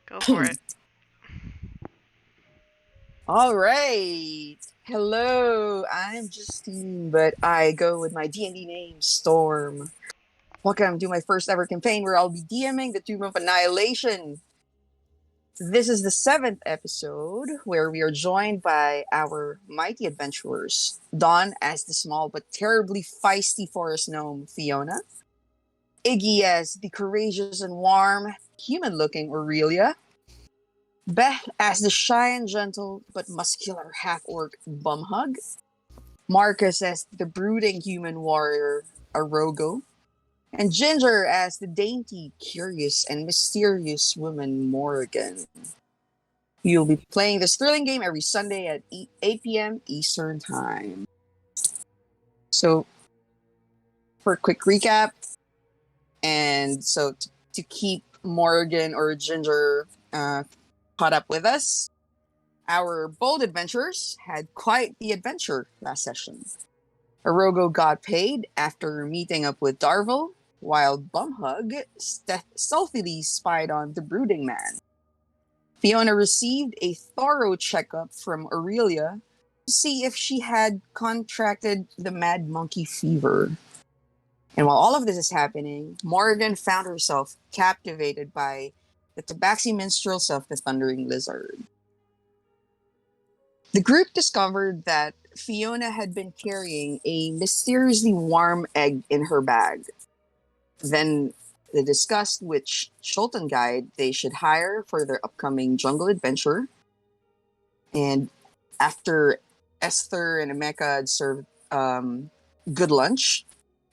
Go for it. All right. Hello, I'm Justine, but I go with my D&D name, Storm. Welcome to my first ever campaign where I'll be DMing the Tomb of Annihilation. This is the 7th episode where we are joined by our mighty adventurers, Dawn as the small but terribly feisty forest gnome, Fiona, Iggy as the courageous and warm, human-looking Aurelia, Beth as the shy and gentle but muscular half-orc Bumhug, Marcus as the brooding human warrior Arrogo, and Ginger as the dainty, curious, and mysterious woman Morrigan. You'll be playing this thrilling game every Sunday at 8 p.m. Eastern Time. So, for a quick recap, and so to keep Morrigan or Ginger caught up with us, our bold adventurers had quite the adventure last session. Arrogo got paid after meeting up with Darvel, while Bumhug stealthily spied on the brooding man. Fiona received a thorough checkup from Aurelia to see if she had contracted the mad monkey fever. And while all of this is happening, Morrigan found herself captivated by the tabaxi minstrels of the Thundering Lizard. The group discovered that Fiona had been carrying a mysteriously warm egg in her bag. Then they discussed which Shulton guide they should hire for their upcoming jungle adventure. And after Esther and Emeka had served good lunch,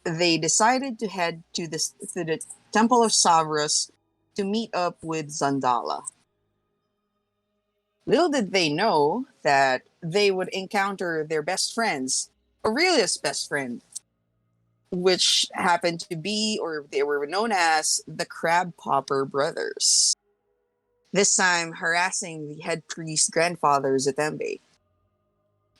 they decided to head to the Temple of Savrus to meet up with Zandala. Little did they know that they would encounter their best friends, Aurelia's best friend, which happened to be, or they were known as, the Crab Popper brothers. This time harassing the head priest grandfather Zitembe.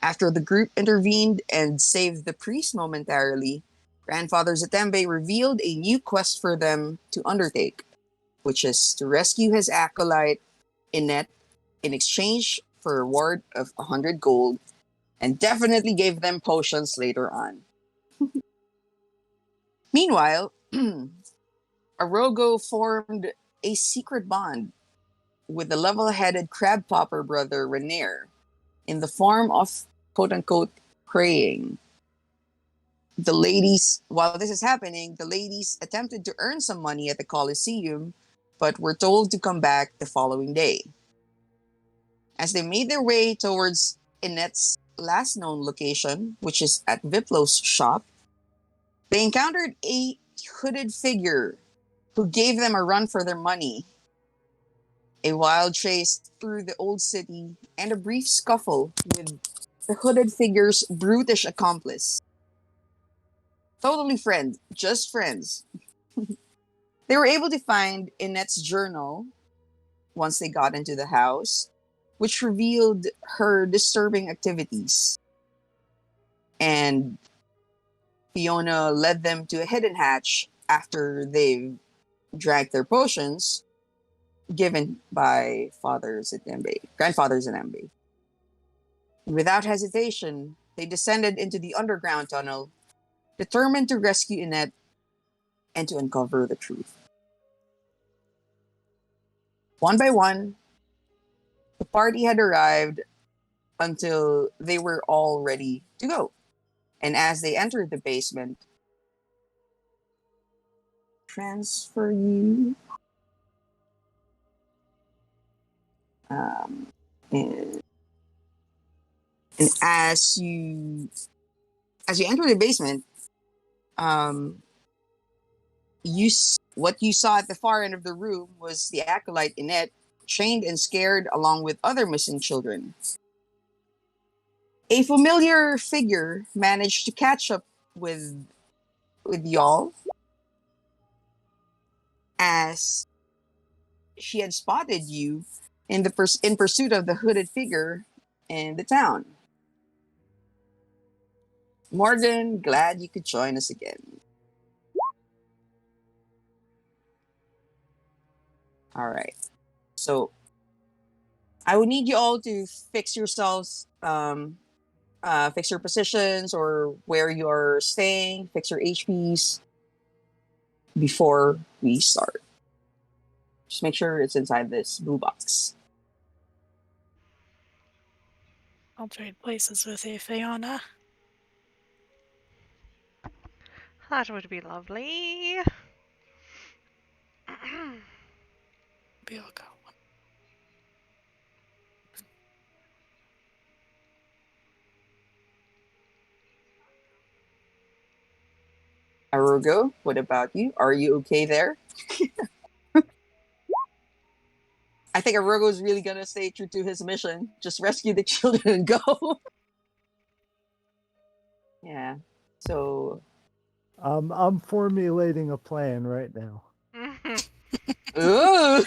After the group intervened and saved the priest momentarily, Grandfather Zitembe revealed a new quest for them to undertake, which is to rescue his acolyte, Inetė, in exchange for a reward of 100 gold, and definitely gave them potions later on. Meanwhile, Arrogo formed a secret bond with the level-headed crab popper brother Rainier in the form of quote-unquote praying. While this is happening, the ladies attempted to earn some money at the Colosseum, but were told to come back the following day. As they made their way towards Inette's last known location, which is at Viplo's shop, they encountered a hooded figure who gave them a run for their money. A wild chase through the old city and a brief scuffle with the hooded figure's brutish accomplice. Totally just friends. They were able to find Inette's journal once they got into the house, which revealed her disturbing activities. And Fiona led them to a hidden hatch after they drank their potions given by Grandfather Zitembe. Without hesitation, they descended into the underground tunnel, determined to rescue Inetė and to uncover the truth. One by one, the party had arrived until they were all ready to go. And as they entered the basement, transfer you. And as you enter the basement, what you saw at the far end of the room was the acolyte Inetė, chained and scared along with other missing children. A familiar figure managed to catch up with y'all as she had spotted you in pursuit of the hooded figure in the town. Morgan, glad you could join us again. All right. So I would need you all to fix yourselves, fix your positions or where you're staying, fix your HPs before we start. Just make sure it's inside this blue box. I'll trade places with you, Fiona. That would be lovely. Be all go. Arrogo, what about you? Are you okay there? I think Arrogo is really gonna stay true to his mission. Just rescue the children and go. Yeah. So. I'm formulating a plan right now. Ooh.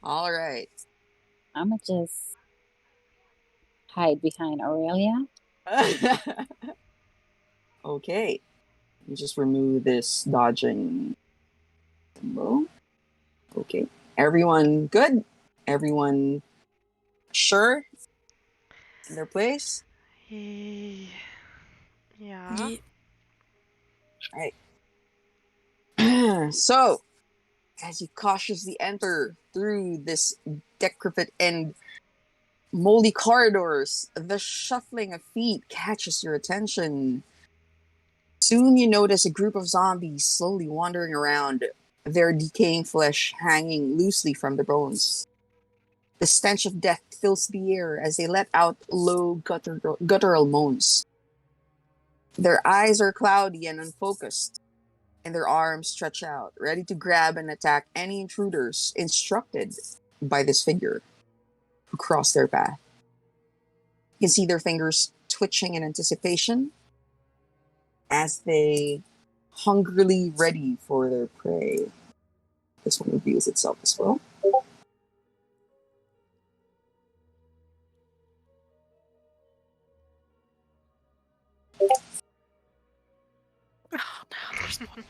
All right. I'm gonna just hide behind Aurelia. Okay. Let me just remove this dodging symbol. Okay. Everyone good? Everyone sure in their place? Yeah. Yeet. Right. So, as you cautiously enter through this decrepit and moldy corridors, the shuffling of feet catches your attention. Soon you notice a group of zombies slowly wandering around, their decaying flesh hanging loosely from the bones. The stench of death fills the air as they let out low guttural moans. Their eyes are cloudy and unfocused, and their arms stretch out, ready to grab and attack any intruders instructed by this figure who cross their path. You can see their fingers twitching in anticipation as they hungrily ready for their prey. This one reveals itself as well. Oh no, there's one.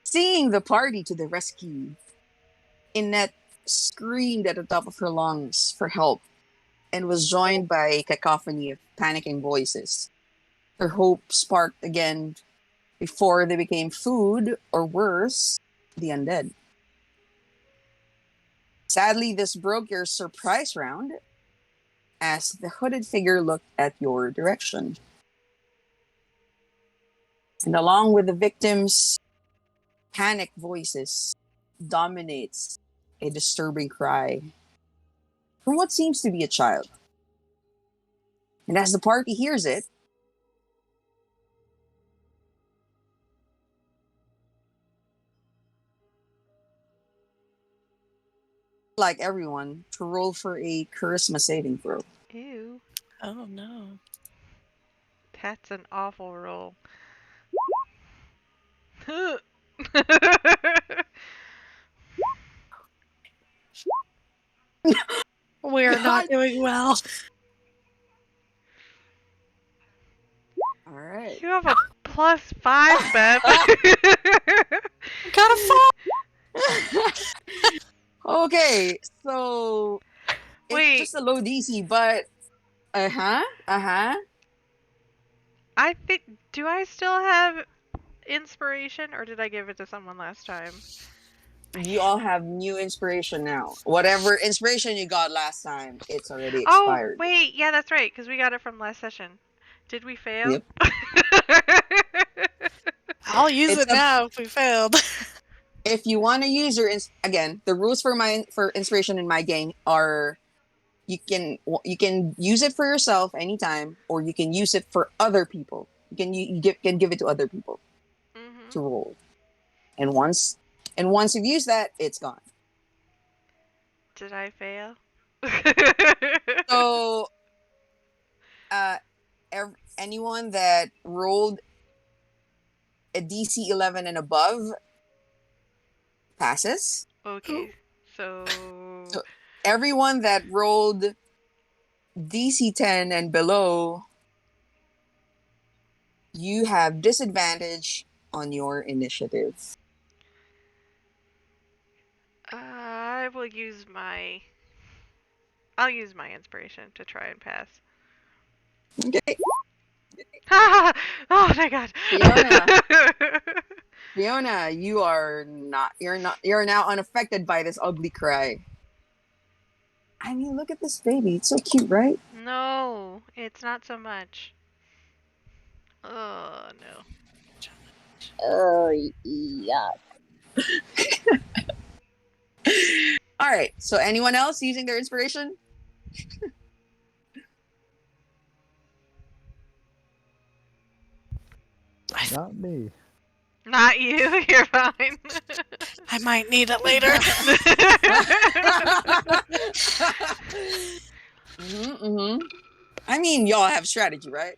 Seeing the party to the rescue, Inetė screamed at the top of her lungs for help and was joined by a cacophony of panicking voices. Her hope sparked again before they became food, or worse, the undead. Sadly, this broke your surprise round as the hooded figure looked at your direction. And along with the victims, panic voices dominates a disturbing cry from what seems to be a child. And as the party hears it, like everyone, to roll for a charisma saving throw. Ew. Oh no. That's an awful roll. We're not doing well. All right. You have a +5, Beth. Got a fall. Okay, so it's Wait. just a low DC, but I think. Do I still have inspiration, or did I give it to someone last time? You all have new inspiration now. Whatever inspiration you got last time, it's already expired. Oh, wait. Yeah, that's right, because we got it from last session. Did we fail? Yep. I'll use It's it now if we failed. If you want to use your again, the rules for inspiration in my game are you can use it for yourself anytime, or you can use it for other people. You can give it to other people to roll, and once you've used that, it's gone. Did I fail? So, anyone that rolled a DC 11 and above passes. Okay, so Everyone that rolled DC 10 and below, you have disadvantage on your initiative. I will use my. I'll use my inspiration to try and pass. Okay. Oh my god. Fiona, you're now unaffected by this ugly cry. I mean, look at this baby. It's so cute, right? No, it's not so much. Oh no. Oh, yeah. All right. So anyone else using their inspiration? Not me. Not you. You're fine. I might need it later. I mean, y'all have strategy, right?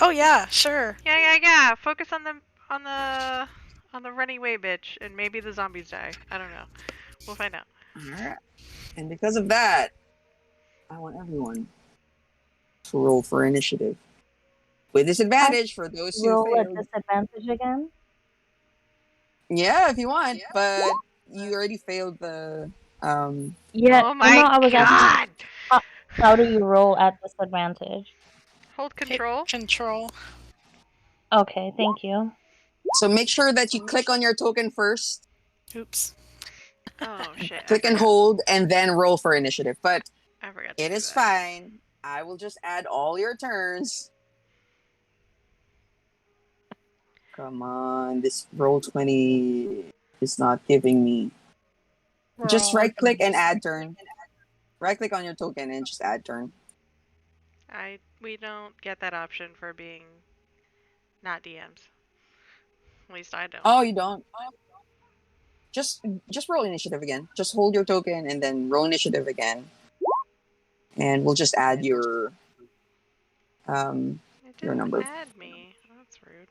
Oh yeah, sure. Yeah. Focus on the running away bitch, and maybe the zombies die. I don't know. We'll find out. All right. And because of that, I want everyone to roll for initiative with disadvantage for those who Roll at failed. disadvantage again. Yeah, if you want, but you already failed the. Yeah. Oh my no, I was asking, god! how do you roll at disadvantage? Hold Hit control. control. Okay, thank you. So make sure that you click on your token first, Oops. Oh shit! click and hold, and then roll for initiative. But I forgot. To it do is that. fine. I will just add all your turns. Come on, this roll 20 is not giving me. We're Just all right click gonna and add turn. Right click on your token and just add turn. We don't get that option for being not DMs. At least I don't. Oh, you don't? Just roll initiative again. Just hold your token and then roll initiative again. And we'll just add your It didn't number. add me. That's rude.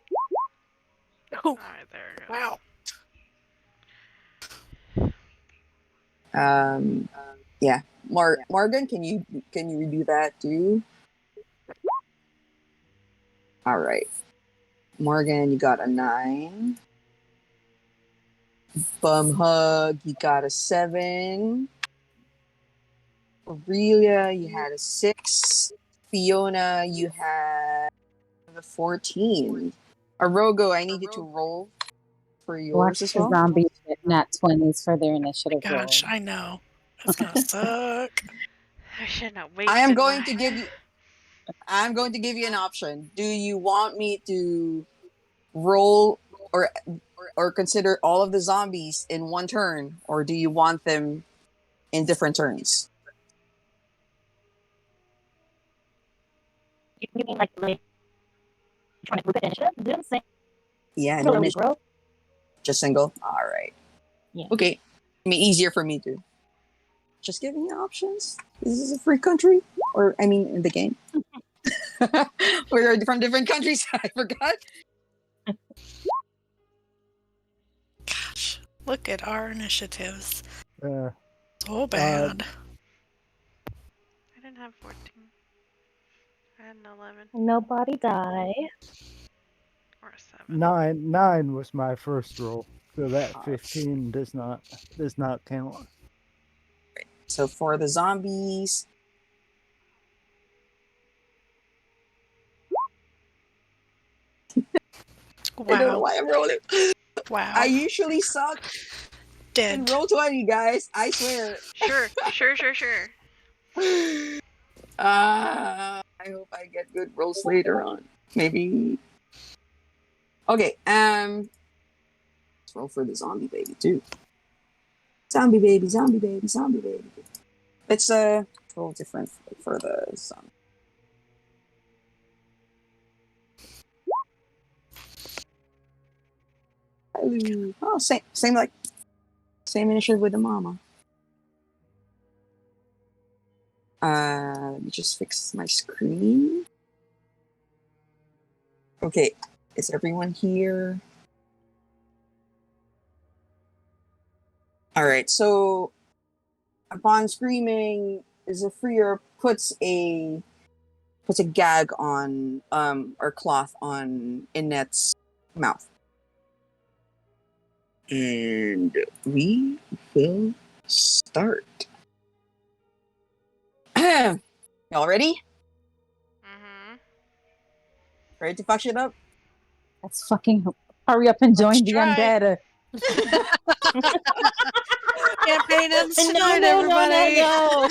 Oh, Alright, there it goes. wow. Yeah. Morgan, can you redo that too? All right. Morgan, you got a 9. Bumhug, you got a 7. Aurelia, you had a 6. Fiona, you had a 14. Arrogo, I need you to roll for yours Watch as the well. zombies get nat 20s for their initiative Gosh, roll. I know. It's gonna suck. I should not waste. I'm going to give you an option. Do you want me to roll or consider all of the zombies in one turn, or do you want them in different turns? You mean like trying to group it initiative? Do the same. Yeah, Single no, or roll? just single. All right. Yeah. Okay. I mean, easier for me to. Just giving you options. This is a free country, or I mean, in the game. We're from different countries. I forgot. Gosh, look at our initiatives. Uh, So bad. I didn't have 14. I had an 11 Nobody die. or a 7. 9 was my first roll, so that 15 does not count. So for the zombies, I don't know Wow. why I'm rolling. Wow. I usually suck in Dead. roll 20, guys. I swear. Sure. I hope I get good rolls later on. Maybe. Okay. Let's roll for the zombie baby too. Zombie baby. Let's roll different for the zombie. Oh, same initiative with the mama. Let me just fix my screen. Okay, is everyone here? All right, so upon screaming, Zephyr puts a puts a gag on or cloth on Inette's mouth. And we will start. Y'all ready? Mm-hmm. Ready to fuck shit up? Let's fucking hurry up and join the try. undead. Campaign ends No, tonight, no, everybody. no.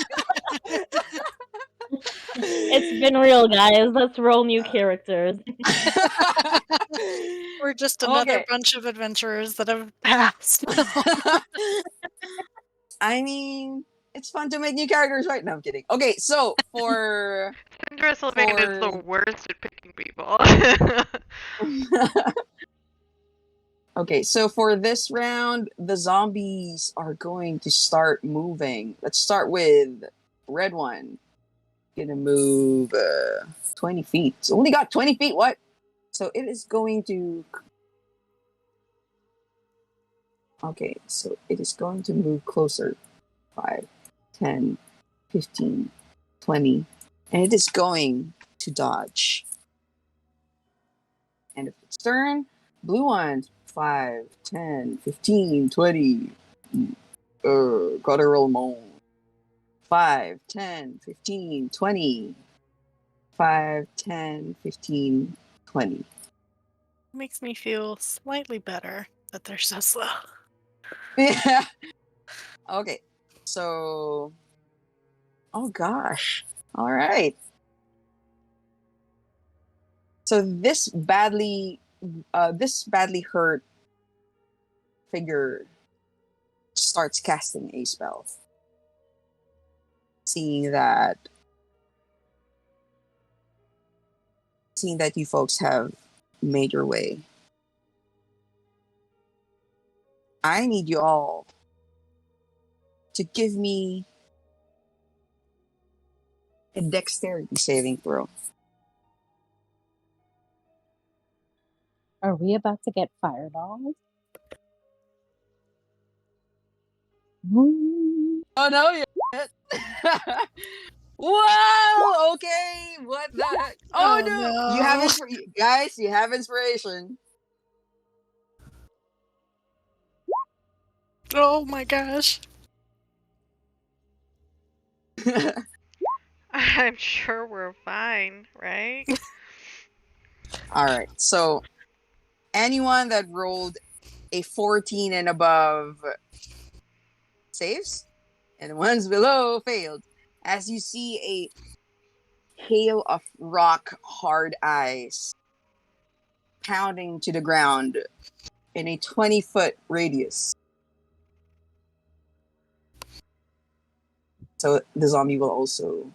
It's been real, guys. Let's roll new characters. We're just another Okay. bunch of adventurers that have passed. I mean, it's fun to make new characters, right? No, I'm kidding. Okay, so for Cinder Sylvain is the For- worst at picking people. okay, so for this round, the zombies are going to start moving. Let's start with red one. Gonna move 20 feet. It's only got 20 feet. What? So it is going to. Okay, so it is going to move closer. 5, 10, 15, 20. And it is going to dodge. And if it's turn, blue one. 5, 10, 15, 20. Gotta roll more. 5, 10, 15, 20. 5, 10, 15, 20. Makes me feel slightly better that they're so slow. Yeah. Okay. So. Oh gosh. All right. So this badly hurt figure starts casting a spell. Seeing that you folks have made your way, I need you all to give me a dexterity saving throw. Are we about to get fired on? Oh no, yet. Whoa! Okay, what the heck? Oh, Oh, no! You have guys. You have inspiration. Oh my gosh. I'm sure we're fine, right? All right. So, anyone that rolled a 14 and above saves, and the ones below failed. As you see a hail of rock hard ice pounding to the ground in a 20-foot radius. So the zombie will also.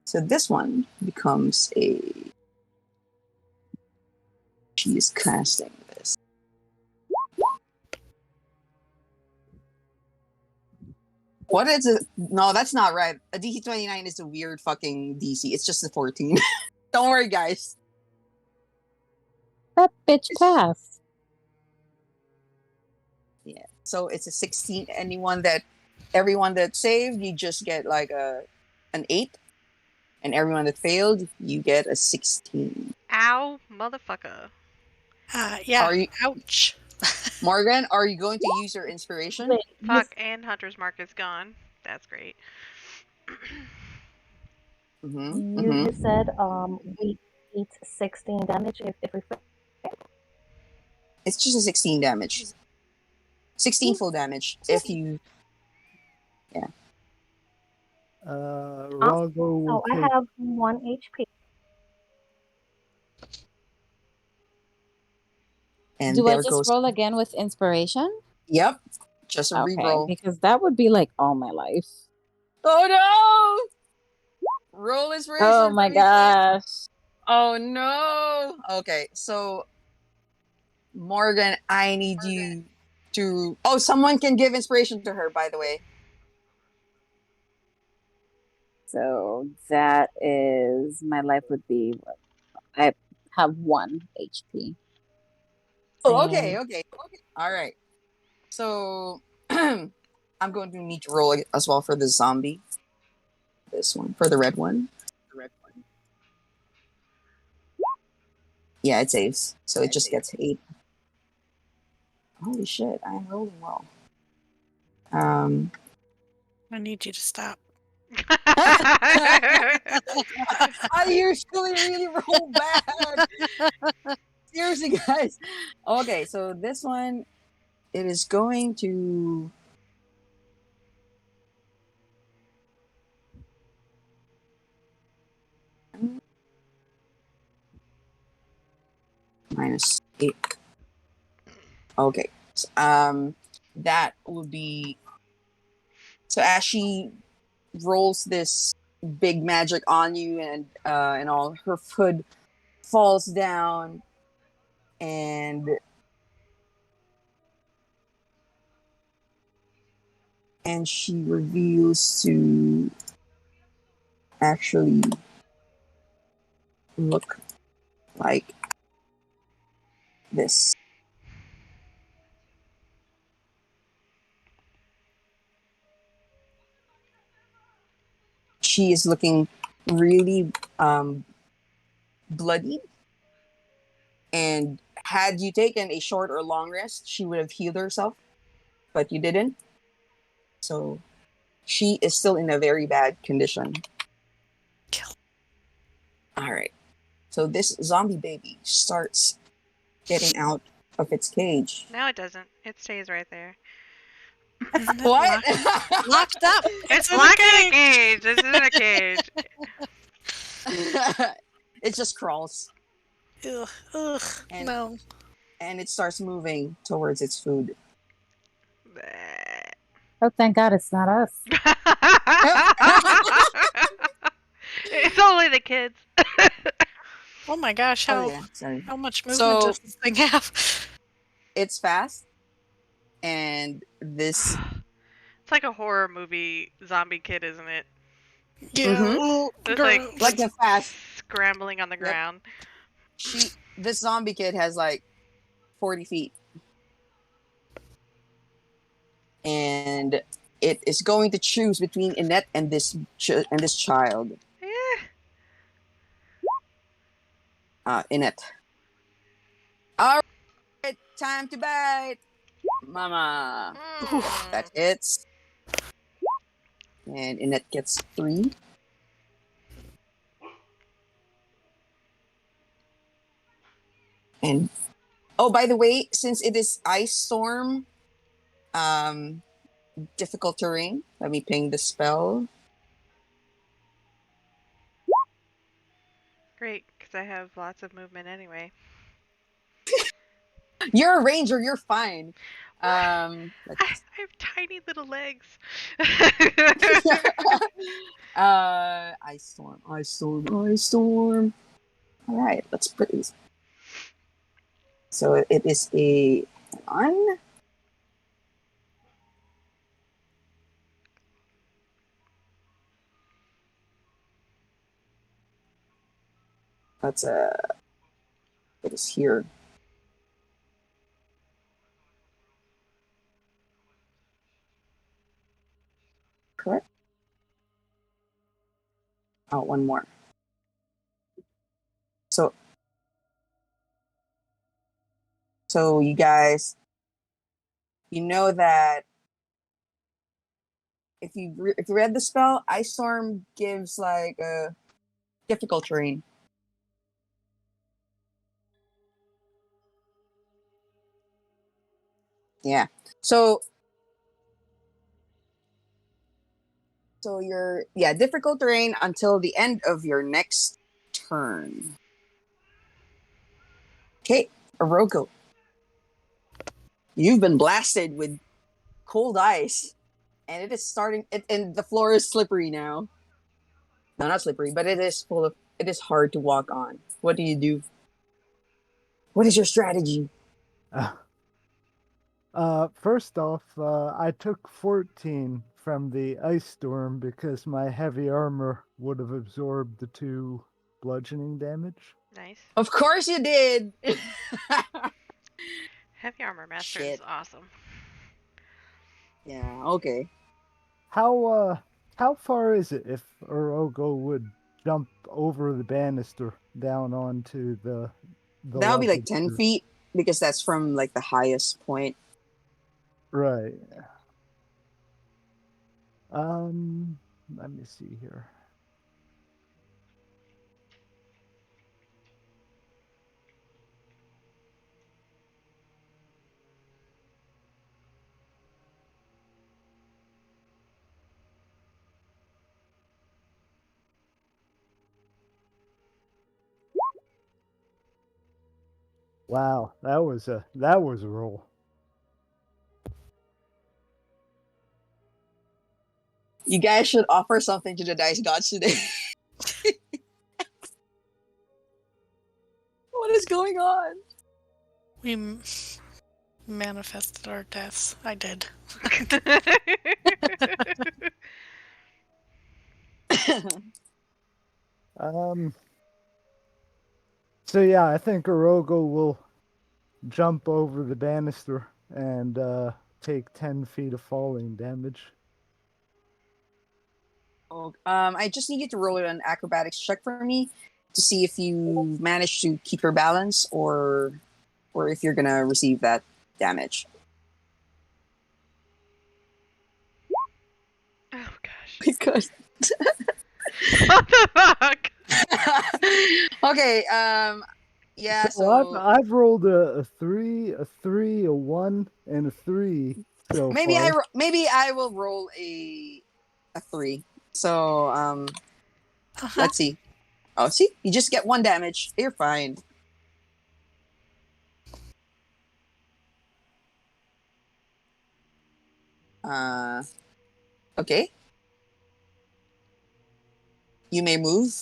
So this one becomes a. She is casting this. What is it? No, that's not right. A DC 29 is a weird fucking DC. It's just a 14. Don't worry, guys. That bitch passed. Yeah. So it's a 16. Everyone that saved, you just get like an 8. And everyone that failed, you get a 16. Ow, motherfucker. Yeah. Are you- Ouch. Morgan, are you going to use your inspiration? Wait, Fuck, and Hunter's Mark is gone. That's great. you said we eat 16 damage if we fail. It's just a 16 damage. 16 full damage. If you. Arrogo will Oh, I take have 1 HP. And Do I there just goes. roll again with inspiration? Yep. Just a Okay, reroll. because that would be like all my life. Oh no! Roll inspiration. Oh my for me, gosh. please. Oh no! Okay, so Morgan, I need you to. Oh, someone can give inspiration to her, by the way. So that is my life would be. I have 1 HP. Oh, okay. All right. So I'm going to need to roll as well for the zombie. This one for the red one. Yeah, it saves. So it just gets 8. Holy shit, I am rolling well. I need you to stop. I usually really roll bad. Seriously, guys. Okay, so this one, it is going to... -8. Okay. So, that would be... So as she rolls this big magic on you and all, her foot falls down and she reveals to actually look like this. She is looking really bloody, and had you taken a short or long rest, she would have healed herself, but you didn't. So she is still in a very bad condition. Kill. All right. So this zombie baby starts getting out of its cage. No, it doesn't. It stays right there. Isn't it What? locked up? It's in a locked in a cage. cage. It's in a cage. It just crawls. Ugh, ugh, And- no. And it starts moving towards its food. Bleh. Oh, thank God it's not us. It's only the kids. Oh my gosh, how Oh, yeah. Sorry. how much movement So- does this thing have? It's fast. And this... It's like a horror movie zombie kid, isn't it? Yeah. Mhm. Oh, It's like- gross. Like the fast... Scrambling on the ground. This zombie kid has like 40 feet. And it is going to choose between Inetė and this child. Inetė. All right, time to bite. Mama. Mm. That hits. And Inetė gets 3. And oh, by the way, since it is ice storm, difficult terrain. Let me ping the spell. Great, because I have lots of movement anyway. You're a ranger. You're fine. I have tiny little legs. Ice storm. Ice storm. Ice storm. All right, let's put these. So it is a 1. That's it is here. Correct? Oh, one more. So you guys, you know that if you read the spell, Ice Storm gives like a difficult terrain. Yeah. So you're difficult terrain until the end of your next turn. Okay, Arrogo. You've been blasted with cold ice, and it is starting. And the floor is slippery now. No, not slippery, but it is full of. It is hard to walk on. What do you do? What is your strategy? First off, I took 14 from the ice storm because my heavy armor would have absorbed the 2 bludgeoning damage. Nice. Of course you did. Heavy Armor Master is Shit. awesome. Yeah. Okay. How far is it if Arrogo would jump over the banister down onto the That would be like level 10 to- feet because that's from like the highest point. Right. Let me see here. Wow, that was a roll. You guys should offer something to the dice gods today. What is going on? We manifested our deaths. I did. So yeah, I think Arrogo will jump over the banister and take 10 feet of falling damage. I just need you to roll an acrobatics check for me to see if you manage to keep your balance or if you're gonna receive that damage. Oh gosh. Because What the fuck? okay, yeah, So so I've rolled a 3, a 3, a 1, and a 3 so maybe far. I will roll a 3. So Uh-huh. let's see. Oh, see, you just get 1 damage. You're fine. Okay. You may move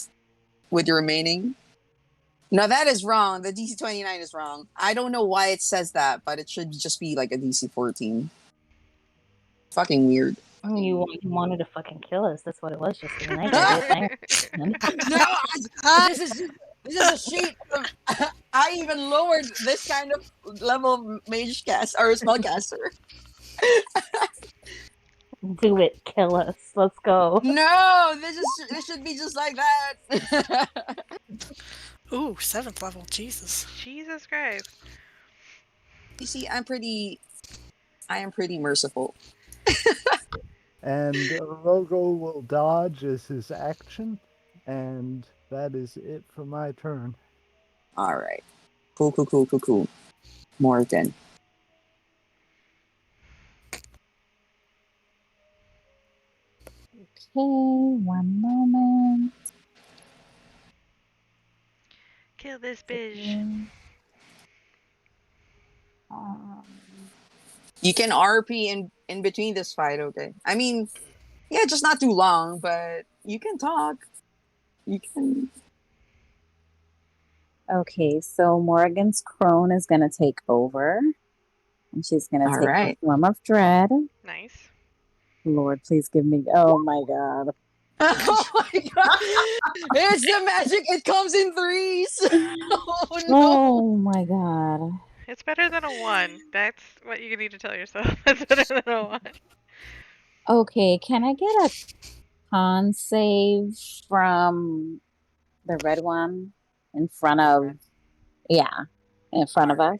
with your remaining. No, that is wrong. The DC 29 is wrong. I don't know why it says that, but it should just be like a DC 14. Fucking weird. You wanted to fucking kill us. That's what it was just the night. Thanks. No, this is a sheet. I even lowered this kind of level of mage cast or spellcaster. Do it. Kill us. Let's go. No, this should be just like that. Ooh, 7th level. Jesus. Jesus Christ. You see, I am pretty merciful. And Arrogo will dodge as his action, and that is it for my turn. All right. Cool. Morrigan. Okay, one moment. Kill this bitch. You can RP in between this fight, okay? I mean, yeah, just not too long, but you can talk. You can. Okay, so Morrigan's crone is gonna take over, and she's gonna All take right. the form of dread. Nice. Lord, please give me. Oh my god. Oh my god! It's the magic. It comes in 3s. Oh no! Oh my god. It's better than a 1. That's what you need to tell yourself. It's better than a 1. Okay, can I get a con save from the red one in front of? Yeah, in front of us.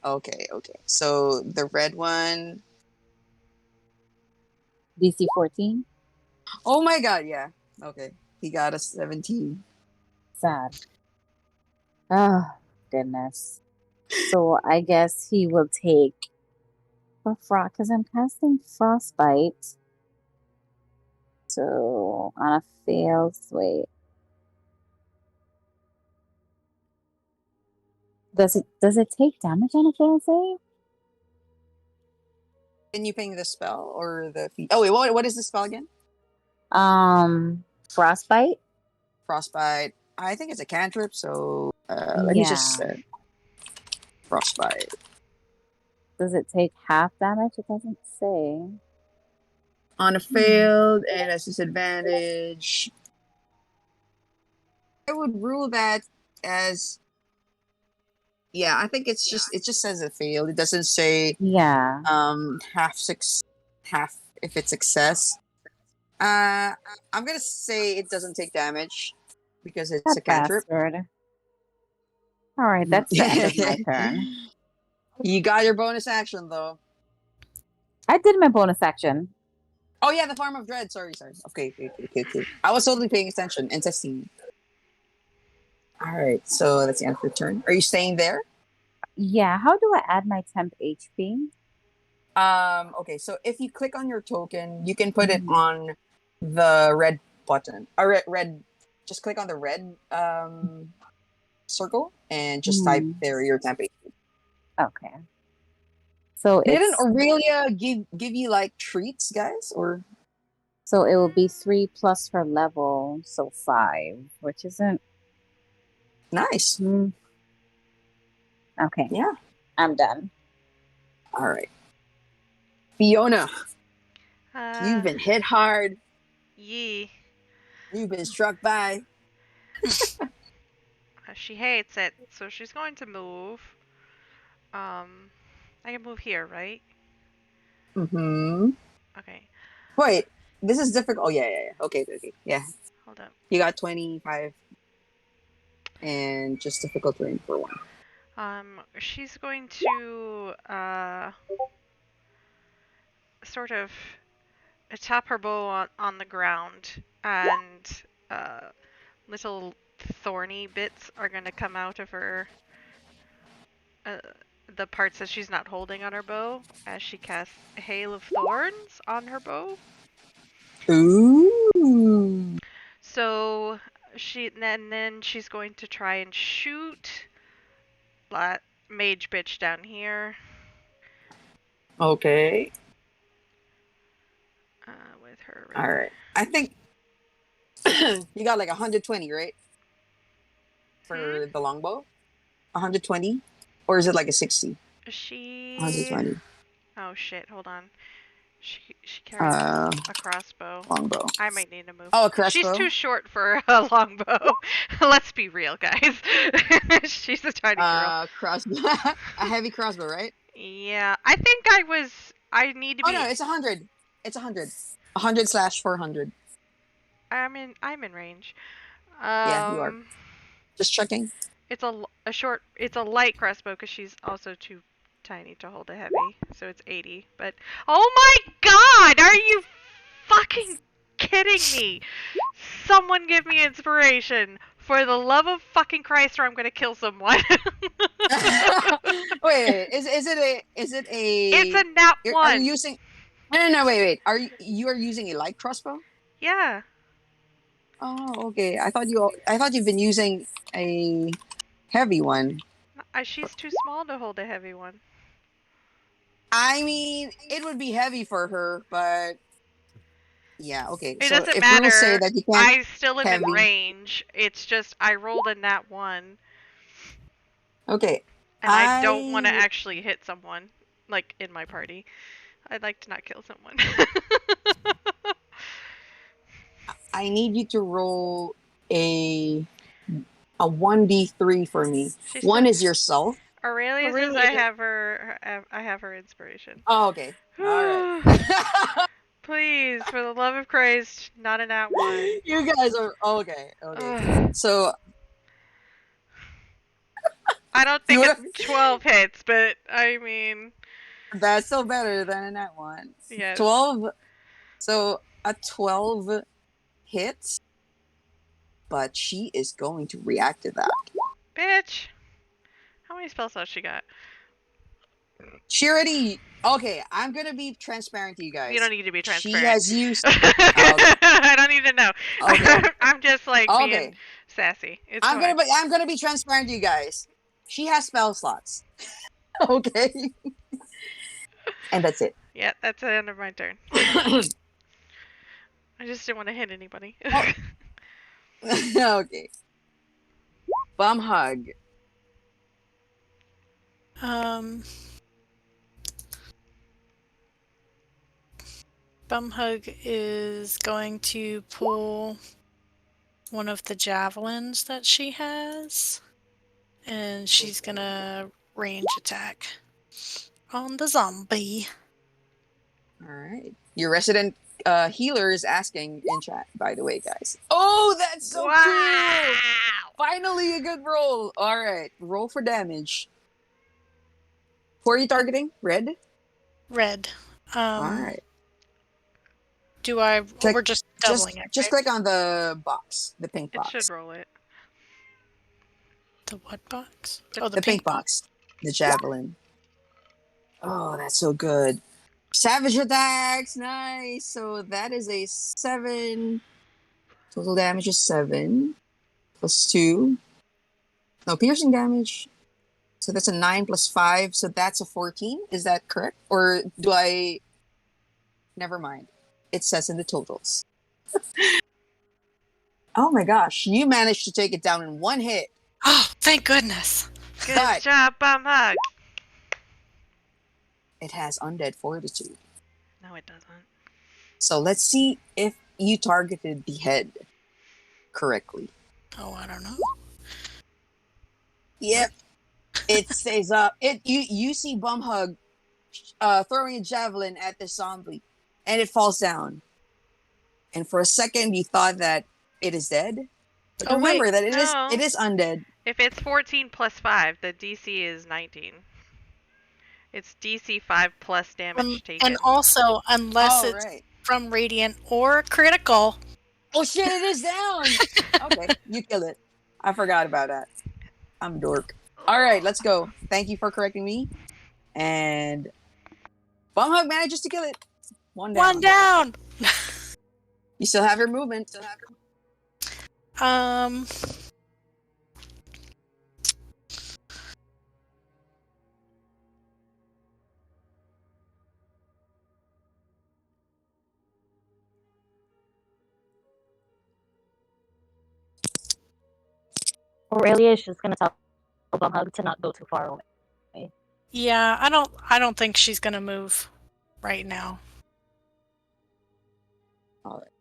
Okay. So the red one. DC 14. Oh my god! Yeah. Okay. He got a 17. Sad. Oh goodness. So I guess he will take a frost because I'm casting frostbite. So on a failed, wait. Does it take damage on a failed save? Can you ping the spell or the feat? Oh wait, what is the spell again? Frostbite. Frostbite. I think it's a cantrip. So let me just frostbite. Does it take half damage? It doesn't say. On a failed and as disadvantage, I would rule that as. Yeah, I think it just says it failed. It doesn't say half if it's success. I'm gonna say it doesn't take damage because it's That a cantrip. bastard. All right, that's the end of my turn. You got your bonus action though. I did my bonus action. Oh yeah, the Farm of Dread. Sorry. Okay. I was totally paying attention and testing. All right, so that's the end of your turn. Are you staying there? Yeah, how do I add my temp HP? Okay, so if you click on your token, you can put it on the red button. Red. Just click on the red circle and just type there your temp HP. Okay. So Didn't Aurelia give you like treats, guys? Or so it will be 3 plus her level, so 5, which isn't nice. Okay. Yeah. I'm done. All right. Fiona, you've been hit hard. Yee. You've been struck by. She hates it, so she's going to move. I can move here, right? Mm-hmm. Okay. Wait, this is difficult. Oh, yeah. Okay. Yeah. Hold up. You got 25. And just difficult terrain for 1. She's going to, sort of tap her bow on the ground, and, little thorny bits are going to come out of her, the parts that she's not holding on her bow, as she casts a hail of thorns on her bow. Ooh. So then she's going to try and shoot that mage bitch down here. Okay. With her. All right. I think you got like 120, right? For the longbow? 120? Or is it like a 60? 120. Oh shit, hold on. She carries a crossbow. Longbow. I might need to move. Oh, a crossbow? She's too short for a longbow. Let's be real, guys. She's a tiny girl. Crossbow. A heavy crossbow, right? Yeah, I think I need to be. Oh no, it's 100. It's 100. 100/400. I'm in range. Yeah, you are. Just checking. It's it's a light crossbow because she's also too tiny to hold a heavy, so it's 80. But oh my god, are you fucking kidding me? Someone give me inspiration, for the love of fucking Christ, or I'm gonna kill someone. Wait, is it a? It's a nat 1. Are you using? No, wait. Are you are using a light crossbow? Yeah. Oh, okay. I thought you've been using a heavy one. She's too small to hold a heavy one. I mean, it would be heavy for her, but yeah, okay. It so doesn't if matter. We will say that you can't I still am in range. It's just I rolled a nat 1. Okay. And I don't want to actually hit someone, like in my party. I'd like to not kill someone. I need you to roll a 1d3 for me. One is yourself. Aurelia says I have her inspiration. Oh, okay. All right. Please, for the love of Christ, not a nat 1. You guys are okay. So I don't think it's 12 hits, but I mean that's still better than a nat 1. Yes. 12. So a 12 hits, but she is going to react to that. Bitch. How many spell slots she got? She already. Okay, I'm gonna be transparent to you guys. You don't need to be transparent. She has used. I don't need to know. Okay. I'm just like being sassy. I'm gonna be transparent to you guys. She has spell slots. Okay. And that's it. Yeah, that's the end of my turn. I just didn't want to hit anybody. Okay. Bumhug. Bumhug is going to pull one of the javelins that she has, and she's gonna range attack on the zombie. All right. Your resident healer is asking in chat, by the way, guys. Oh, that's so cool! Finally, a good roll. All right, roll for damage. Who are you targeting? Red. Red. All right. Do I? Click, we're just doubling it. Just right? click on the box, the pink It box. should roll it. The what box? Oh, The pink box. The javelin. Oh, that's so good. Savage attacks, nice. So that is a 7. Total damage is 7 plus 2. No piercing damage. So that's a 9 plus 5. So that's a 14. Is that correct? Or do I? Never mind. It says in the totals. Oh my gosh! You managed to take it down in one hit. Oh, thank goodness. Good But job, Bumhug. it has undead fortitude. No, it doesn't. So let's see if you targeted the head correctly. Oh, I don't know. Yep. It stays up. You see Bumhug throwing a javelin at the zombie, and it falls down. And for a second, you thought that it is dead. But remember wait, that no. it is undead. If it's 14 plus 5, the DC is 19. It's DC 5 plus damage taken. And also, unless it's right. from radiant or critical. Oh shit! It is down. Okay, you kill it. I forgot about that. I'm a dork. All right, let's go. Thank you for correcting me. And Bumhug manages to kill it. One down. One down. You still have your movement. Aurelia is just gonna tell Bumhug to not go too far away. Yeah, I don't think she's gonna move right now. All right.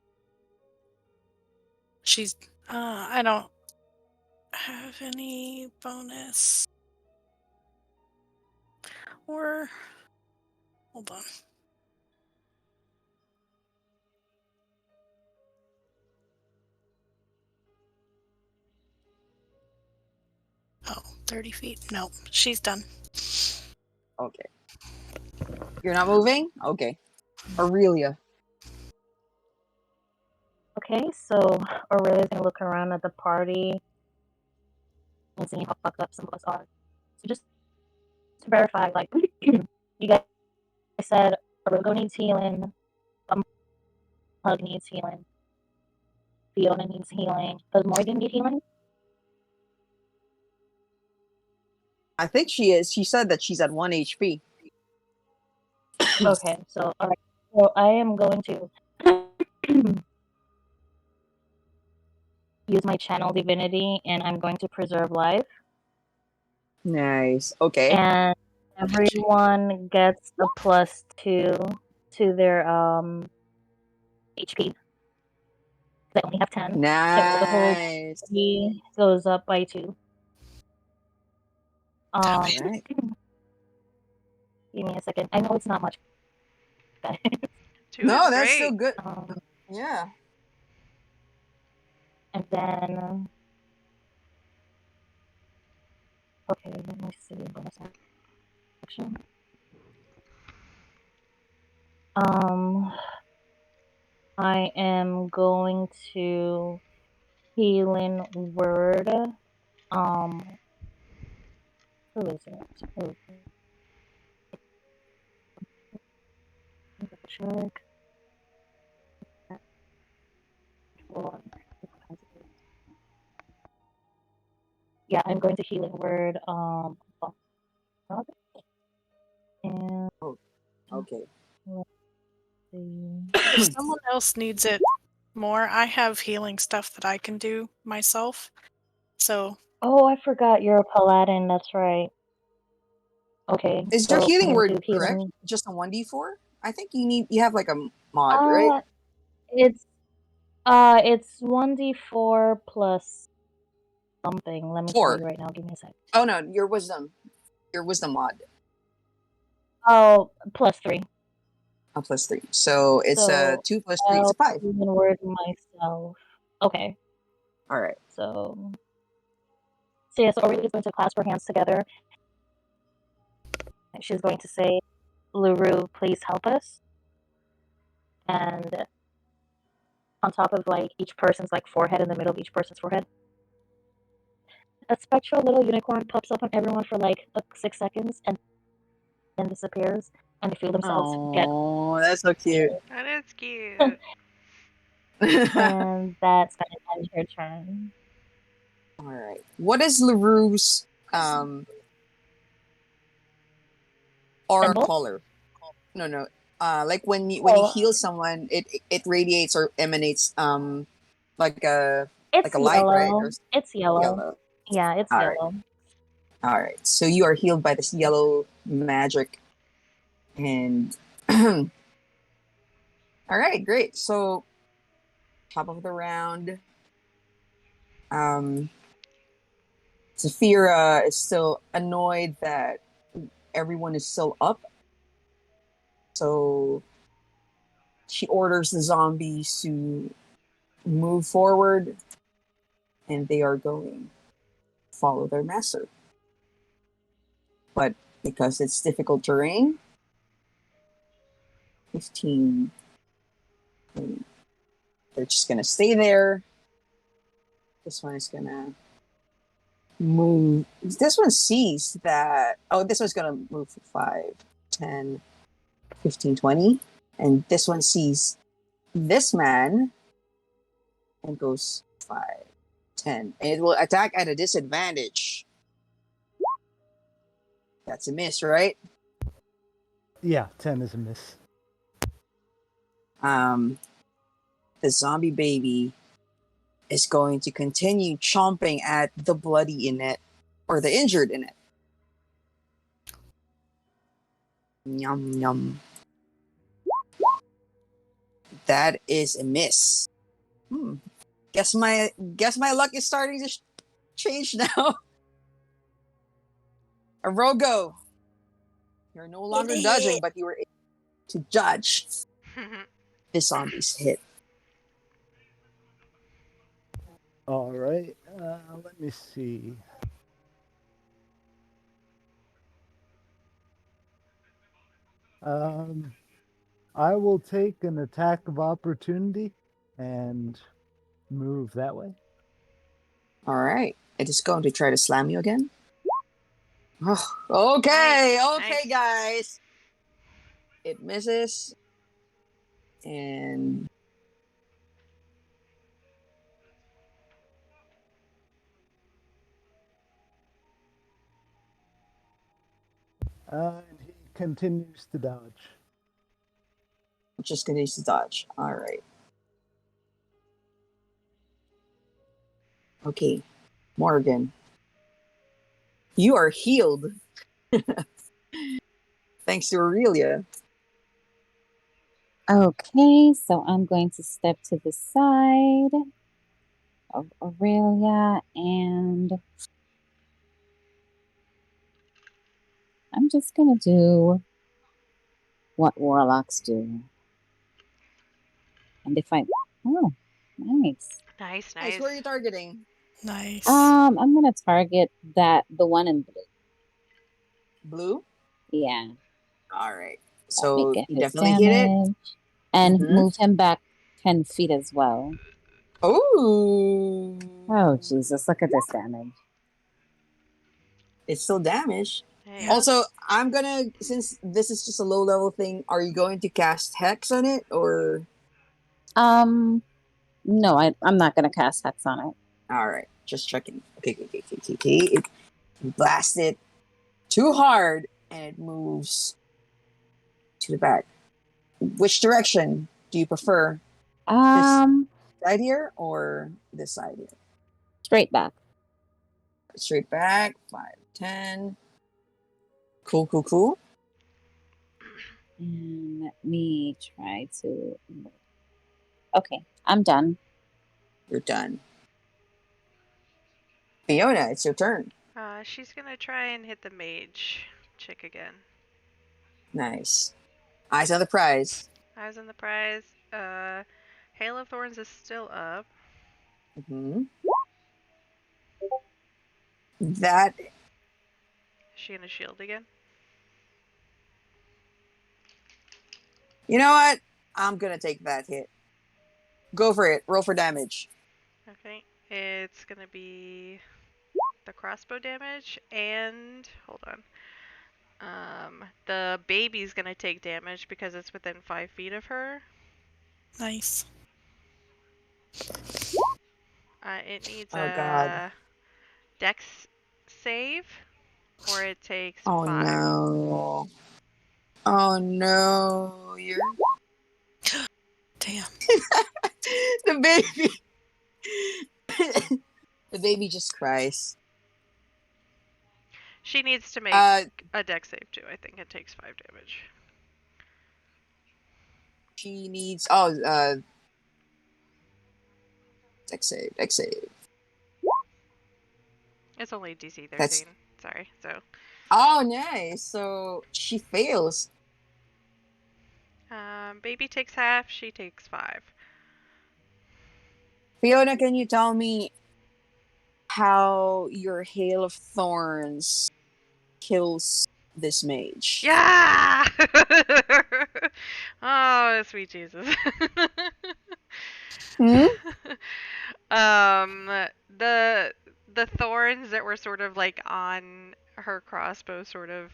She's I don't have any bonus. Or hold on. Oh, 30 feet. No, she's done. Okay. You're not moving? Okay. Aurelia. Okay, so Aurelia's gonna look around at the party and see how fucked up some of us are. So just to verify, like, you guys said Arrogo needs healing, Bumhug needs healing, Fiona needs healing. Does Morrigan need healing? I think she is. She said that she's at 1 HP. Okay, so alright. So I am going to use my channel divinity and I'm going to preserve life. Nice. Okay. And everyone gets a +2 to their HP. They only have 10. So the whole Nice. party goes up by 2. Right. Give me a second. I know it's not much. Two No, is that's great. still good. Yeah. And then okay, let me see bonus action. I am going to healing word. Who is it? Check. Yeah, I'm going to healing word. And Okay. let's see. If someone else needs it more, I have healing stuff that I can do myself. So Oh, I forgot you're a paladin. That's right. Okay. Is your so healing I'm word gonna do correct? healing. Just a 1d4? I think you have like a mod, right? It's 1d4 plus something. Let me tell 4. you right now. Give me a sec. Oh no, your wisdom mod. Oh, +3. A +3. So it's a So 2 plus 3. It's I'll a 5. healing word myself. Okay. All right. So So yeah, so Aurelia is going to clasp her hands together. And she's going to say, "Luru, please help us." And on top of like each person's like forehead, in the middle of each person's forehead, a spectral little unicorn pops up on everyone for like 6 seconds and then disappears, and they feel themselves get. Oh, that's so cute. That is cute. And that's gonna end her turn. All right. What is LaRue's aura Symbol? color? No. Like when you Oh, heal someone, it radiates or emanates like a it's light, right? yellow. Or It's yellow. yellow. Yeah, it's All right. yellow. All right. So you are healed by this yellow magic, and all right, great. So top of the round, Zafira is still annoyed that everyone is still up. So she orders the zombies to move forward, and they are going to follow their master. But because it's difficult terrain, 15, they're just going to stay there. This one is going to move. This one sees that. Oh, this one's going to move for 5, 10, 15, 20. And this one sees this man and goes 5, 10. And it will attack at a disadvantage. That's a miss, right? Yeah, 10 is a miss. The zombie baby is going to continue chomping at the bloody Inetė, or the injured Inetė. Yum, yum. That is a miss. Guess my luck is starting to change now. Arrogo, you're no longer dodging, but you were able to judge the zombie's hit. All right, let me see. I will take an attack of opportunity and move that way. All right. It is going to try to slam you again. Oh, okay, Nice. guys. It misses. And he continues to dodge. I'm just going to use the dodge. All right. Okay. Morrigan. You are healed. Thanks to Aurelia. Okay, so I'm going to step to the side of Aurelia and I'm just going to do what warlocks do. And if I... Oh, nice. Nice. Nice. Where are you targeting? Nice. I'm going to target the one in blue. Blue? Yeah. All right. Let So me get you his definitely hit it. damage. And Mhm. move him back 10 feet as well. Oh. Oh, Jesus. Look at this damage. It's still damage. Yeah. Also, I'm gonna, since this is just a low level thing, are you going to cast Hex on it, or? No, I'm not going to cast Hex on it. All right, just checking. Okay. It blasted too hard, and it moves to the back. Which direction do you prefer? This side here or this side here? Straight back. Straight back. 5, 10. Cool. And let me try to... Okay, I'm done. You're done. Fiona, it's your turn. She's gonna try and hit the mage chick again. Nice. Eyes on the prize. Eyes on the prize. Hail of Thorns is still up. Mm-hmm. That Is she in a shield again? You know what? I'm gonna take that hit. Go for it. Roll for damage. Okay. It's gonna be the crossbow damage and hold on. The baby's gonna take damage because it's within 5 feet of her. Nice. It needs Oh god. a dex save, or it takes Oh 5. no. Oh no. You're Damn. the baby. The baby just cries. She needs to make a dex save too. I think it takes 5 damage. She needs dex save. It's only DC 13. That's- Sorry. So. Oh nice. So she fails. Baby takes half. She takes 5. Fiona, can you tell me how your hail of thorns kills this mage? Yeah! Oh, sweet Jesus. Hmm? The thorns that were sort of like on her crossbow sort of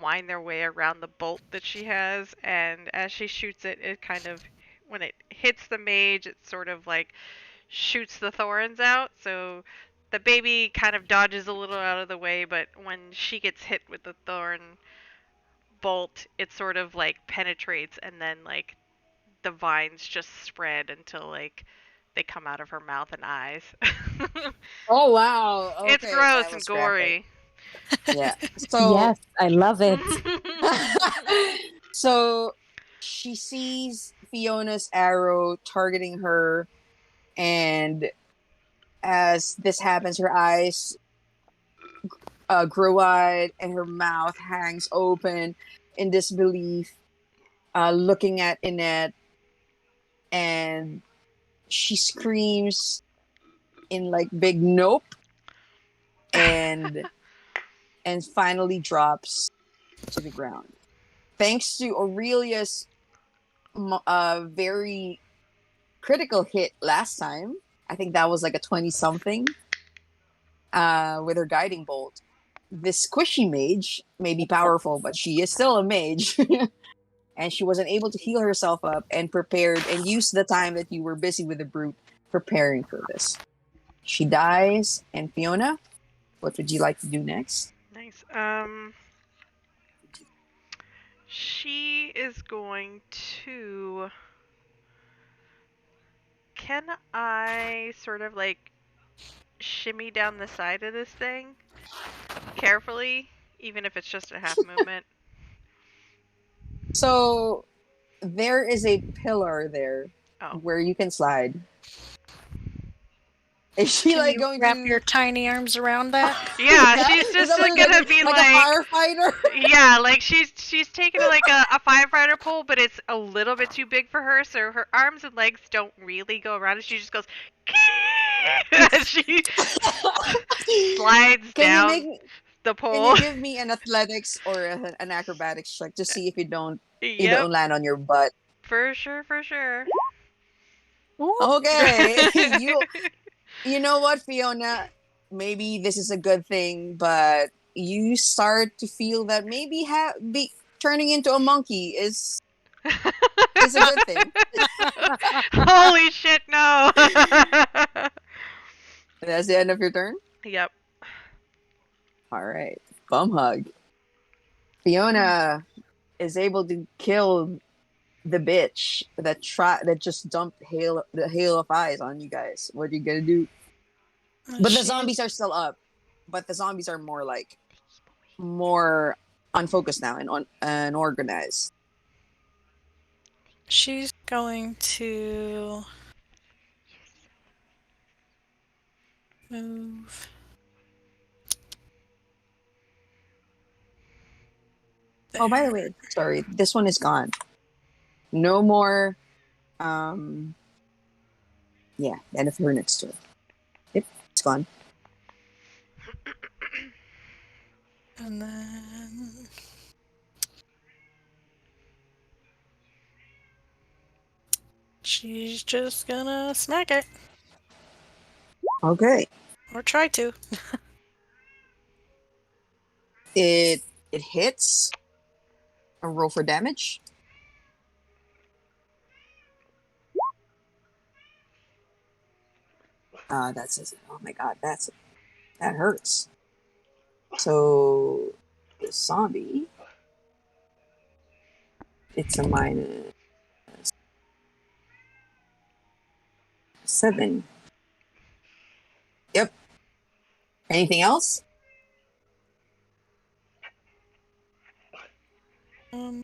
wind their way around the bolt that she has, and as she shoots it, it kind of, when it hits the mage, it sort of like shoots the thorns out. So the baby kind of dodges a little out of the way, but when she gets hit with the thorn bolt, it sort of like penetrates, and then like the vines just spread until like they come out of her mouth and eyes. Oh wow. Okay, It's gross that and was graphic. gory. Yeah. So Yes, I love it. so she sees Fiona's arrow targeting her, and as this happens, her eyes grow wide and her mouth hangs open in disbelief, looking at Inetė, and she screams in like big nope, and finally drops to the ground. Thanks to Aurelia's very critical hit last time, I think that was like a 20-something with her guiding bolt. This squishy mage may be powerful, but she is still a mage. And she wasn't able to heal herself up and prepared and used the time that you were busy with the brute preparing for this. She dies, and Fiona, what would you like to do next? Nice. She is going to. Can I sort of like shimmy down the side of this thing carefully, even if it's just a half movement? So there is a pillar there Oh. where you can slide. Is she Can like you going wrap to your tiny arms around that? Yeah, That- she's is just that what gonna it's be like like, a firefighter? yeah, like she's taking like a firefighter pole, but it's a little bit too big for her, so her arms and legs don't really go around it. She just goes as she slides Can you down make the Can pole. you give me an athletics or an acrobatics check to see if you don't Yep, land on your butt? for sure, for sure. Okay, you know what, Fiona? Maybe this is a good thing, but you start to feel that maybe turning into a monkey is a good thing. Holy shit, no. That's the end of your turn. Yep. All right, Bumhug. Fiona is able to kill the bitch that just dumped the hail of eyes on you guys. What are you gonna do? But the zombies are still up. But the zombies are more unfocused now and organized. She's going to move. Oh, by the way, sorry, this one is gone. No more. Yeah, end of her next turn. Yep, it's gone. And then she's just gonna smack it. Okay. Or try to. It hits. A roll for damage. That's it. Oh my god, that hurts. So the zombie, it's a -7. Yep. Anything else? Um,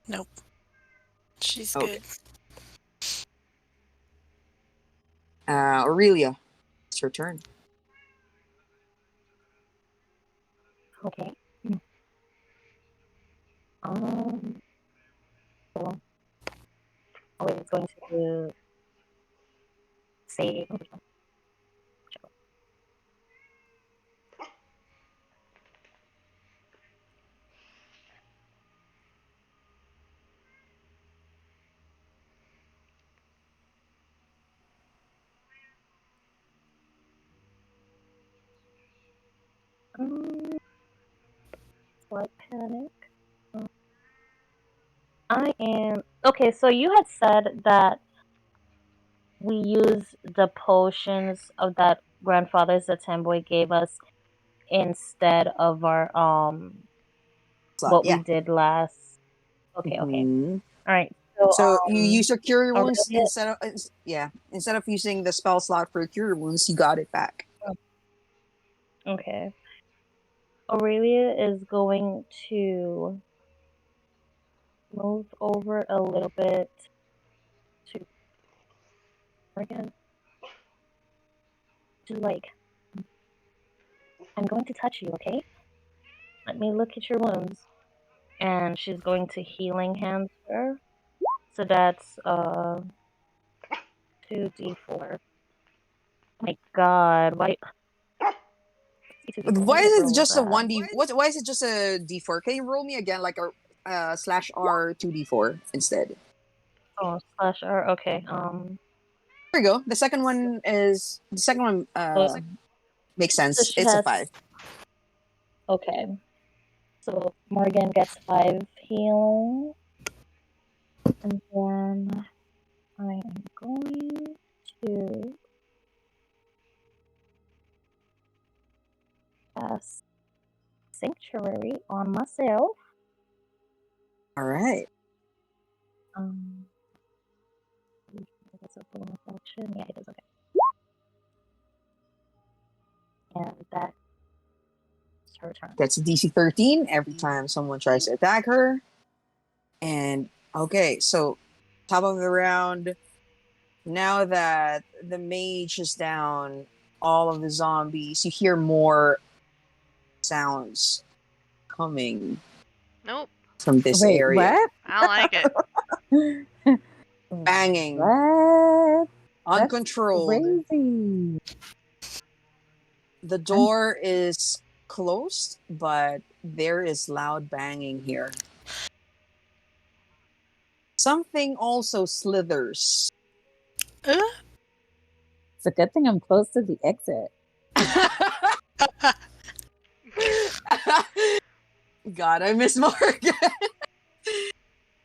nope. She's Okay. good. Aurelia, it's your turn. Okay. So, it's going to say. What panic? I am okay. So you had said that we use the potions of that grandfather Zitembe gave us instead of our Slot, what we yeah. did last. Okay. Mhm. All right. So So you use your cure wounds Aurelia, instead of using the spell slot for cure wounds, you got it back. okay. Aurelia is going to move over a little bit to Morrigan. To like, I'm going to touch you, okay? Let me look at your wounds. And she's going to healing hands her. So that's 2d4. Oh my god, why? Why is it just a 1d? Why is it just a d4? Can you roll me again like a /r 2d4 instead? Oh, /r. Okay. There you go. The second one makes So sense. she It's a has. 5. Okay. So Morrigan gets 5 healing, and then I am going to cast Sanctuary on myself. All right. That's a bonus action. Yeah, it is okay. And that's her turn. That's a DC 13 every time someone tries to attack her. And okay, so top of the round. Now that the mage is down, all of the zombies, you hear more sounds coming Nope. from this Wait, area. I don't like it. Banging. What? That's Uncontrolled. crazy. The door is closed, but there is loud banging here. Something also slithers. It's a good thing I'm close to the exit. God, I miss Morrigan.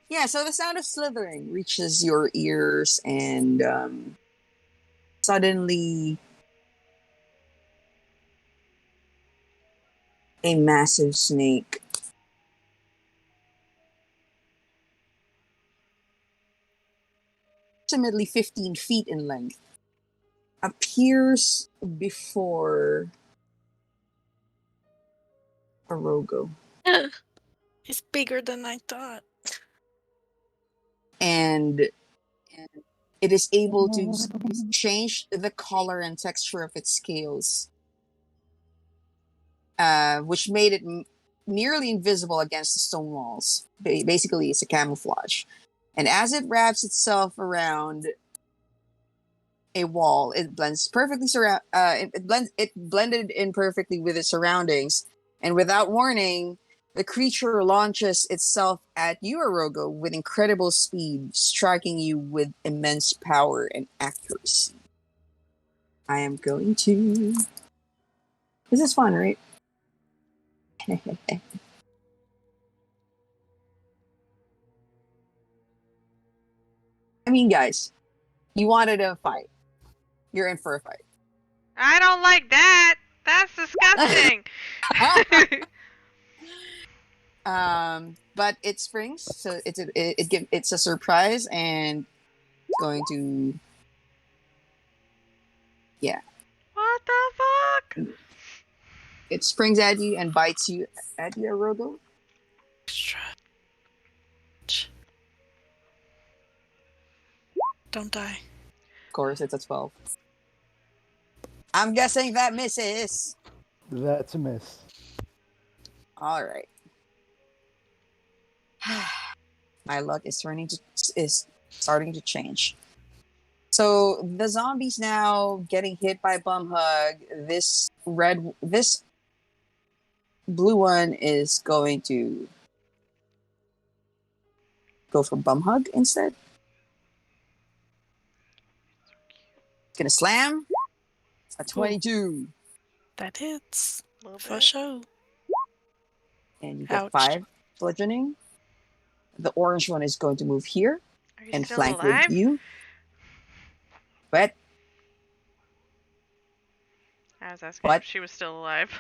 Yeah, so the sound of slithering reaches your ears, and suddenly a massive snake approximately 15 feet in length appears before Arrogo. It's bigger than I thought. And it is able to change the color and texture of its scales, which made it nearly invisible against the stone walls. Basically, it's a camouflage. And as it wraps itself around a wall, it blends perfectly it blended in perfectly with its surroundings, and without warning, the creature launches itself at you, Arrogo, with incredible speed, striking you with immense power and accuracy. I am going to... This is fun, right? I mean, guys, you wanted a fight. You're in for a fight. I don't like that. That's disgusting. But it springs, so it's a surprise, and going to... Yeah. What the fuck? It springs at you and bites you at your Arrogo. Don't die. Of course, it's a 12. I'm guessing that misses. That's a miss. All right. My luck is starting to change. So the zombies now getting hit by Bumhug. This blue one is going to go for Bumhug instead. It's gonna slam. A 22. That hits. Little For bit. sure. And you get Ouch. 5 bludgeoning. The orange one is going to move here Are you and still flank alive? with you. But I was asking What? if she was still alive.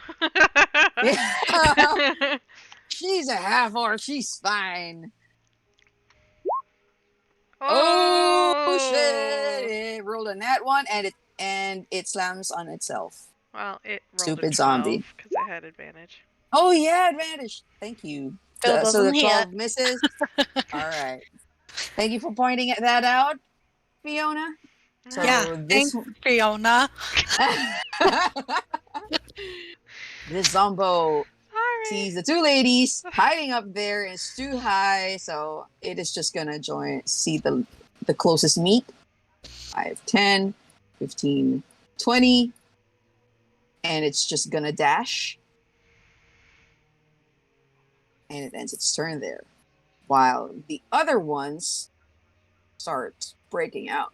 she's a half-orc. She's fine. Oh! Oh shit! It rolled a nat one, and it slams on itself. Well, it rolled Stupid a 12 zombie. because it had advantage. Oh yeah, advantage. Thank you. Still So the doesn't 12 misses. All right. Thank you for pointing that out, Fiona. So Yeah, this thanks, Fiona. this zombo Sorry. sees the two ladies hiding up there, and it's too high, so it is just gonna see the closest meat. 5, 10, 15, 20, and it's just gonna dash. And it ends its turn there. While the other ones start breaking out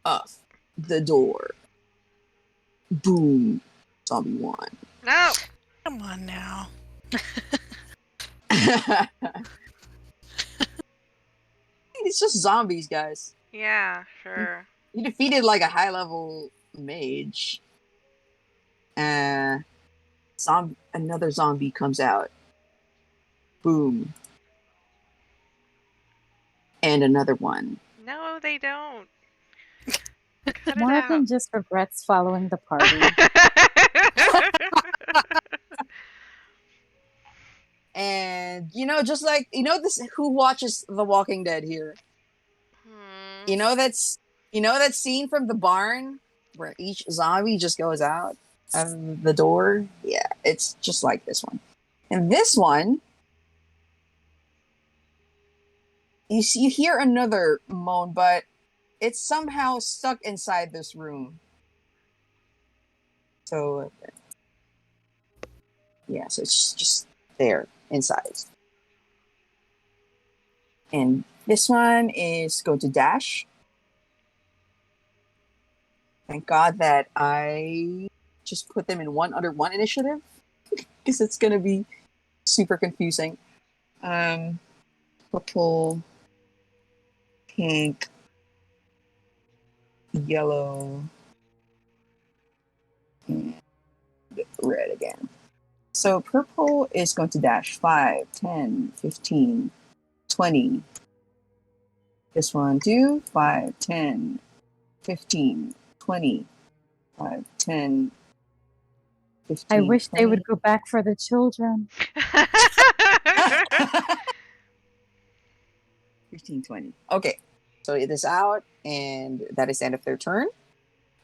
of the door. Boom. Zombie 1. No! Come on now. It's just zombies, guys. Yeah, sure. You defeated like a high-level mage. Another zombie comes out. Boom. And another one. No, they don't. Cut it Morrigan out. just regrets following the party. And just like this, who watches The Walking Dead here? Hmm. You know that scene from the barn where each zombie just goes out of the door? Yeah, it's just like this one. And this one, you hear another moan, but it's somehow stuck inside this room. So yeah, so it's just there inside. And this one is going to dash. Thank God that I just put them in one under one initiative, because it's going to be super confusing. Purple, pink, yellow, and red again. So purple is going to dash 5, 10, 15, 20. This one, 2, 5, 10, 15, 20, 5, 10, 15, I wish 20. they would go back for the children. 15, 20. Okay, so it is out, and that is the end of their turn.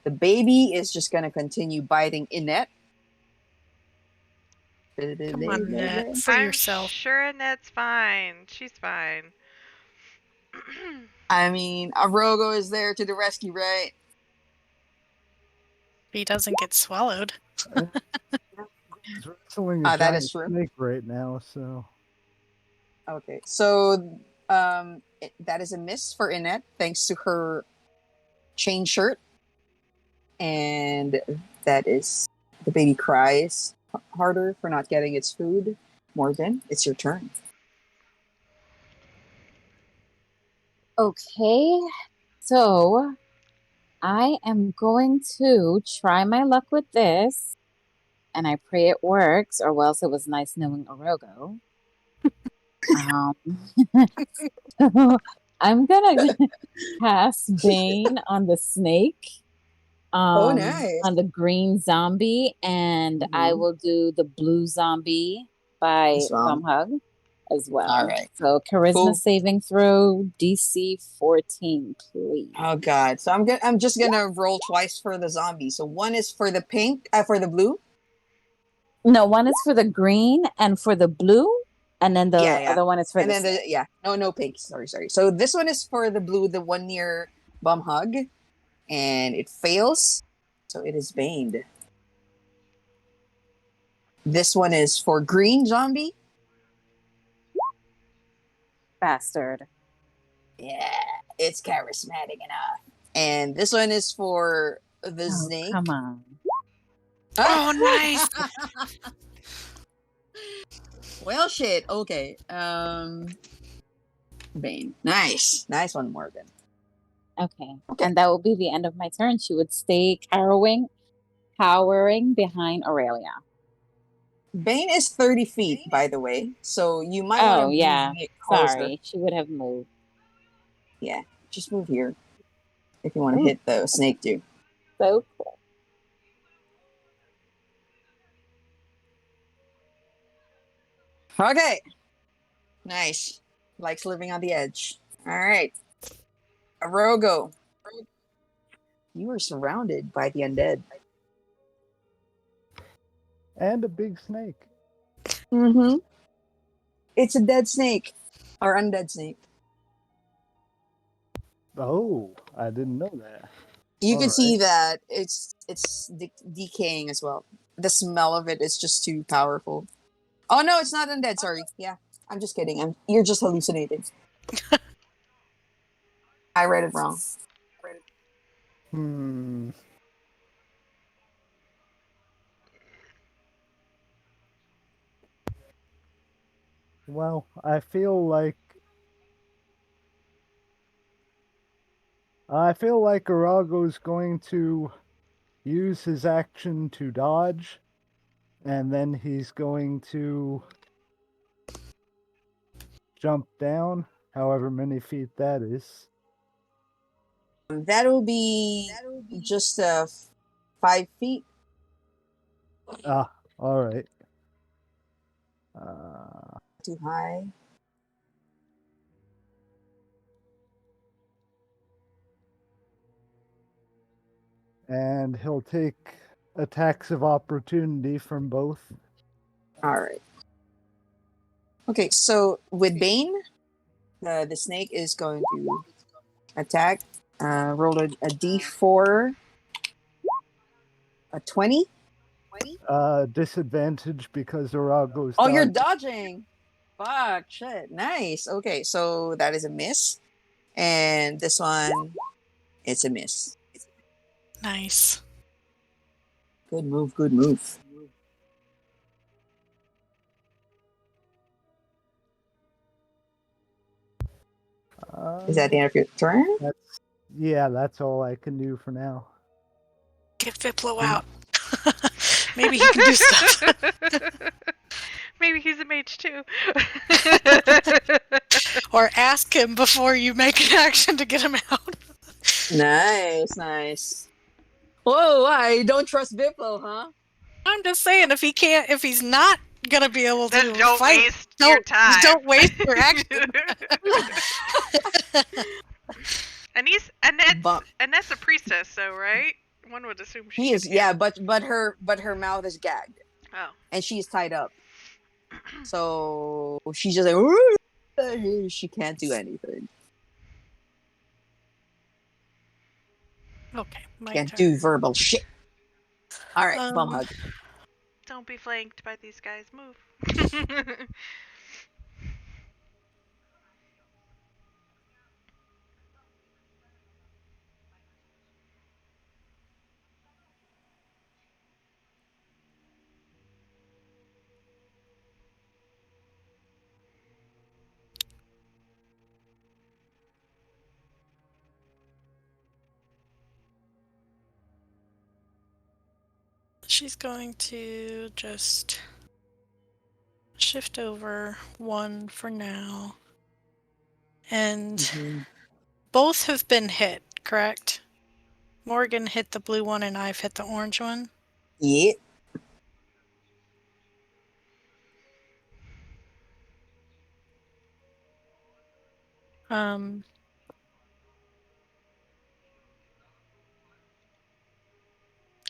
The baby is just going to continue biting Inetė. Come on, Annette. For I'm yourself. sure Annette's fine. She's fine. I mean, Arrogo is there to the rescue, right? He doesn't get swallowed. He's wrestling a That is giant true. snake right now, so Okay, so that is a miss for Inette, thanks to her chain shirt. And that is the baby cries harder for not getting its food. Morgan, it's your turn. Okay, so I am going to try my luck with this, and I pray it works, or else it was nice knowing Arrogo. So I'm gonna cast Bane on the snake, Oh, nice. on the green zombie, and I Mhm. will do the blue zombie by As well. Bumhug as well. All right. So charisma Cool. saving throw DC 14, please. Oh God! So I'm just gonna roll twice for the zombie. So one is for the pink, for the blue. No, one is for the green and for the blue, and then the Yeah. other one is for And the then no pink. Sorry. So this one is for the blue, the one near Bumhug, and it fails. So it is baned. This one is for green zombie. bastard. Yeah, it's charismatic enough. And this one is for the Oh, snake. come on. Oh, nice. Well, shit. Okay. Bane. Nice one, Morgan. Okay. And that will be the end of my turn. She would stay cowering behind Aurelia. Bane is 30 feet, by the way, so you might want to move closer. Sorry, she would have moved. Yeah, just move here if you want to hit the snake dude. So cool. Okay. Nice. Likes living on the edge. All right. Arrogo. You are surrounded by the undead. and a big snake. Mm-hmm. It's a dead snake. Or undead snake. Oh, I didn't know that. You can see that it's decaying as well. The smell of it is just too powerful. Oh no, it's not undead. Sorry. Yeah, I'm just kidding. You're just hallucinating. I read it wrong. Well, I feel like Arago's going to use his action to dodge, and then he's going to jump down, however many feet that is. That'll be just 5 feet. Ah, all right. Too high. And he'll take attacks of opportunity from both. All right. Okay, so with Bane, the snake is going to attack. Roll a d4. A 20. Disadvantage because Arago's Oh, you're dodging. dodging. Fuck, shit. Nice. Okay, so that is a miss. And this one, it's a miss. Nice. Good move, good move. Is that the end of your turn? That's all I can do for now. Get Viplo out. Maybe he can do stuff. Maybe he's a mage too. Or ask him before you make an action to get him out. Nice. Whoa, I don't trust Viplo, huh? I'm just saying, if he's not gonna be able to Then don't fight, waste your time. Just don't waste your action. And that's a priestess, so right? One would assume she is. Yeah, but her mouth is gagged. Oh. And she's tied up. So she's just like, she can't do anything. Okay, my Can't turn. do verbal shit. All right, Bumhug. Don't be flanked by these guys. Move. She's going to just shift over one for now. And both have been hit, correct? Morrigan hit the blue one and I've hit the orange one. Yeah.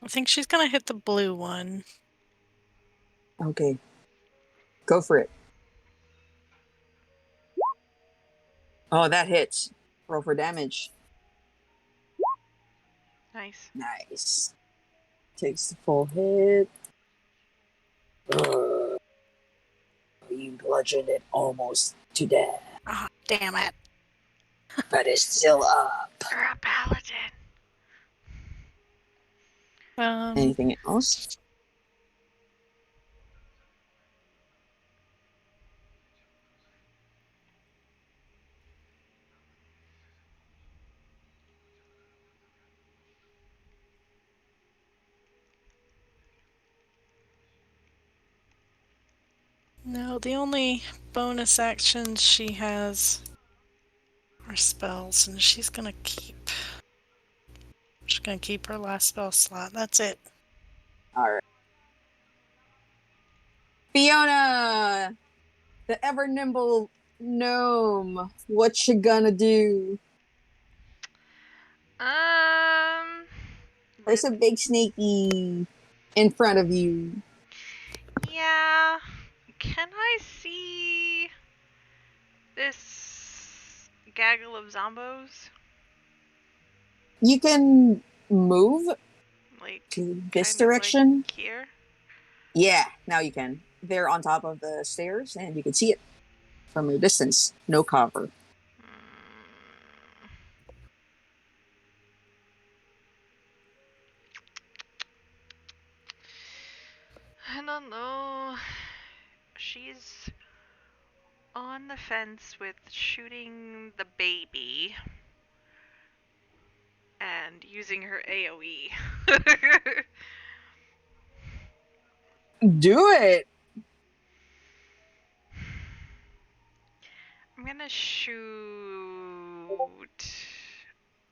I think she's gonna hit the blue one. Okay. Go for it. Oh, that hits. Roll for damage. Nice. Nice. Takes the full hit. You bludgeoned it almost to death. Ah, damn it. But it's still up. You're a paladin. Anything else? No, the only bonus actions she has are spells, and she's gonna keep her last spell slot. That's it. Alright. Fiona! The ever nimble gnome. What you gonna do? There's a big snaky in front of you. Yeah. Can I see this gaggle of zombos? You can move Like, to this kind of direction. like here? Yeah, now you can. They're on top of the stairs, and you can see it from a distance. No cover. I don't know. She's on the fence with shooting the baby and using her AoE. Do it! I'm gonna shoot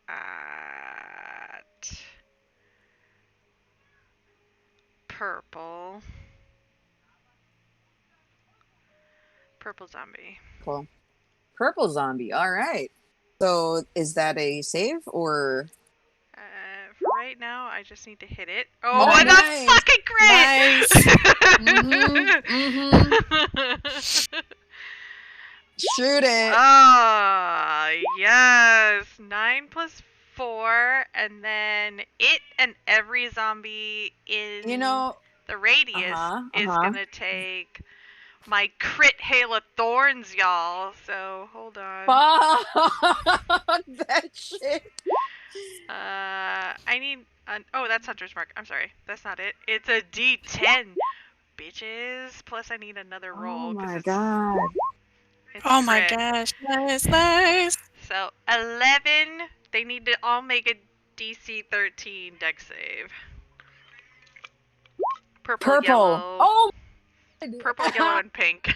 at purple. Purple zombie. Cool. Purple zombie. All right. So is that a save or? For right now, I just need to hit it. Oh, Oh, and nice. that's fucking great! Nice. Shoot it. Ah, yes. 9 plus 4, and then it and every zombie in the radius is gonna take my crit hail of thorns, y'all. So hold on. Fuck that shit. I need. Oh, that's Hunter's Mark. I'm sorry. That's not it. It's a D10, bitches. Plus, I need another roll. Oh my it's, god. It's Oh my crit. gosh. Nice. So 11. They need to all make a DC 13 dex save. Purple. Yellow. Oh. Purple, yellow, and pink.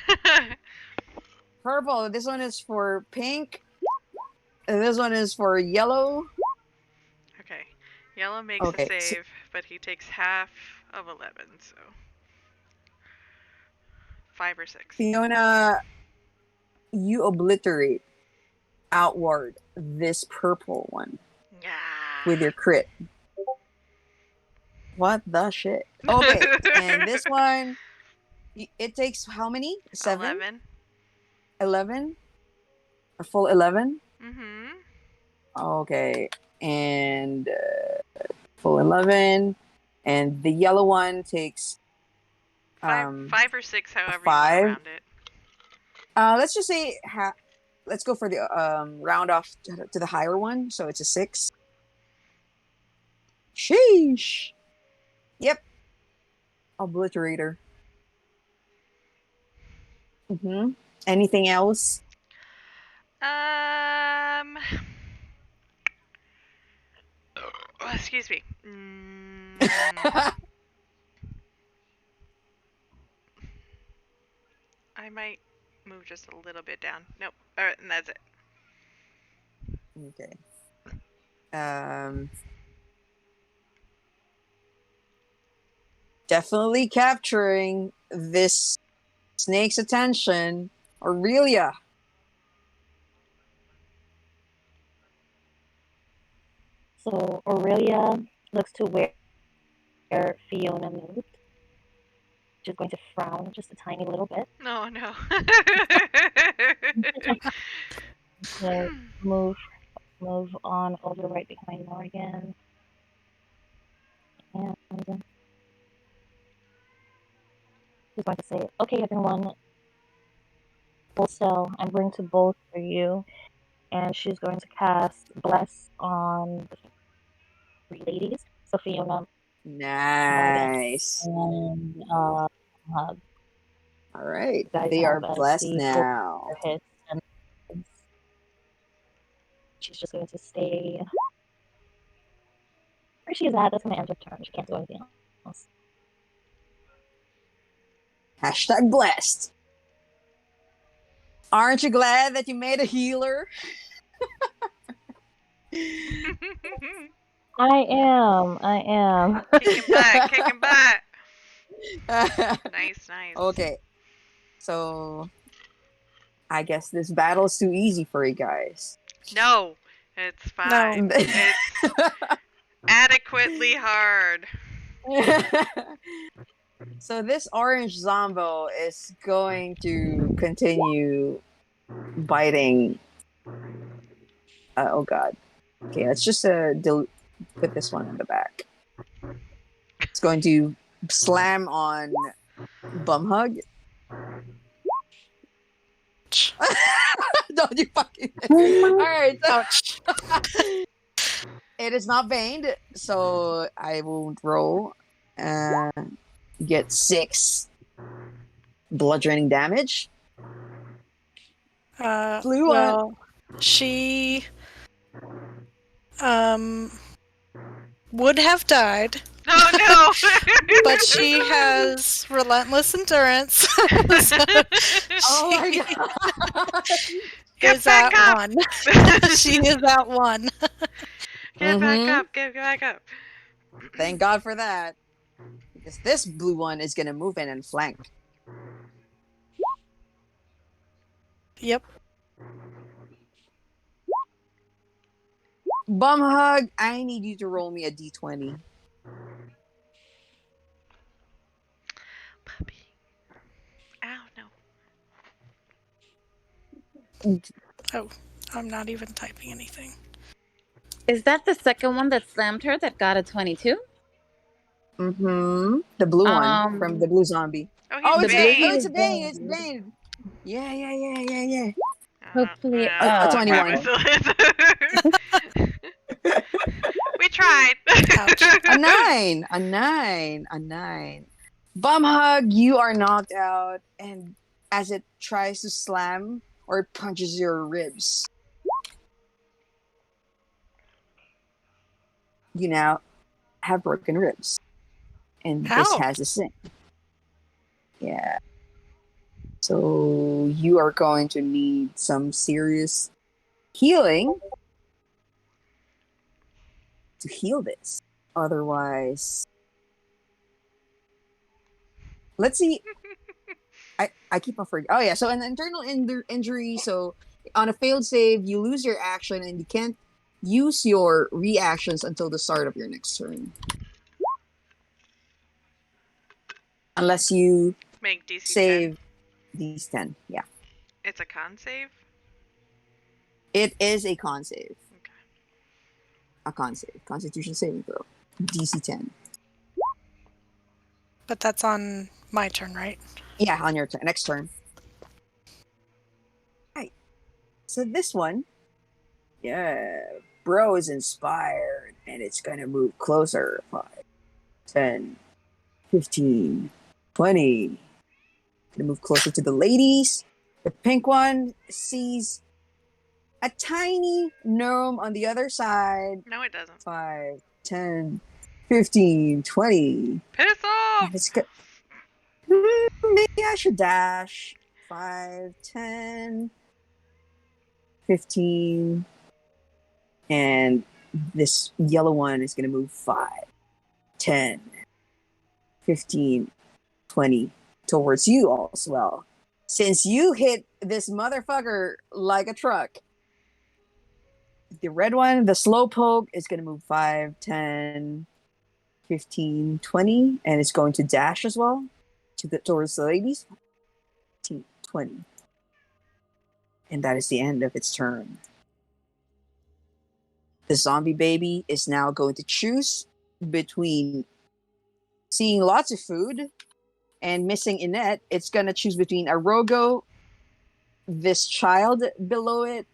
Purple. This one is for pink. And this one is for yellow. Okay. Yellow makes a save, but he takes half of 11, so 5 or 6. Fiona, you obliterate outward this purple one with your crit. What the shit? Okay, and this one, it takes how many? 7? 11. 11? A full 11? Mm-hmm. Okay. and full 11. And the yellow one takes Five or six, however five. you want to round it. Let's just say let's go for the round off to the higher one, so it's a 6. Sheesh. Yep. Obliterator. Anything else? Excuse me. I might move just a little bit down. Nope. Alright, and that's it. Okay. Definitely capturing this snake's attention. Aurelia. So Aurelia looks to where Fiona moved. She's going to frown just a tiny little bit. No, no. So move on over right behind Morrigan. And she's going to say, okay, everyone. Also, I'm going to both for you. And she's going to cast Bless on the 3 ladies. So Fiona. Nice. And Hug. All right. Guys They are have, blessed the now. hits, and she's just going to stay where she is at. That's going to end her turn. She can't do anything else. Hashtag blessed. Aren't you glad that you made a healer? I am. Kicking back. Nice. Okay. So, I guess this battle's too easy for you guys. No, it's fine. No. It's adequately hard. So this orange zombo is going to continue biting. Oh god. Okay, let's just put this one in the back. It's going to slam on Bumhug. Don't you fucking... Alright. Ouch. It is not baned, so I won't roll. Get 6 bludgeoning damage. Blue well, she would have died, Oh no! but she has relentless endurance. So Oh my she god! Get is back at up! 1. She is at 1. Get back up! Get back up! Thank God for that. Because this blue one is gonna move in and flank. Yep. Bumhug, I need you to roll me a d20. Puppy. Ow, no. Oh, I'm not even typing anything. Is that the second one that slammed her that got a 22? Mm-hmm. The blue one from the blue zombie. Oh, he's Bane. It's a Bane. It's Bane. Yeah. Hopefully, A 21. We tried. Ouch. A 9. Bumhug, you are knocked out, and as it tries to slam or it punches your ribs, you now have broken ribs. And this Ow. has a sing. Yeah. So you are going to need some serious healing to heal this. Otherwise, let's see. I keep on forgetting. Oh yeah, so an internal injury. So on a failed save, you lose your action and you can't use your reactions until the start of your next turn. Unless you Make DC save 10. these 10. Yeah. It's a con save? It is a con save. Okay. a con save. Constitution saving throw. DC 10. But that's on my turn, right? Yeah, on your turn. Next turn. Right. So this one, yeah, bro is inspired, and it's gonna move closer. 5, 10, 15, 20. Gonna move closer to the ladies. The pink one sees a tiny gnome on the other side. No, it doesn't. 5, 10, 15, 20. Piss off! And it's maybe I should dash. 5, 10, 15. And this yellow one is going to move 5, 10, 15, 20 towards you all as well. Since you hit this motherfucker like a truck, the red one, the slowpoke, is going to move 5, 10, 15, 20, and it's going to dash as well towards the ladies. 15, 20. And that is the end of its turn. The zombie baby is now going to choose between seeing lots of food and missing Inetė. It's going to choose between Arrogo, this child below it,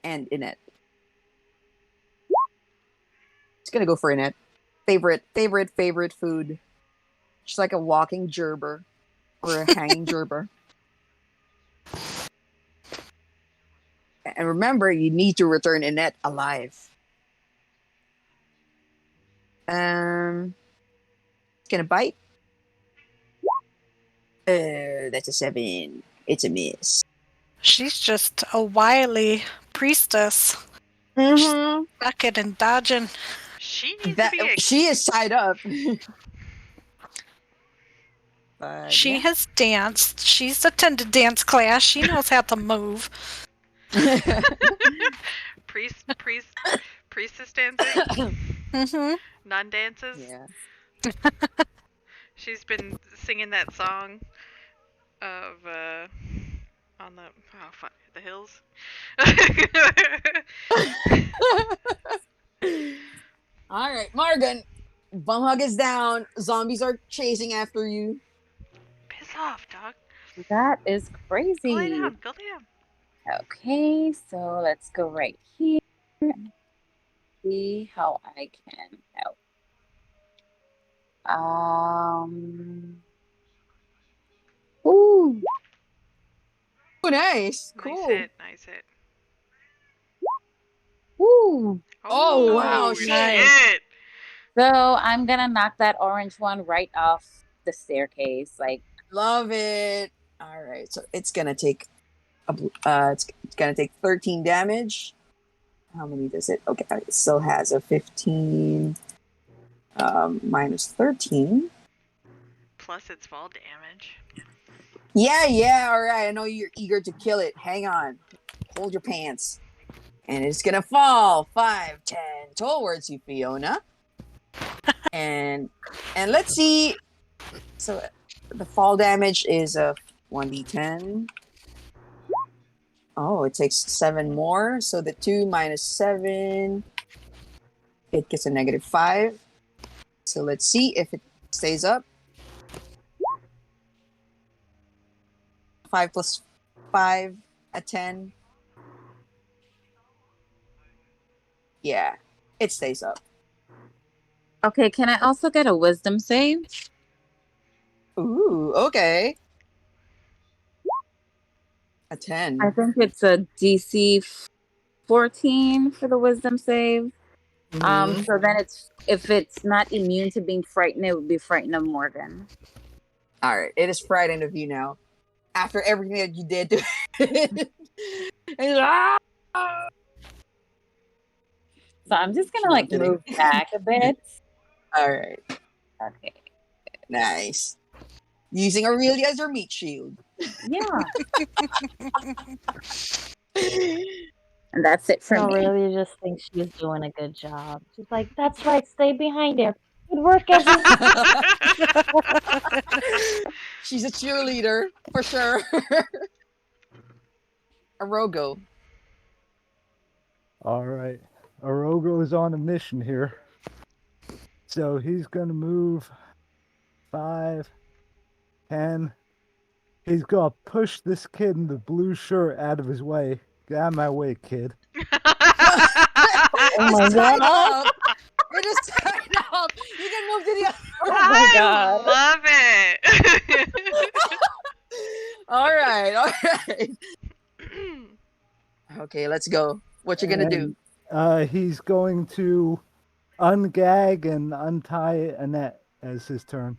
and Inetė. It's going to go for Inetė. Favorite food. She's like a walking gerber or a hanging gerber. And remember, you need to return Inetė alive. It's gonna bite. That's a 7. It's a miss. She's just a wily priestess. Mm-hmm. Ducking and dodging. She needs to be She is tied up. But, She yeah. has danced. She's attended dance class. She knows how to move. Priestess dancing? Mm-hmm. Nun dances? Yeah. She's been singing that song of on the hills. All right, Morrigan. Bumhug is down. Zombies are chasing after you. Piss off, dog. That is crazy. Go lay down. Go lay down. Okay, so let's go right here. See how I can help. Ooh. Oh, nice. Cool. Nice hit. Ooh. Oh, wow, shit. shit. So I'm gonna knock that orange one right off the staircase. Like, Love it. All right, so it's gonna take it's gonna take 13 damage. How many does it? Okay, it still has a 15 minus 13. Plus its fall damage. Yeah, all right. I know you're eager to kill it. Hang on. Hold your pants. And it's gonna fall 5, 10 towards you, Fiona. and let's see. So the fall damage is a 1d10. Oh, it takes 7 more. So the 2 minus 7, it gets a -5. So let's see if it stays up. 5 plus 5 at 10. Yeah, it stays up. okay, can I also get a wisdom save? Ooh, okay. A 10. I think it's a DC 14 for the wisdom save. Mhm. So then if it's not immune to being frightened, it would be frightened of Morgan. All right, it is frightened of you now. After everything that you did to it. And So I'm just gonna like Kidding. move back a bit. all right, Okay. nice. Using Aurelia as your meat shield. Yeah. And that's it for me. Aurelia just thinks she's doing a good job. She's like, "That's right, stay behind there. Good work, everyone." She's a cheerleader for sure. Arrogo. All right. Arrogo is on a mission here. So he's going to move 5, 10. He's going to push this kid in the blue shirt out of his way. Get out of my way, kid. Oh my It's tied god. up. It is tied up. You can move to the other. Oh my I god. love it. All right, all right. Okay, let's go. What you gonna do? He's going to ungag and untie Annette as his turn.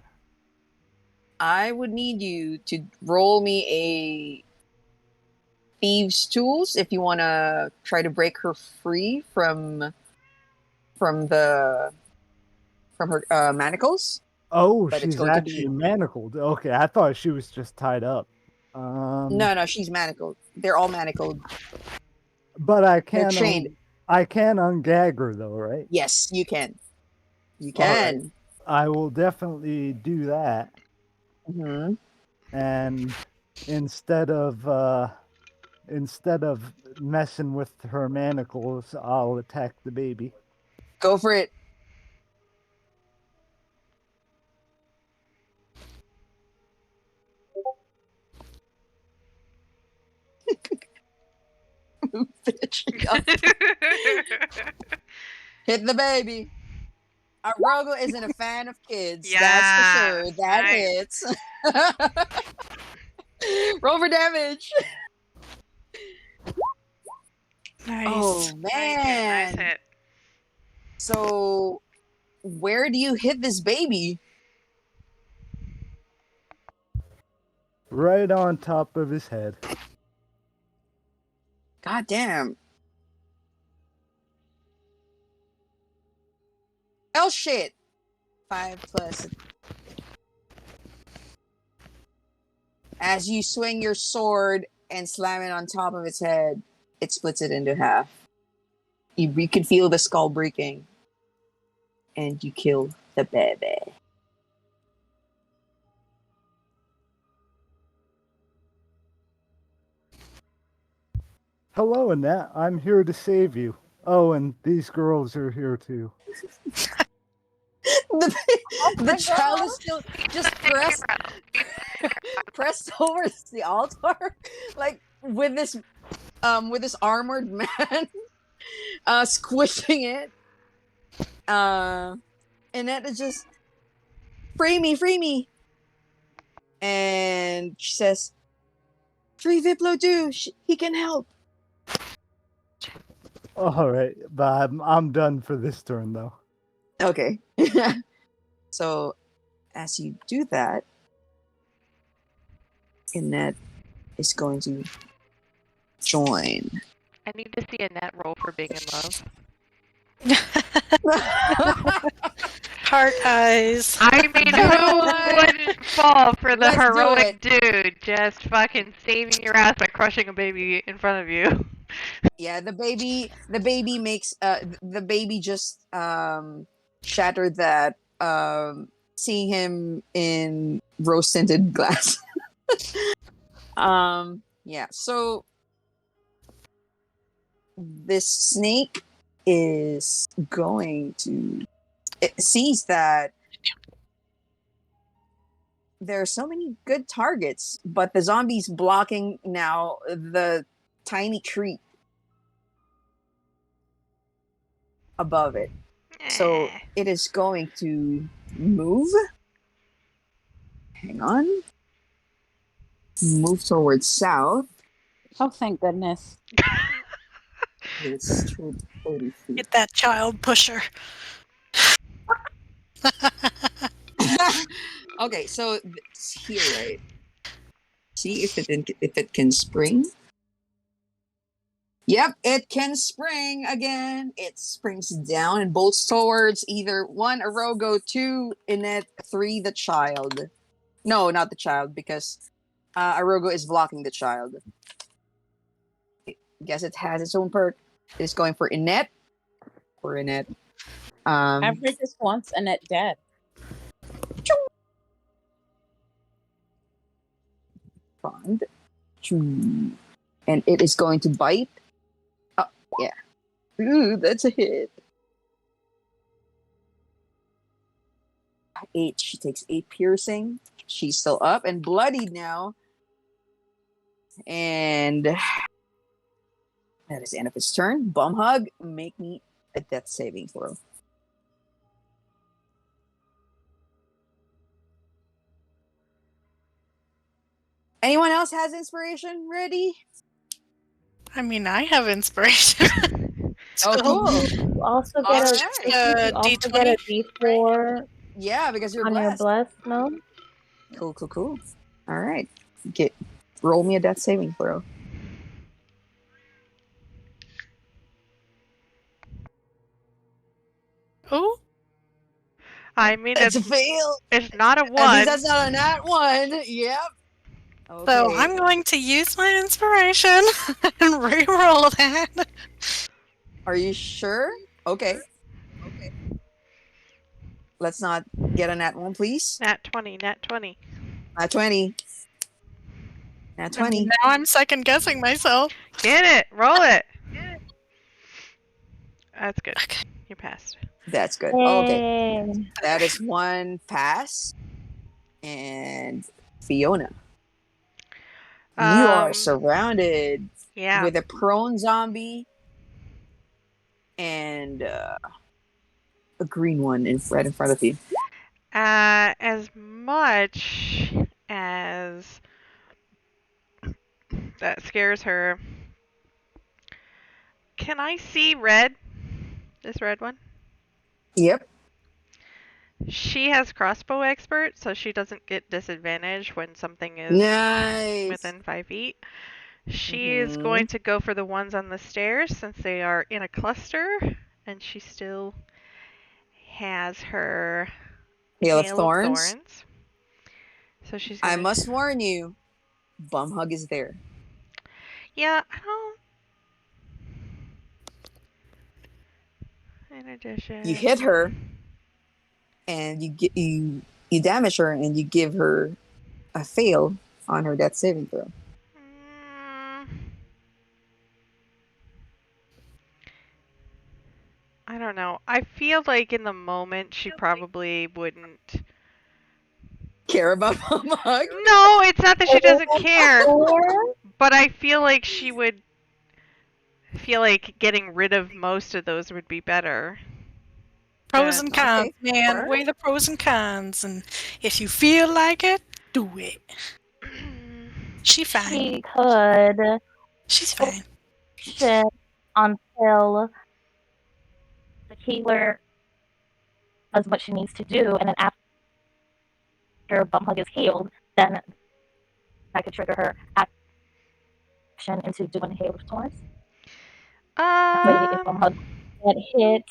I would need you to roll me a thieves' tools if you want to try to break her free from her manacles. Oh, But it's she's going to be- actually manacled. Okay, I thought she was just tied up. No, she's manacled. They're all manacled. But I They're can chained. I can ungag her though, right? Yes, you can. You All right. can. I will definitely do that. Hmm. And instead of messing with her manacles, I'll attack the baby. Go for it. Bitch. Hit the baby. Arrogo isn't a fan of kids. That's for sure. Yes, That nice. hits. Roll for damage. Nice. Oh man. Nice hit. So where do you hit this baby? Right on top of his head. God damn. Oh shit. 5 plus. As you swing your sword and slam it on top of its head, it splits it into half. You can feel the skull breaking. And you kill the baby. Hello, Annette. I'm here to save you. Oh, and these girls are here too. The child is still just pressed over the altar, like with this armored man, squishing it. And that is just free me. And she says, "Free Viplo do. He can help." All right, but I'm done for this turn though. Okay. So, as you do that, Inetė is going to join. I need to see Annette roll for being in love. Heart eyes. I mean, who wouldn't fall for the Let's do heroic dude just fucking saving your ass by crushing a baby in front of you? Yeah, the baby makes the baby just shattered that seeing him in rose tinted glass. Yeah, so this snake is going to it sees that there are so many good targets, but the zombie's blocking now the tiny tree above it. So it is going to move. Hang on. Move towards south. Oh, thank goodness. It's 30 feet. Get that child pusher. Okay, so it's here, right? See if it can spring. Yep, it can spring again. It springs down and bolts towards either 1, Arrogo, 2, Inetė, 3, the child. No, not the child, because Arrogo is blocking the child. Guess it has its own perk. It's going for Inetė. Or Inetė. I've heard this once and it dead. And it is going to bite. Oh, yeah. Ooh, that's a hit. 8. She takes 8 piercing. She's still up and bloodied now. And that is the end of his turn. Bumhug, make me a death saving throw. Anyone else has inspiration ready? I mean, I have inspiration. Oh, cool. You also get All a, right. you also get a D4 Yeah, because you're on your blessed. bless, no? Cool. All right. Roll me a death saving throw. Oh, I mean, It's a fail. it's not a At one. least that's not a nat 1. Yep. Okay. so I'm going to use my inspiration and re-roll that. Are you sure? Okay. Let's not get a nat 1, please. Nat 20, nat 20. Nat 20. Nat I mean, 20. now I'm second guessing myself. Get it! Roll it! That's good. Okay. You passed. That's good. Okay. Yay. That is 1 pass. And Fiona. You are surrounded Yeah. with a prone zombie and a green one right in front of you. As much as that scares her, can I see red? This red one? Yep. She has crossbow expert, so she doesn't get disadvantage when something is Nice. within 5 feet. She is going to go for the ones on the stairs since they are in a cluster, and she still has her Hail of Hail Thorns. So she's I gonna... must warn you, Bumhug is there. Yeah, I don't... In addition... You hit her, and you damage her, and you give her a fail on her death saving throw. I don't know. I feel like in the moment she probably wouldn't Care about Bumhug? No, it's not that she doesn't care. But I feel like she would feel like getting rid of most of those would be better. Pros and cons, man. Sure. Weigh the pros and cons, and if you feel like it, do it. She's fine. She could She's fine. shit until the healer does what she needs to do, and then after Bumhug is healed, then that could trigger her action into doing Hail of Thorns. Maybe if Bumhug get hit,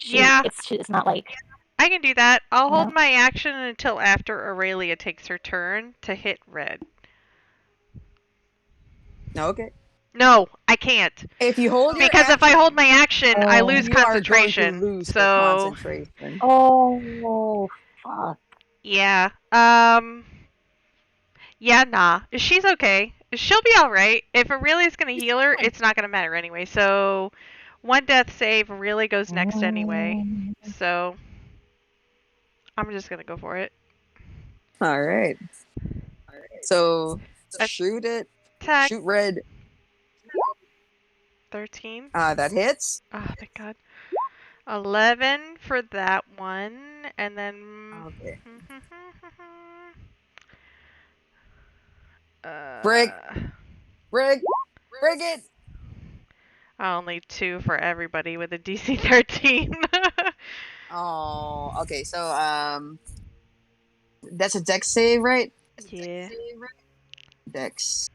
yeah, it's not like... I can do that. I'll hold my action until after Aurelia takes her turn to hit red. Okay. No, I can't. If you hold your because if I hold my action, I lose you concentration. Are going to lose the so concentration. Oh, fuck. Yeah. Yeah, nah. She's okay. She'll be alright. If Aurelia's gonna heal her, it's not gonna matter anyway. So, 1 death save really goes next anyway. So, I'm just gonna go for it. Alright. So, shoot it. Attack. Shoot red. 13. That hits. Oh, thank God. 11 for that one. And then... Okay. Brig it! Only 2 for everybody with a DC 13. Oh, okay. So, that's a dex save, right? Yeah. Dex.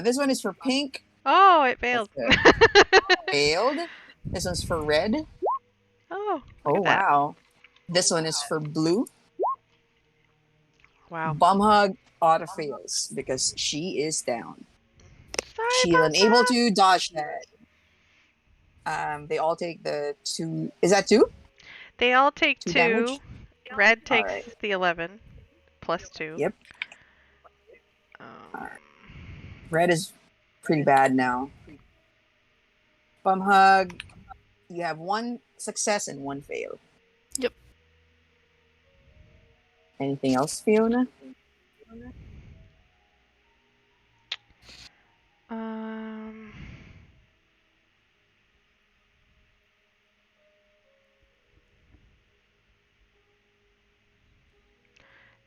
This one is for pink. Oh, it failed. Failed. This one's for red. Oh, wow. This one is for blue. Wow. Bumhug auto fails because she is down. Sorry She's unable to dodge that. They all take the 2. Is that 2? They all take 2. Damage? Red takes the 11 plus 2. Yep. Red is pretty bad now. Bumhug, you have 1 success and 1 fail. Yep. Anything else, Fiona?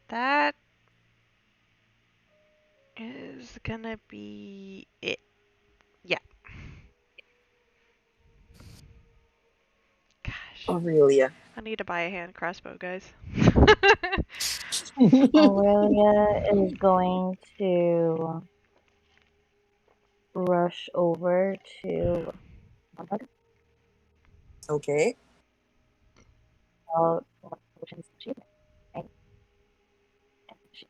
That is gonna be it. Yeah. Gosh. Aurelia. I need to buy a hand crossbow, guys. Aurelia is going to rush over to Okay. what potions she and she's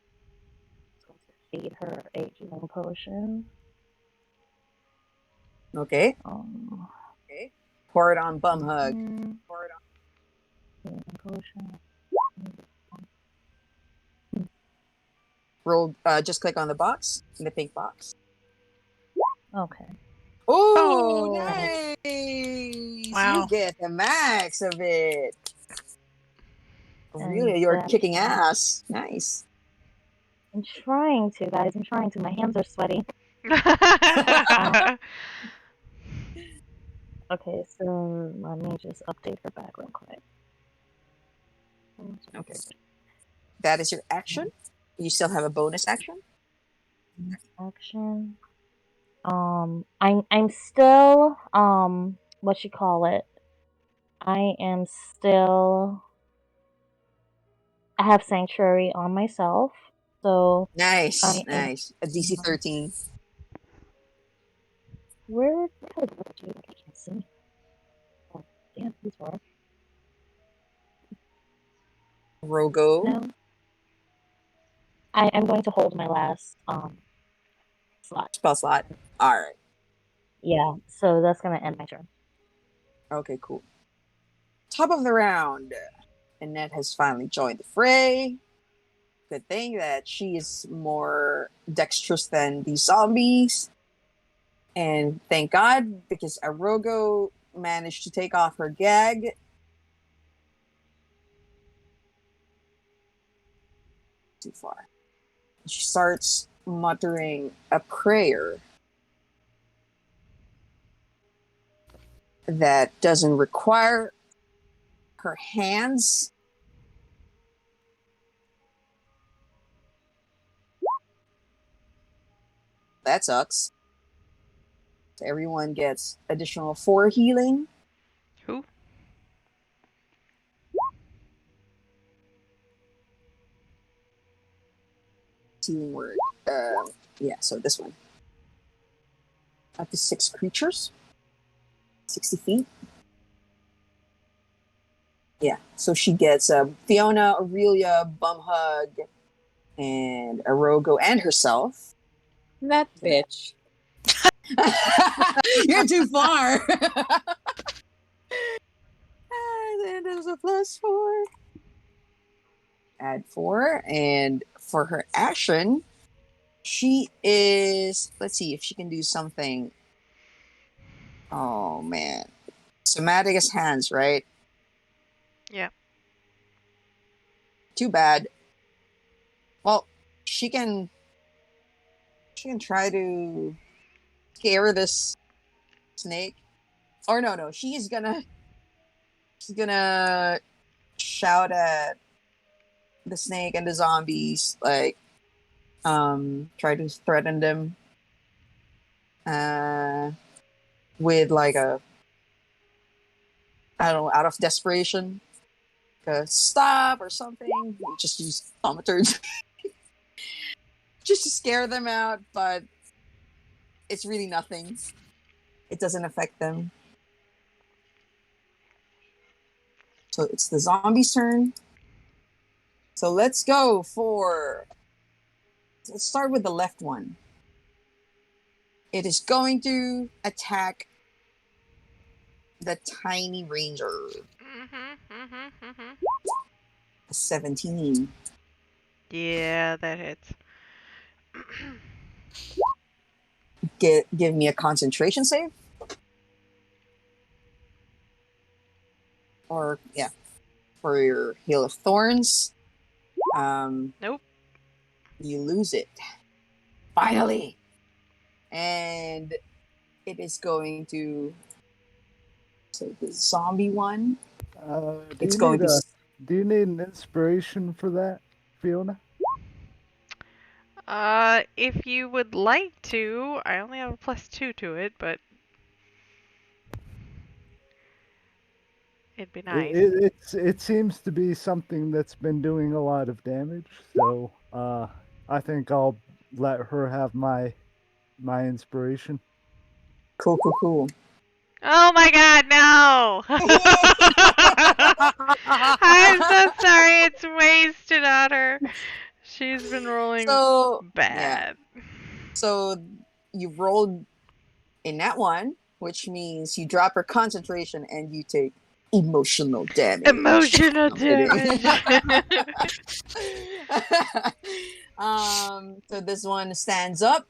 going to feed her a healing potion. Okay. Okay. Pour it on Bumhug. Healing potion. Roll. Just click on the box, in the pink box. Okay. Oh, Oh. nice! Wow. You get the max of it. And Aurelia, you're then- kicking ass. Nice. I'm trying to, guys. I'm trying to. My hands are sweaty. Okay, so let me just update her back real quick. Okay. That is your action. You still have a bonus action. Action. I'm still what you call it? I am still. I have sanctuary on myself, so Nice, I am- nice. A DC 13. where I can't see. Oh, damn, he's far. Arrogo. No. I'm going to hold my last slot. Spell slot. All right. Yeah, so that's gonna end my turn. Okay, cool. Top of the round. Inetė has finally joined the fray. Good thing that she is more dexterous than these zombies. And thank God, because Arrogo managed to take off her gag. Too far. She starts muttering a prayer that doesn't require her hands. That sucks. So everyone gets additional 4 healing. Who? Healing word. Yeah, so this one. Up to 6 creatures. 60 feet. Yeah, so she gets Fiona, Aurelia, Bumhug, and Arrogo, and herself. That bitch. You're too far. And there's a +4. Add 4, and for her action, she is. Let's see if she can do something. Oh man, somatic is hands, right? Yeah. Too bad. Well, she can try to scare this snake. Or no, she's gonna shout at the snake and the zombies, like try to threaten them with like a, I don't know, out of desperation, stop or something. Just use thaumaturgy just to scare them out, but it's really nothing. It doesn't affect them. So it's the zombie's turn. So let's go for. Let's start with the left one. It is going to attack the tiny ranger. A 17. Yeah, that hits. Give me a concentration save. or for your Hail of Thorns. Nope. You lose it. Finally. And it is going to. So the zombie one. It's going to. Do you need an inspiration for that, Fiona? If you would like to, I only have a +2 to it, but it'd be nice. It seems to be something that's been doing a lot of damage, so I think I'll let her have my inspiration. Cool. Oh my god, no! I'm so sorry, it's wasted on her. She's been rolling bad. Yeah. So you rolled in that one, which means you drop her concentration and you take emotional damage. Emotional damage. So this one stands up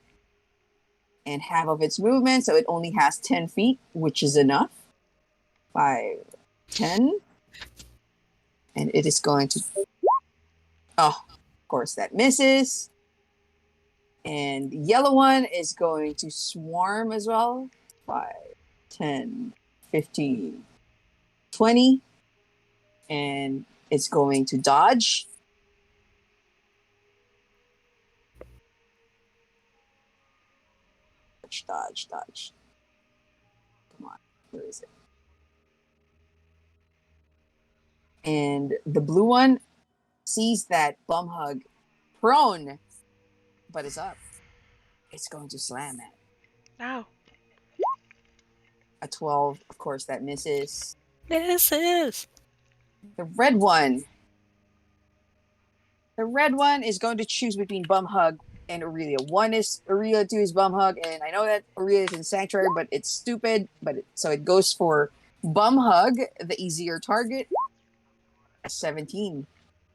and half of its movement, so it only has 10 feet, which is enough. 5, 10. And it is going to... Oh, of course, that misses. And the yellow one is going to swarm as well. 5, 10, 15, 20. And it's going to dodge. Dodge. Come on, where is it? And the blue one sees that Bumhug prone, but is up. It's going to slam it. No. A 12, of course, that misses. Misses. The red one. The red one is going to choose between Bumhug and Aurelia. One is Aurelia, 2 is Bumhug, and I know that Aurelia is in Sanctuary, but it's stupid. So it goes for Bumhug, the easier target. A 17.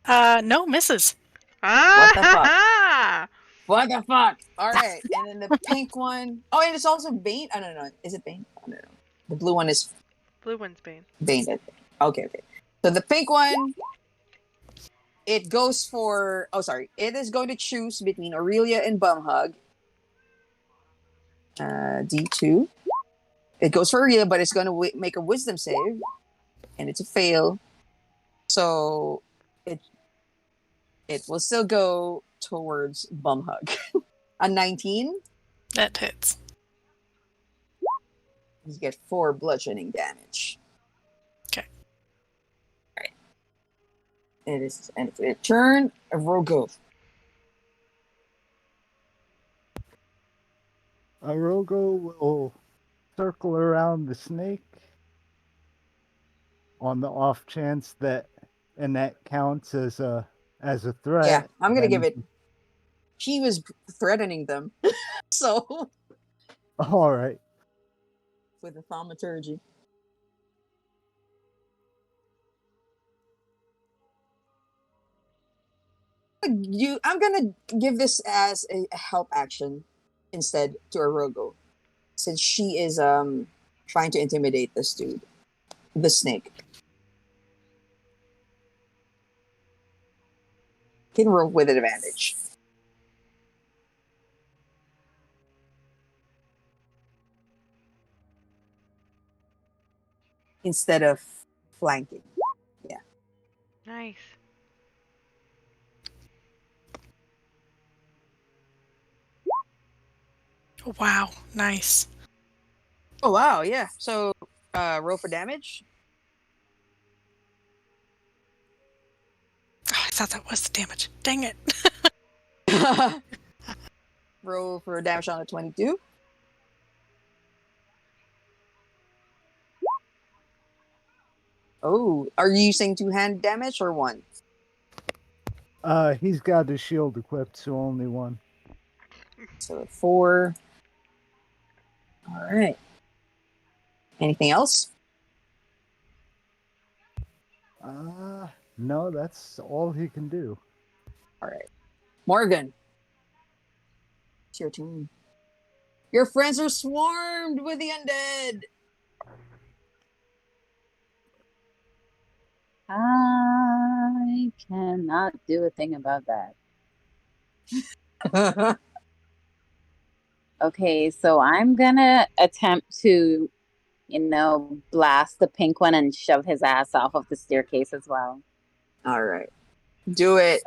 No, misses. What the fuck? What the fuck? All right, and then the pink one. Oh, and it's also Bane. I don't know. Is it Bane? I don't know. The blue one is. Blue one's Bane. Bane. Okay. So the pink one. It goes for... Oh, sorry. It is going to choose between Aurelia and Bumhug. D2. It goes for Aurelia, but it's going to make a wisdom save. And it's a fail. So it will still go towards Bumhug. A 19. That hits. You get 4 bludgeoning damage. Okay. All right. And it's a turn. Arrogo. Arrogo will circle around the snake on the off chance that Inetė counts as a threat. Yeah, I'm gonna give it. She was threatening them, so. All right. With the thaumaturgy. I'm gonna give this as a help action instead to Arrogo, since she is trying to intimidate this dude, the snake. Can roll with advantage. Instead of flanking. Yeah. Nice. Wow, nice. Oh, wow, yeah. So, roll for damage. Oh, I thought that was the damage. Dang it. Roll for damage on a 22. Oh, are you using 2-hand damage or 1? He's got his shield equipped, so only 1. So 4. All right. Anything else? No, that's all he can do. All right. Morrigan. It's your turn. Your friends are swarmed with the undead. I cannot do a thing about that. Okay, so I'm gonna attempt to, blast the pink one and shove his ass off of the staircase as well. All right. Do it.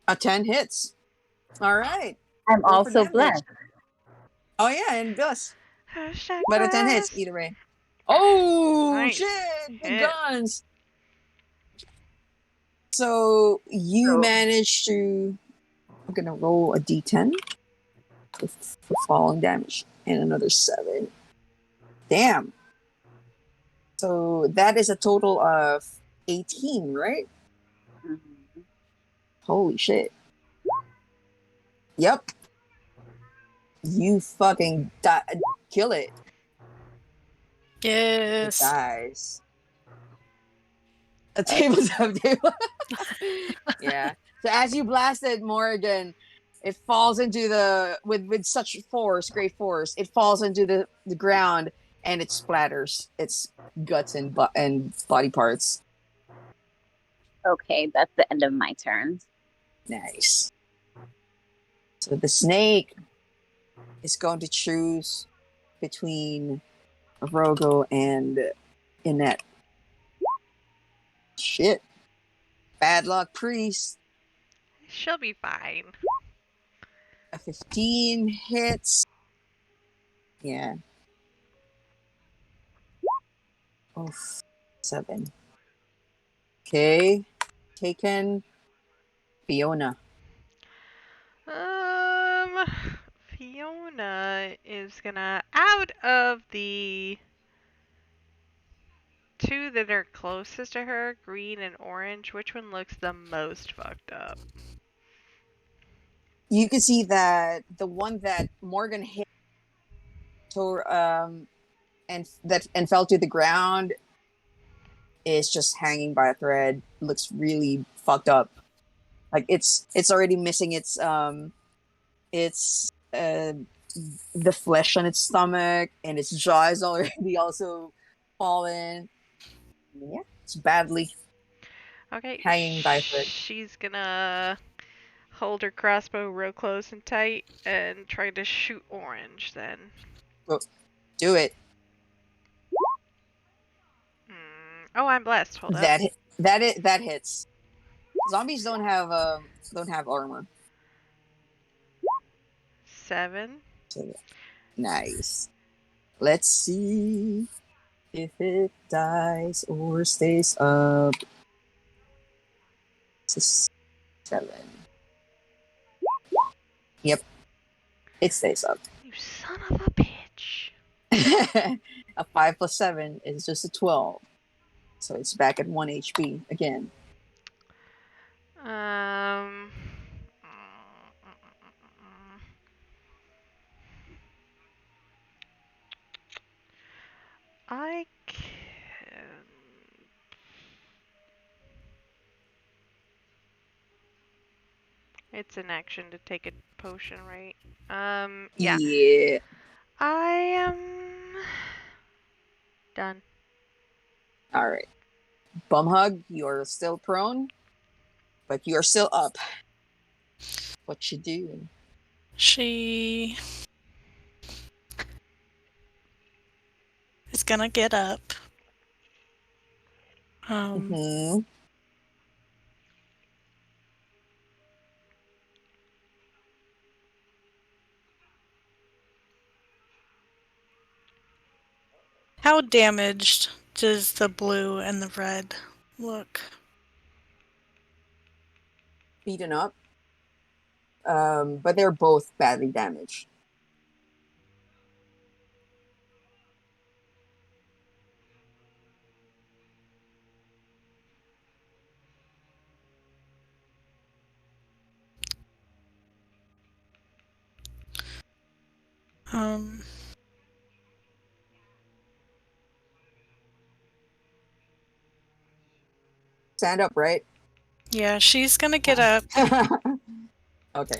A 10 hits. All right. I'm Roll for also damage. blessed. Oh, yeah, and Gus. Hashtag But a 10 hits blast. either way. Oh, Nice. shit. Big Hit. guns. So you So- managed to. I'm going to roll a d10 for falling damage and another 7. Damn. So that is a total of 18, right? Mhm. Holy shit. Yep. You fucking kill it. It Yes. dies. A tabletop table. Yeah. So as you blasted Morrigan, it falls into the with such force, great force. It falls into the ground and it splatters its guts and body parts. Okay, that's the end of my turn. Nice. So the snake is going to choose between Arrogo and Inetė. Shit. Bad luck, priest. She'll be fine. A 15 hits. Yeah. Oh, 7. Okay. Taken. Fiona. Fiona is gonna, out of the two that are closest to her, green and orange, which one looks the most fucked up? You can see that the one that Morgan hit and fell to the ground is just hanging by a thread. Looks really fucked up. Like it's already missing its the flesh on its stomach, and its jaw is already also fallen. Yeah, it's badly Okay, hanging by a thread. she's gonna hold her crossbow real close and tight and try to shoot orange then. Do it. Oh, I'm blessed. Hold up. That hits. Zombies don't have armor. 7. So, nice. Let's see if it dies or stays up. It's a 7. Yep. It stays up. You son of a bitch. A 5 plus 7 is just a 12. So it's back at 1 HP again. I can. It's an action to take a potion, right? Yeah. Yeah. I am done. All right. Bumhug, you're still prone, but you're still up. What you doing? She is gonna get up. Mm-hmm. How damaged does the blue and the red look? Beaten up. But they're both badly damaged. Stand up, right? Yeah, she's gonna get up. Okay.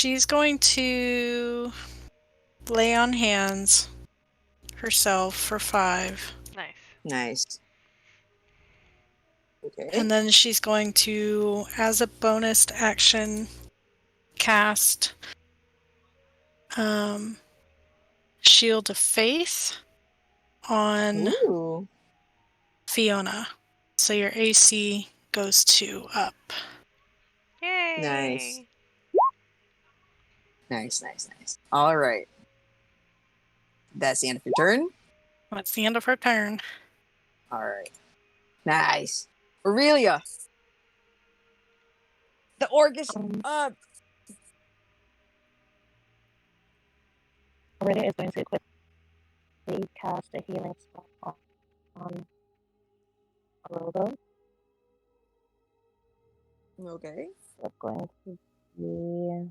she's going to lay on hands herself for 5. Nice. Nice. Okay. And then she's going to, as a bonus action, cast Shield of Faith on Ooh. Fiona. So your AC goes 2 up. Yay! Nice. Nice. All right. That's the end of your turn. That's the end of her turn. All right. Nice. Aurelia. The orc is up. Aurelia is going to quickly cast a healing spell on Arrogo. Okay. We're going to be...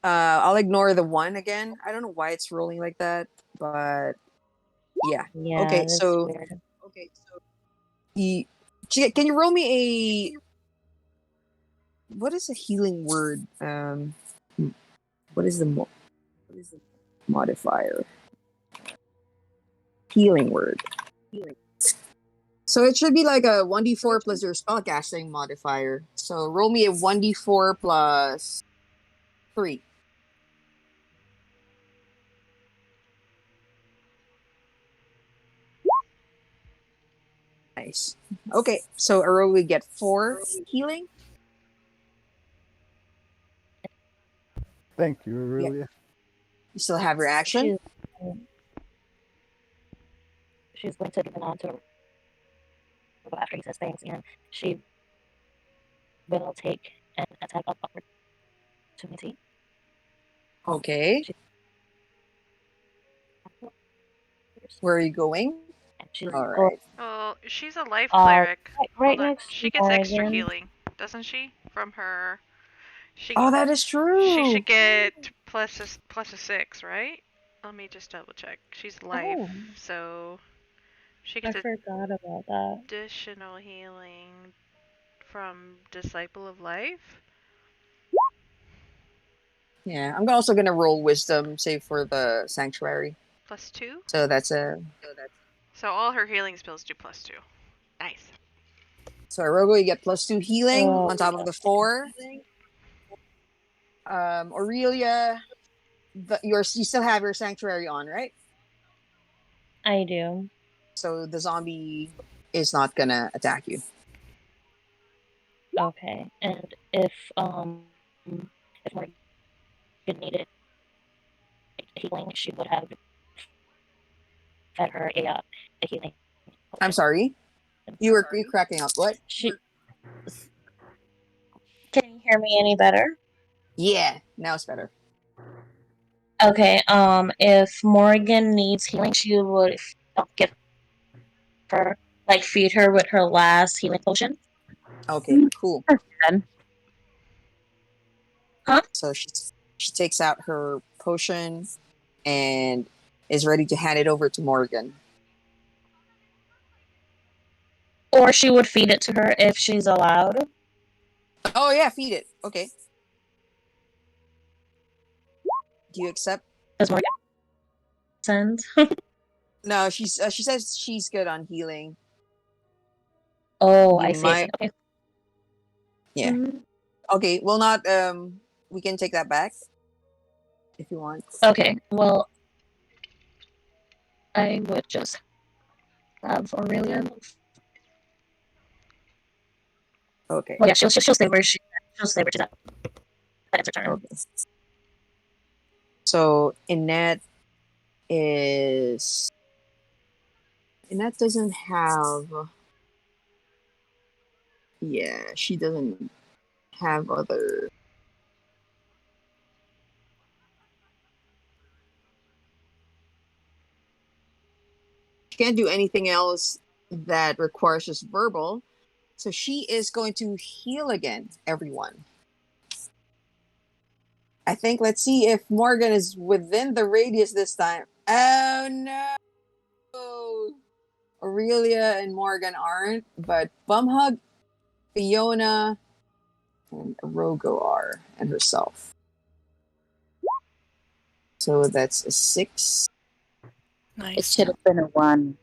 I'll ignore the 1 again. I don't know why it's rolling like that, but yeah. Yeah, Okay, that's so weird. can you roll me a what is a healing word? What is the modifier? Healing word. So it should be like a 1d4 plus your spellcasting modifier. So roll me a 1d4 plus 3. Nice. Okay, so Arrogo will get 4 healing. Thank you, Aurelia. You still have your action. She's going to give on to after he says things, and she will take an attack of opportunity. Okay. Where are you going? She's All right. Oh, she's a life cleric. right Hold on. next She to gets extra Morrigan. healing, doesn't she? From her. She. Oh, that is true. She should get plus a 6, right? Let me just double check. She's life, Oh. so she I gets forgot about that. additional healing from Disciple of Life. Yeah, I'm also gonna roll wisdom, save for the sanctuary. Plus 2. So that's So all her healing spells do plus 2. Nice. so Arrogo, you get +2 healing Oh, on top of the 4. Aurelia, you still have your sanctuary on, right? I do. So the zombie is not gonna attack you. Okay, and if Morgan needed healing, she would have fed her a healing. I'm sorry. You're cracking up. What? Can you hear me any better? Yeah, now it's better. Okay. If Morgan needs healing, she would give her, feed her with her last healing potion. Okay, cool. Then. Huh? So she takes out her potion and is ready to hand it over to Morgan. Or she would feed it to her if she's allowed. Oh yeah, feed it. Okay. Do you accept? Does Morgan send? No, she says she's good on healing. Oh, You I see. might- Okay. Yeah. Mm-hmm. Okay, well not we can take that back if you want. Okay. Well, I would just have Aurelia move. Okay. Well, yeah, she'll stay where she's at. That's her turn. Okay. So Inetė doesn't have. Yeah, she doesn't have other. She can't do anything else that requires just verbal. So she is going to heal again, everyone. I think, let's see if Morgan is within the radius this time. Oh no! Aurelia and Morgan aren't, but Bumhug Fiona, and Arrogo are, and herself. So that's a 6. It Nice. should have been a 1.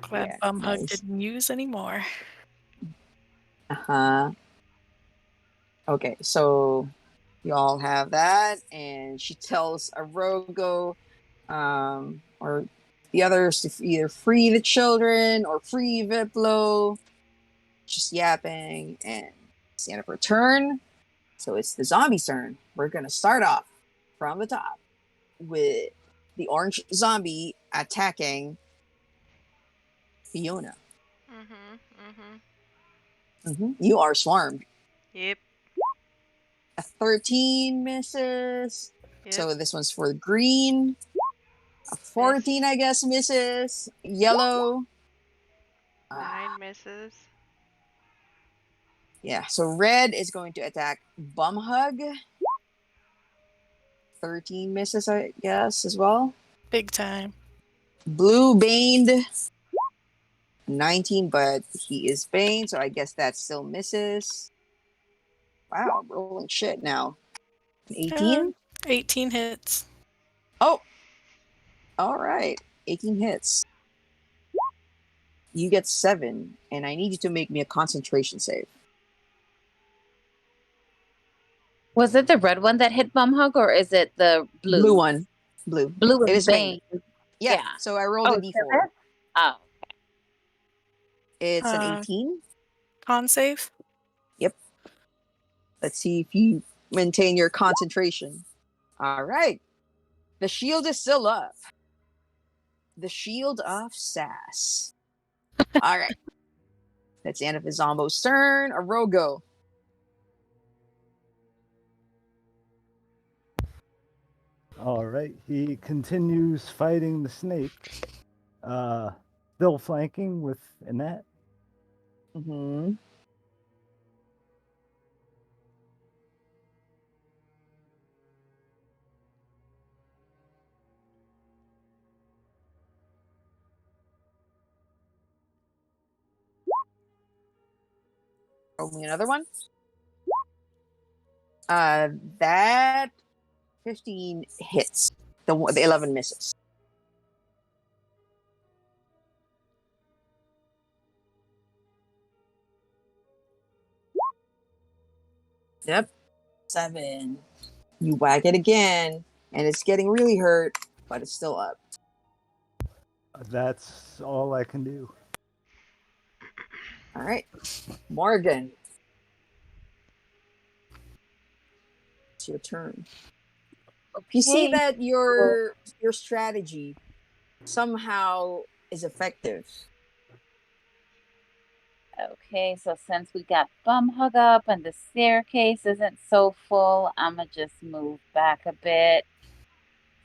Glad Yeah, Bumhug nice. didn't use anymore. Uh-huh. Okay, so y'all have that, and she tells Arrogo, or the others to either free the children or free Viplo. Just yapping, and it's the end of her turn. So it's the zombie's turn. We're gonna start off from the top with the orange zombie attacking Fiona. You are swarmed. Yep. A 13 misses. Yep. So this one's for green. A 14, I guess, misses. Yellow. 9 misses. Yeah, so red is going to attack Bumhug. 13 misses, I guess, as well. Big time. Blue baned. 19, but he is Bane, so I guess that still misses. Wow, rolling shit now. 18? 18 hits. Oh! Alright. 18 hits. You get 7, and I need you to make me a concentration save. Was it the red one that hit Bumhug, or is it the blue? Blue one. Blue. Blue It is is Bane. Bane. Yeah, Yeah. so I rolled a it's d4. seven? Oh. It's an 18. Con save. Let's see if you maintain your concentration. Alright. The shield is still up. The shield of Sass. Alright. That's the end of his Zombo's turn. Arrogo. All right, he continues fighting the snake. Still flanking with Inetė. Mm-hmm. Roll me another one. That 15 hits. The 11 misses. Yep. 7. You whack it again, and it's getting really hurt, but it's still up. That's all I can do. All right. Morrigan. It's your turn. You see Okay. that your strategy somehow is effective. Okay, so since we got Bumhug up and the staircase isn't so full, I'ma just move back a bit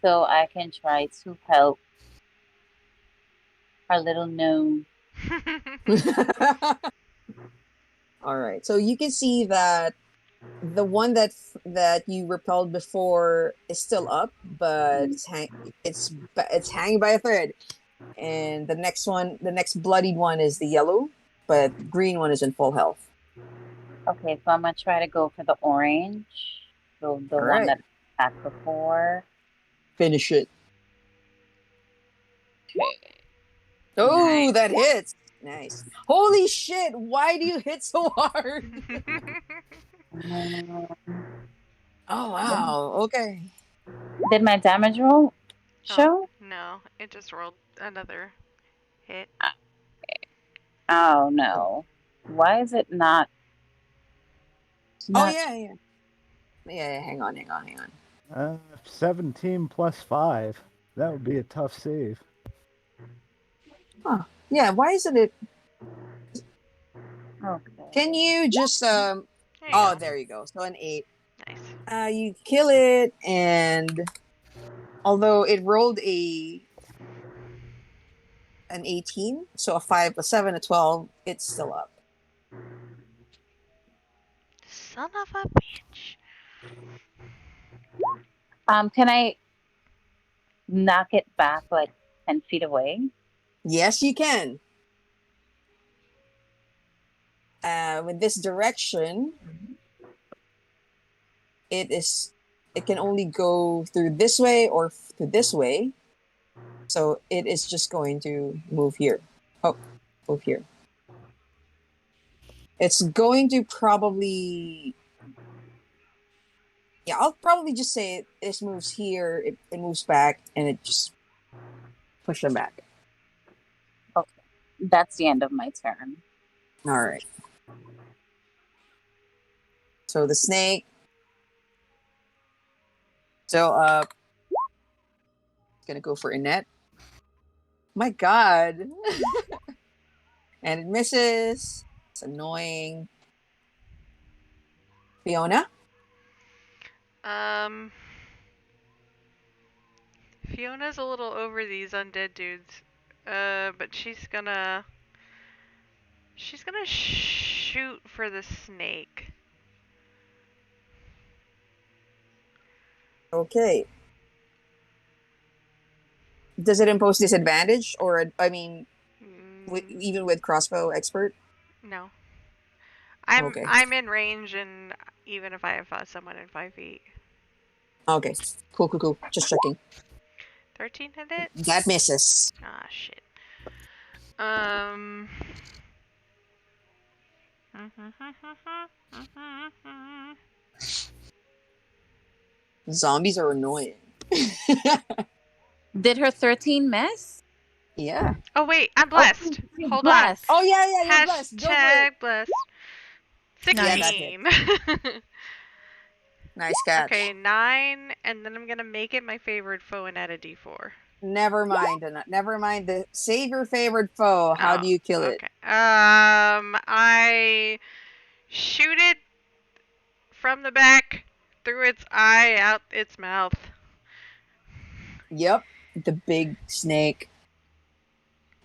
so I can try to help our little gnome. All right. So you can see that the one that you repelled before is still up, but it's hanging by a thread. And the next bloodied one is the yellow, but the green one is in full health. Okay, so I'm gonna try to go for the orange. So the one right. that attacked before. Finish it. Okay. Oh, Nice. that hits. Nice. Holy shit, why do you hit so hard? Oh, wow. Okay. Did my damage roll show? No, it just rolled another hit. Oh no. Why is it not? Oh, yeah. Yeah, hang on. 17 plus 5. That would be a tough save. Huh. Yeah, why isn't it? Okay. Can you just There you oh, go. there you go. So an 8. Nice. You kill it, and although it rolled an 18, so a 5, a 7, a 12, it's still up. Son of a bitch. Can I knock it back like 10 feet away? Yes, you can. With this direction, it can only go through this way or through this way. So it is just going to move here. Oh, move here. It's going to probably... Yeah, I'll probably just say it moves here, it moves back, and it just push them back. Okay. That's the end of my turn. All right. So the snake. So it's gonna go for Inetė. My God. And it misses. It's annoying. Fiona. Fiona's a little over these undead dudes. But she's gonna shoot for the snake. Okay. Does it impose disadvantage, or even with crossbow expert? No. Okay. I'm in range, and even if I have someone in 5 feet. Okay. Cool. Just checking. 13 hit it? That misses. Ah, shit. Zombies are annoying. Did her 13 miss? Yeah. Oh, wait, I'm blessed. Oh, Hold blessed. Oh, yeah, you're blessed. Go for Hashtag it. blessed. Nice. 16. Nice catch. Okay, 9, and then I'm gonna make it my favorite foe and add a d4. Never mind. Save your favorite foe. How do you kill it? Okay. I shoot it from the back, through its eye, out its mouth. Yep. The big snake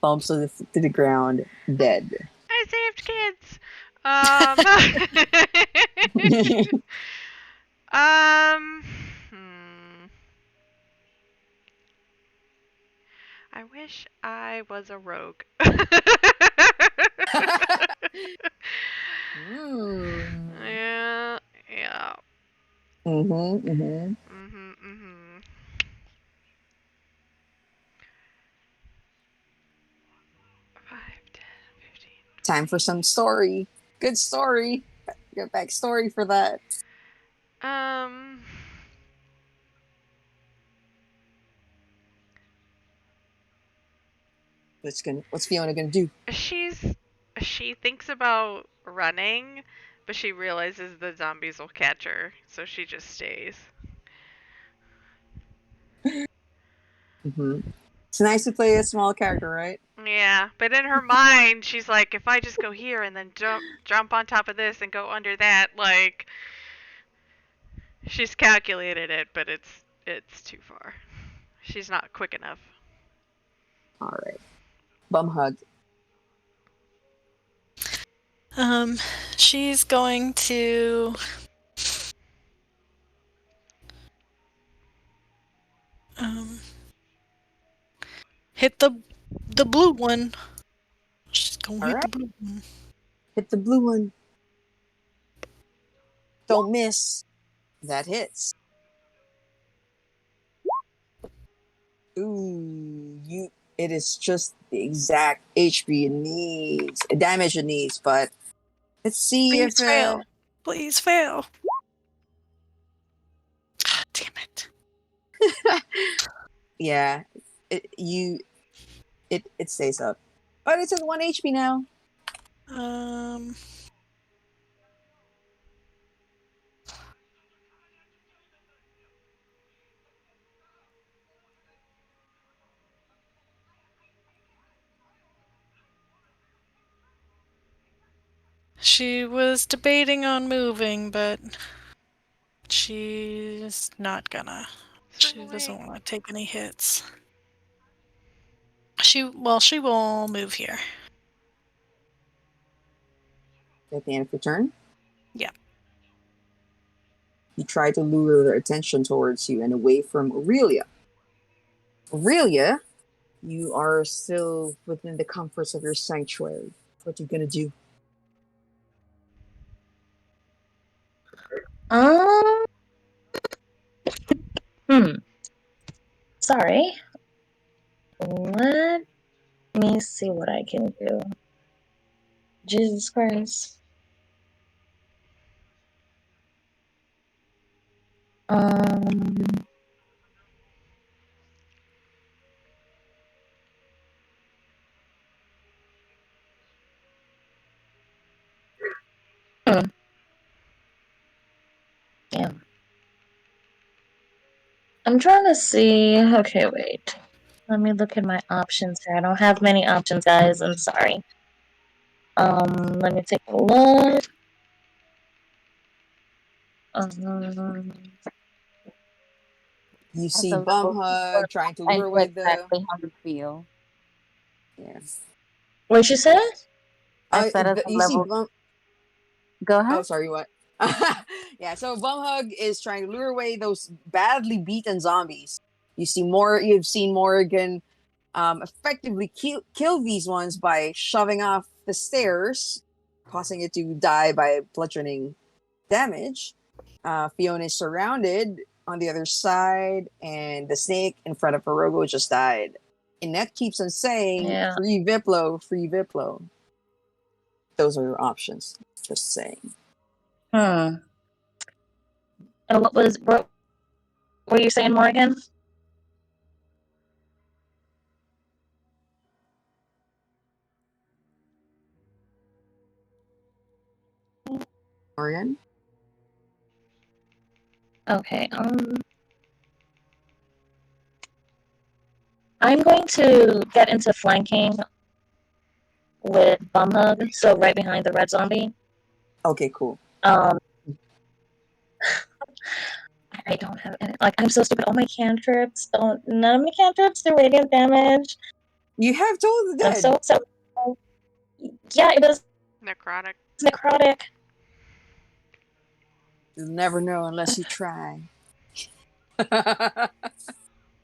bumps to the ground, dead. I saved kids. I wish I was a rogue. Yeah. Mm-hmm. 5, 10, 15. Time for some story. Good story. Got backstory for that. What's Fiona gonna do? She thinks about running, but she realizes the zombies will catch her, so she just stays. Mm-hmm. It's nice to play a small character, right? Yeah, but in her mind, she's like, if I just go here and then jump on top of this and go under that, like, she's calculated it, but it's too far. She's not quick enough. All right. Bumhug. She's going to hit the blue one. She's gonna hit the blue one. Hit the blue one. Don't miss. That hits. Ooh, it is just the exact HP it needs, damage it needs, but let's see Please if fail. Please fail. Damn it. Yeah, it stays up. But it's at 1 HP now. She was debating on moving, but she's not gonna. She doesn't want to take any hits. She will move here. At the end of your turn? Yeah. You try to lure their attention towards you and away from Aurelia. Aurelia You are still within the comforts of your sanctuary. What are you gonna do? Sorry. Let me see what I can do. Jesus Christ. Um. Damn. I'm trying to see. Okay, wait. Let me look at my options here. I don't have many options, guys. I'm sorry. Let me take a look. You As see a level 4, Bumhug trying to I lure know away the. exactly how to feel. Yes. What'd you say? I said as a You see level. Bum. Go Oh, ahead. sorry, what? Yeah, so Bumhug is trying to lure away those badly beaten zombies. You've seen Morrigan effectively kill these ones by shoving off the stairs, causing it to die by bludgeoning damage. Fiona is surrounded on the other side, and the snake in front of Arrogo just died. Inetė keeps on saying, Yeah. free Viplo, free Viplo. Those are your options. Just saying. And what were you saying, Morrigan? Morrigan? Okay, I'm going to get into flanking with Bumhug, so right behind the red zombie. Okay, cool. I don't have any. Like, I'm so stupid. All my cantrips don't. None of my cantrips do radiant damage. You have told the I'm dead. so. Yeah, it was Necrotic. necrotic. You'll never know unless you try.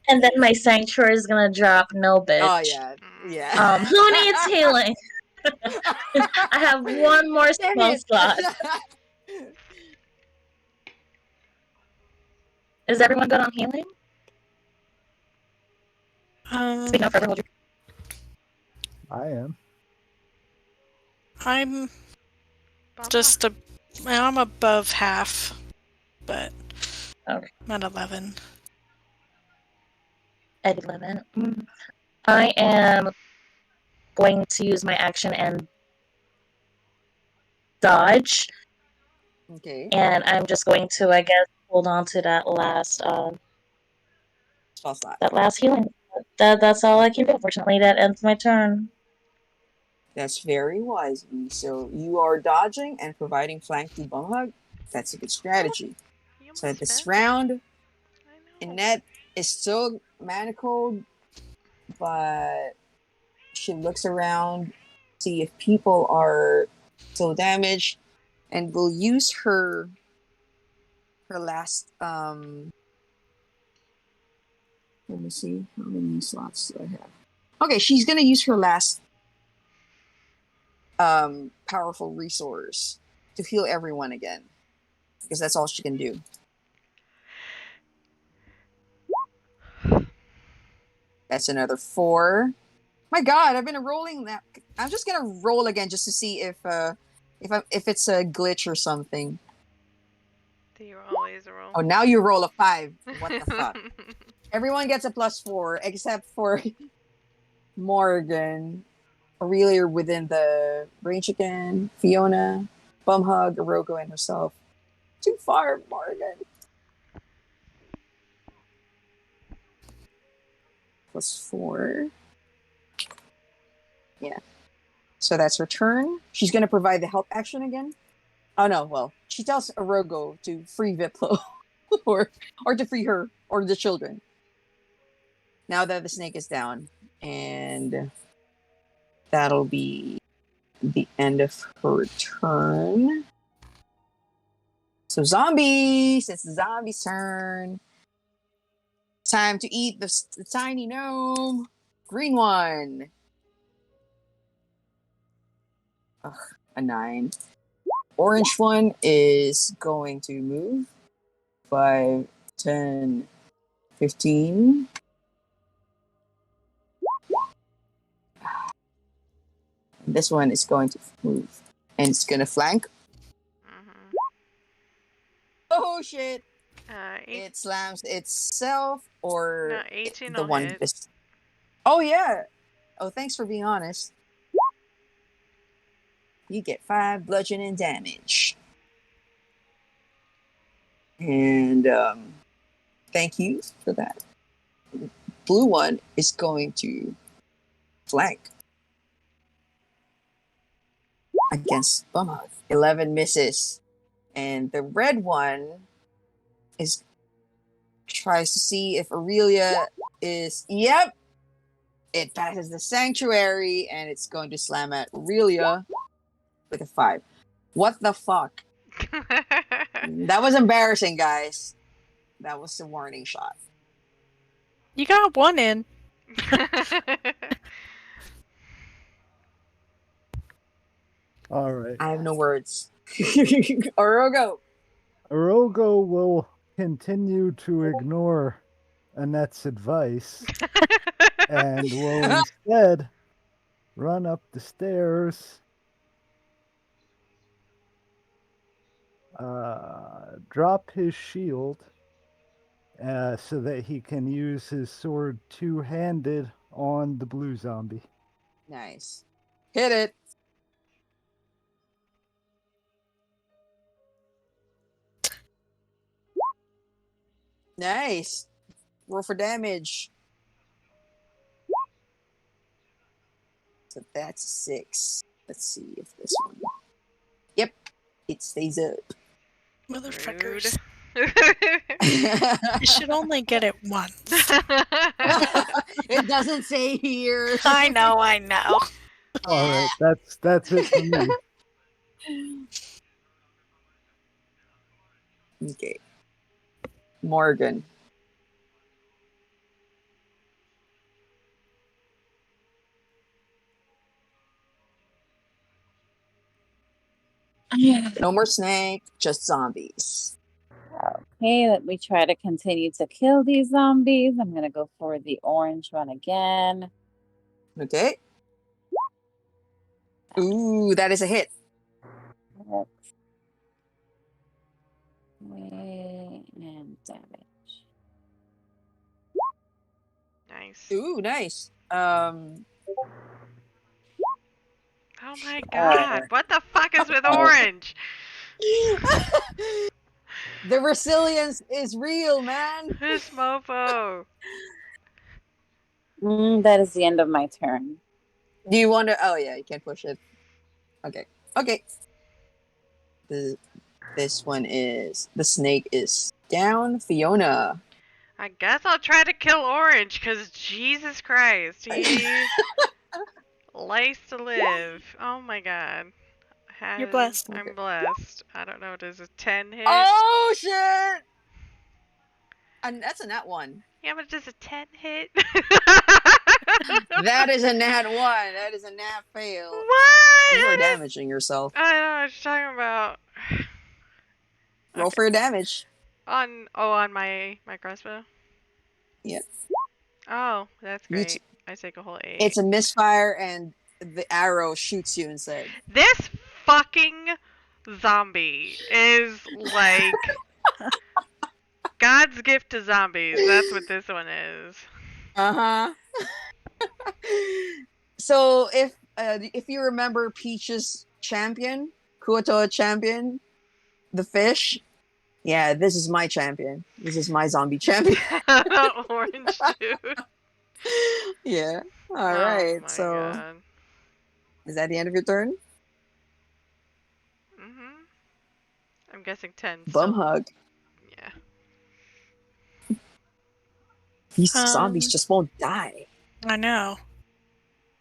And then my sanctuary is gonna drop. No, bitch. Oh yeah, yeah. Who needs healing? I have one more Damn spell it. slot. Is everyone good on healing? Speak now, forever hold your. I am. I'm Bumhug. just I'm above half, but Okay. I'm at 11. At 11. I am going to use my action and dodge, Okay. and I'm just going to, I guess, hold on to that last Spell slot. healing. That's all I can do. Unfortunately, that ends my turn. That's very wise of you. So you are dodging and providing flank to Bumhug. That's a good strategy. You So almost this fell. round, I know. Inetė is still manacled, but she looks around, see if people are still damaged, and will use her last let me see how many slots do I have. Okay, she's gonna use her last powerful resource to heal everyone again, because that's all she can do. That's another 4. My God, I've been rolling that. I'm just gonna roll again just to see if it's a glitch or something. You always roll. Oh, now you roll a 5. What the fuck? Everyone gets a +4 except for Morrigan. Aurelia within the range again. Fiona, Bumhug, Arrogo, and herself. Too far, Morrigan. +4. Yeah. So that's her turn. She's going to provide the help action again. Oh no, well, she tells Arrogo to free Viplo or to free her or the children. Now that the snake is down, and that'll be the end of her turn. So zombies, it's the zombie's turn. Time to eat the tiny gnome. Green one. Ugh, a 9. Orange one is going to move. 5, 10, 15. This one is going to move. And it's going to flank. Mhm. Oh, shit. Eight, It slams itself or no, 18 the will one. hit. Oh, yeah. Oh, thanks for being honest. You get 5 bludgeoning damage. And thank you for that. Blue one is going to flank against Bumhug. 11 misses. And the red one is tries to see if Aurelia is... Yep! It passes the sanctuary, and it's going to slam at Aurelia with a 5. What the fuck? That was embarrassing, guys. That was a warning shot. You got one in. All right. I have no words. Arrogo. Arrogo will continue to ignore Annette's advice and will instead run up the stairs, drop his shield so that he can use his sword two-handed on the blue zombie. Nice. Hit it. Nice. Roll for damage. So that's 6. Let's see if this one... Yep. It stays up. Motherfuckers. Rude. You should only get it once. It doesn't say here. I know. All right, that's it for me. Okay. Morrigan. No more snake, just zombies. Okay, let me try to continue to kill these zombies. I'm gonna go for the orange one again. Okay. Ooh, that is a hit. And damage. Nice. Ooh, nice. Oh my god, what the fuck is with orange? The resilience is real, man. This mofo. That is the end of my turn. Do you want to... Oh, yeah, you can't push it. Okay. Okay. This one is... The snake is down. Fiona. I guess I'll try to kill orange, because Jesus Christ, he likes to live. Oh my god. You're blessed. I'm blessed. I don't know, does a 10 hit? Oh, shit! And that's a nat 1. Yeah, but does a 10 hit? That is a nat 1. That is a nat fail. What? You are damaging yourself. I don't know what you're talking about. Roll for your damage. On my crossbow? Yeah. Oh, that's great. I take a whole 8. It's a misfire, and the arrow shoots you instead. This fucking zombie is like God's gift to zombies. That's what this one is. Uh-huh. So if you remember Peach's champion, Kuoto champion, the fish, yeah, this is my champion. This is my zombie champion. Orange dude. Yeah. All Oh right. my So God. is that the end of your turn? Mhm. I'm guessing 10. Bumhug. Yeah. These zombies just won't die. I know.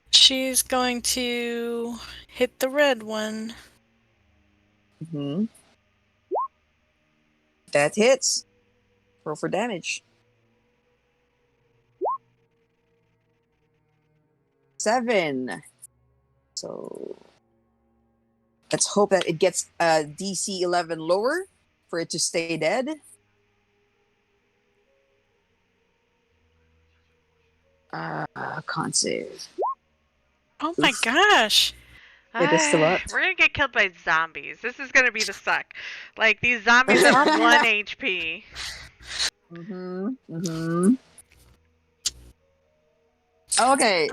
She's going to hit the red one. Mm-hmm. That hits. Roll for damage. 7. So let's hope that it gets a DC 11 lower for it to stay dead. Can't save. Oh my gosh. It is still up. We're gonna get killed by zombies. This is gonna be the suck. Like, these zombies have 1 HP. Okay.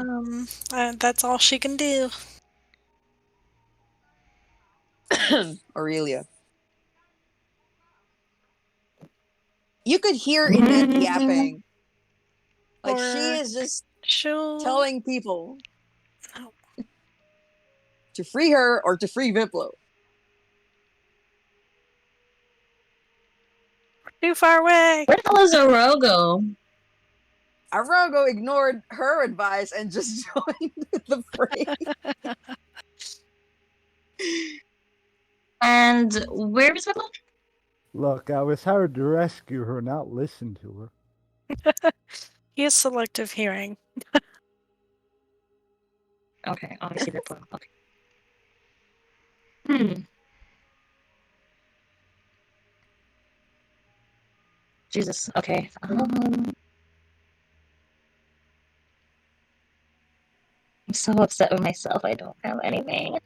That's all she can do. Aurelia. You could hear Inetė yapping. Like, she is just telling people to free her or to free Viplo. Too far away. Where the hell is Arrogo? Arrogo ignored her advice and just joined the fray. And where is Viplo? Look, I was hired to rescue her, not listen to her. He has selective hearing. Okay, obviously Viplo. Okay. Jesus. Okay. I'm so upset with myself. I don't have anything.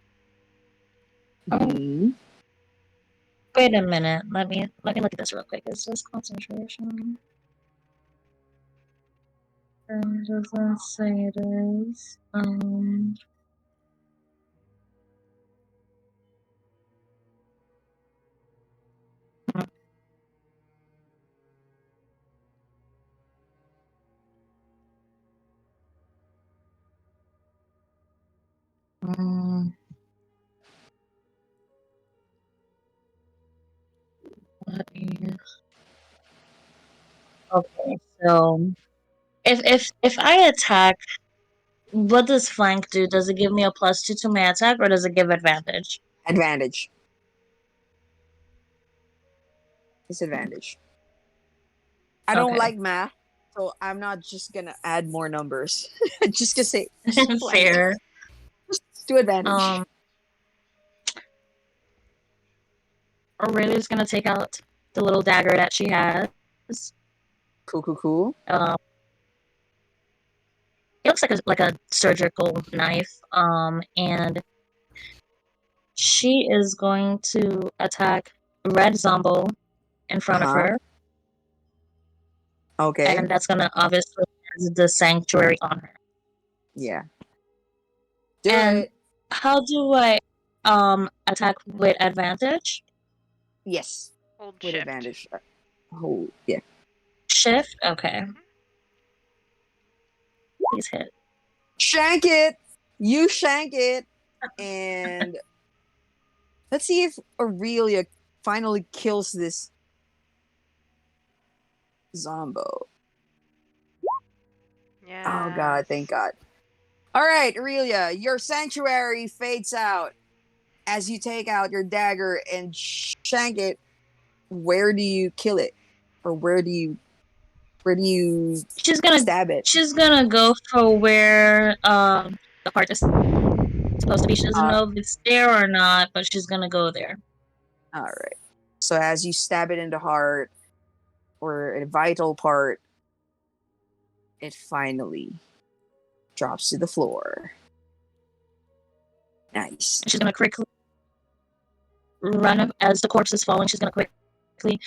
Wait a minute. Let me look at this real quick. Is this concentration? Does that say it is? Okay, so if I attack, what does flank do? Does it give me a +2 to my attack, or does it give advantage? Advantage. Disadvantage. I don't like math, so I'm not just gonna add more numbers. Just gonna say fair. Just do advantage. Aurelia's gonna take out the little dagger that she has. Cool. It looks like a surgical knife. And she is going to attack Red Zombo in front of her. Okay. And that's gonna obviously have the sanctuary on her. Yeah. Do it. How do I attack with advantage? Yes. Hold with shift. advantage. Hold, yeah. Shift? Okay. Please hit. Shank it! You shank it! And let's see if Aurelia finally kills this Zombo. Yeah. Oh god, thank god. Alright, Aurelia, your sanctuary fades out. As you take out your dagger and shank it, where do you kill it? Or where do you stab it? She's gonna go for where the heart is supposed to be. She doesn't know if it's there or not, but she's gonna go there. Alright. So as you stab it in the heart, or a vital part, it finally drops to the floor. Nice. She's gonna quickly run up as the corpse is falling. She's gonna quickly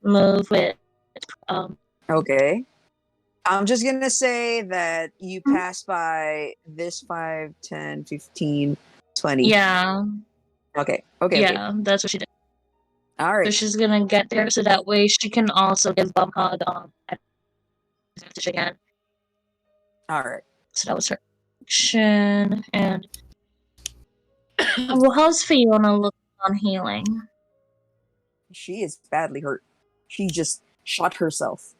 move with Okay. I'm just gonna say that you pass by this 5, 10, 15, 20. Yeah. Okay. Yeah, that's what she did. Alright. So she's gonna get there so that way she can also give Bumhug advantage again. Alright. So that was her action. And well, how's Fiona looking on healing? She is badly hurt. She just shot herself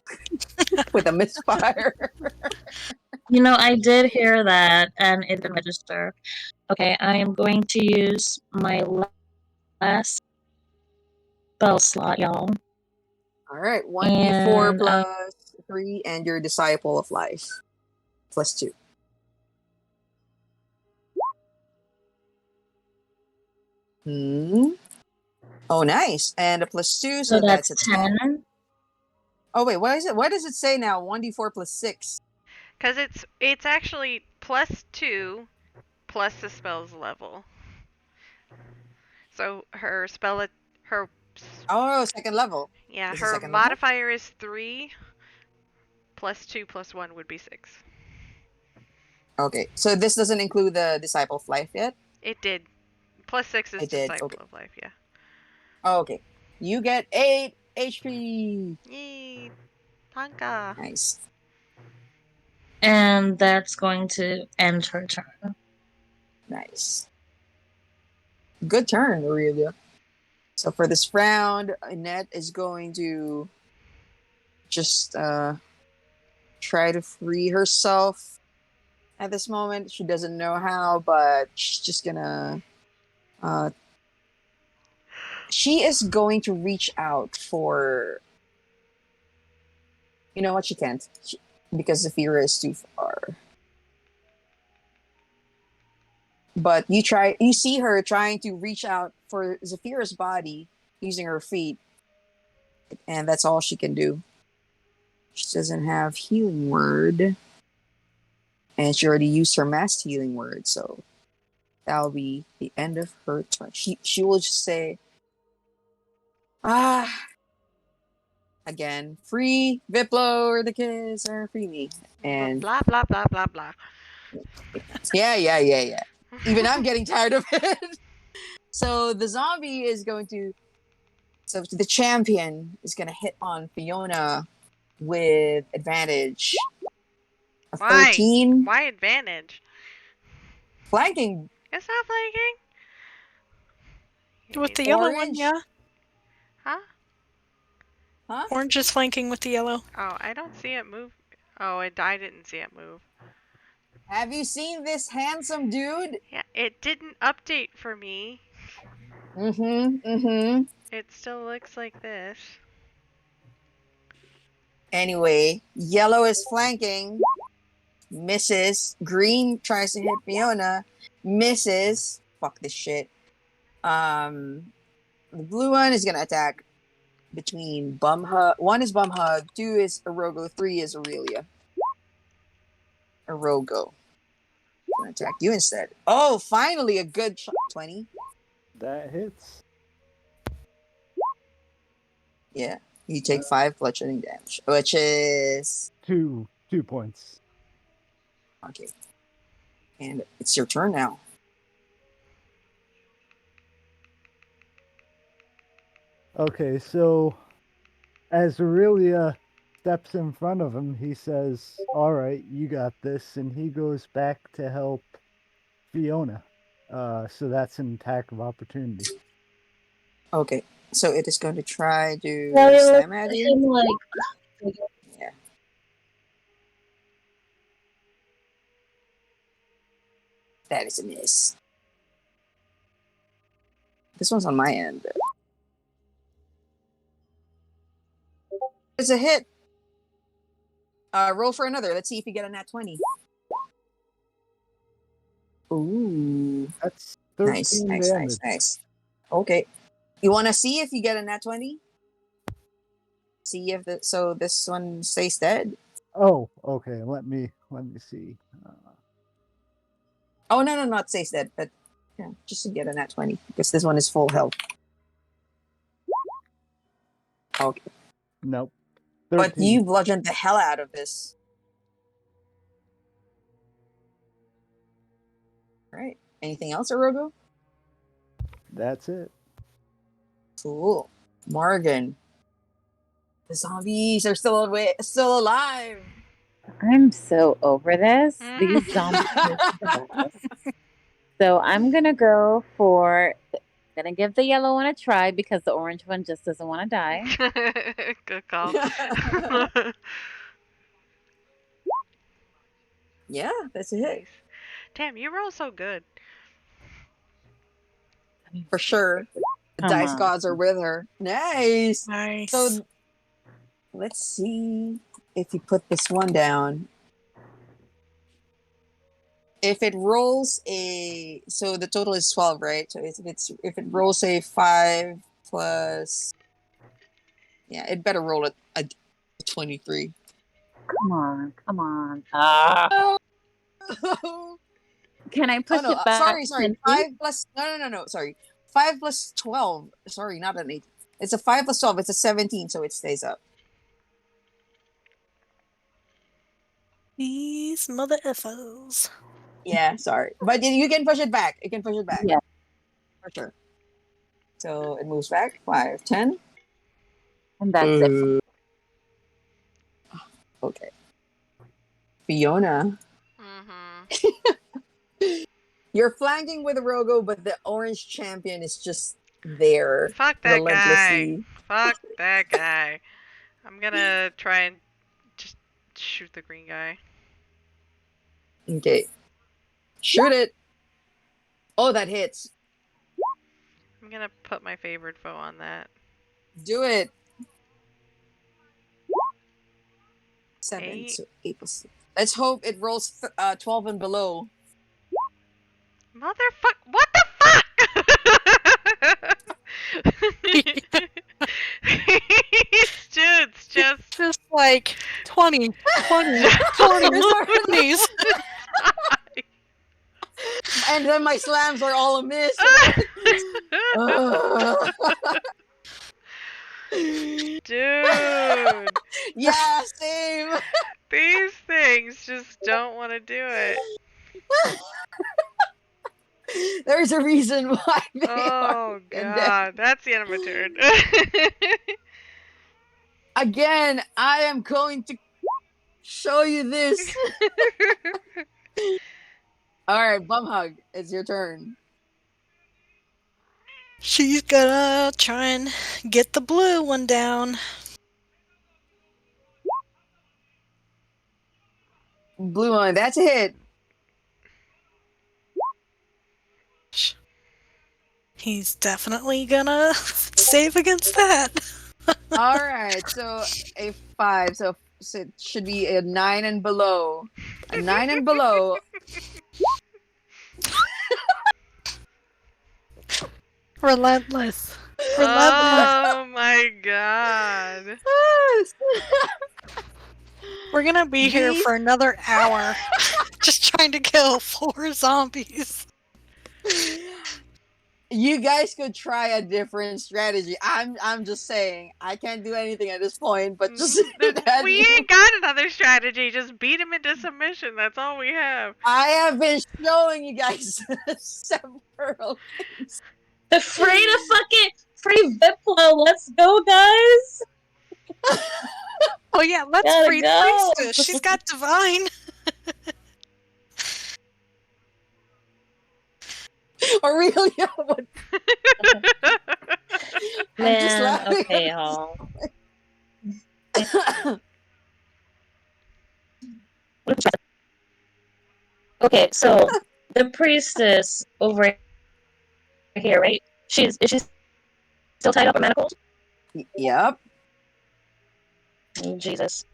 with a misfire. You know, I did hear that, and it didn't register. Okay, I am going to use my last spell slot, y'all. Alright, 1d4 plus 3, and your Disciple of Life. +2. Hmm. Oh, nice. And a +2, So so that's a that's 10. 10. Oh, wait, what is it? What does it say now? 1d4 +6. Because it's actually +2 plus the spell's level. So her her Oh, second level. yeah, This is her second level? modifier is 3 +2 +1 would be 6. Okay, so this doesn't include the Disciple of Life yet? It did. +6 is It did, Disciple okay. of Life, yeah. Oh, okay. You get 8 HP. Yay! Tanka! Nice. And that's going to end her turn. Nice. Good turn, Aurelia. So for this round, Inetė is going to just try to free herself at this moment. She doesn't know how, but she's just gonna she is going to reach out for, you know what, she can't, because Zafira is too far. But you see her trying to reach out for Zafira's body using her feet, and that's all she can do. She doesn't have healing word, and she already used her mass healing word, so that'll be the end of her turn. She will just say, again, free Viplo or the kids, or free me. And blah blah blah blah blah. yeah. Even I'm getting tired of it. So the zombie is going to, so the champion is going to hit on Fiona with advantage. A Why? 13. Why advantage? Flanking. It's not flanking. With the yellow one, Orange. yeah. Huh? Huh? Orange is flanking with the yellow. Oh, I don't see it move. Oh, I didn't see it move. Have you seen this handsome dude? Yeah, it didn't update for me. Mm-hmm. It still looks like this. Anyway, yellow is flanking. Misses. Green tries to hit Fiona. Misses. Fuck this shit. The blue one is gonna attack between Bumhug. 1 is Bumhug, 2 is Arrogo, 3 is Aurelia. Arrogo. Gonna attack you instead. Oh, finally a good shot. 20. That hits. Yeah. You take 5 bludgeoning damage, which is 2 points. okay. And it's your turn now. Okay, so as Aurelia steps in front of him, he says, "All right, you got this," and he goes back to help Fiona. So that's an attack of opportunity. Okay. So it is going to try to Well, it slam looks at at you. him like, Yeah. That is a miss. This one's on my end. It's a hit. Roll for another. Let's see if you get a nat 20. Ooh. That's 13 damage. Nice. Okay. You want to see if you get a nat 20? See if so this one stays dead? Oh, okay. Let me see. Oh, no, not stays dead, but yeah, just to get a nat 20, because this one is full health. Okay. Nope. But 13. you bludgeoned the hell out of this. Alright. Anything else, Arrogo? That's it. Cool. Morrigan. The zombies are still alive. I'm so over this. These zombies are the best. So I'm gonna gonna give the yellow one a try because the orange one just doesn't want to die. Good call. Yeah, that's a hit. Nice. Damn, you roll so good. For sure. The Come dice on. gods are with her. Nice. Nice. So let's see if you put this one down. if it rolls so the total is 12, right? So if it rolls a 5 plus, yeah, it better roll a 23. Come on. Ah. Can I push Oh no, it back? sorry. 5 plus no. Sorry, 5 plus 12. Sorry, not an 8. It's a 5 plus 12. It's a 17, so it stays up. These mother effos. Yeah, sorry, but you can push it back. You can push it back. Yeah. For sure. So it moves back 5, 10. And that's it. Okay. Fiona. You're flanking with Arrogo, but the orange champion is just there. Fuck that guy. Relentlessly. Fuck that guy. I'm gonna try and just shoot the green guy. Okay. Shoot it. Oh, that hits. I'm gonna put my favorite foe on that. Do it. 7. 8. So 8 plus 6. Let's hope it rolls 12 and below. Motherfuck! What the fuck? It's just like 20, 20s. And then my slams are all a miss. Dude. Yeah, same. These things just don't want to do it. There's a reason why they Oh are. god, that's the end of my turn. Again, I am going to show you this. Alright, Bumhug, it's your turn. She's gonna try and get the blue one down. Blue one, that's a hit. He's definitely gonna save against that. Alright, so a 5. So it should be a 9 and below. A 9 and below. Relentless. Oh my god. We're gonna be here for another hour just trying to kill 4 zombies. You guys could try a different strategy. I'm just saying. I can't do anything at this point, but just we ain't got another strategy. Just beat him into submission. That's all we have. I have been showing you guys several things. The free Viplo. Let's go, guys. Oh yeah, let's Gotta free go. priestess. She's got divine. Aurelia, what? Man, okay, y'all. Okay, so the priestess over here, right? Is she still tied up in manacles? Yep. Oh, Jesus.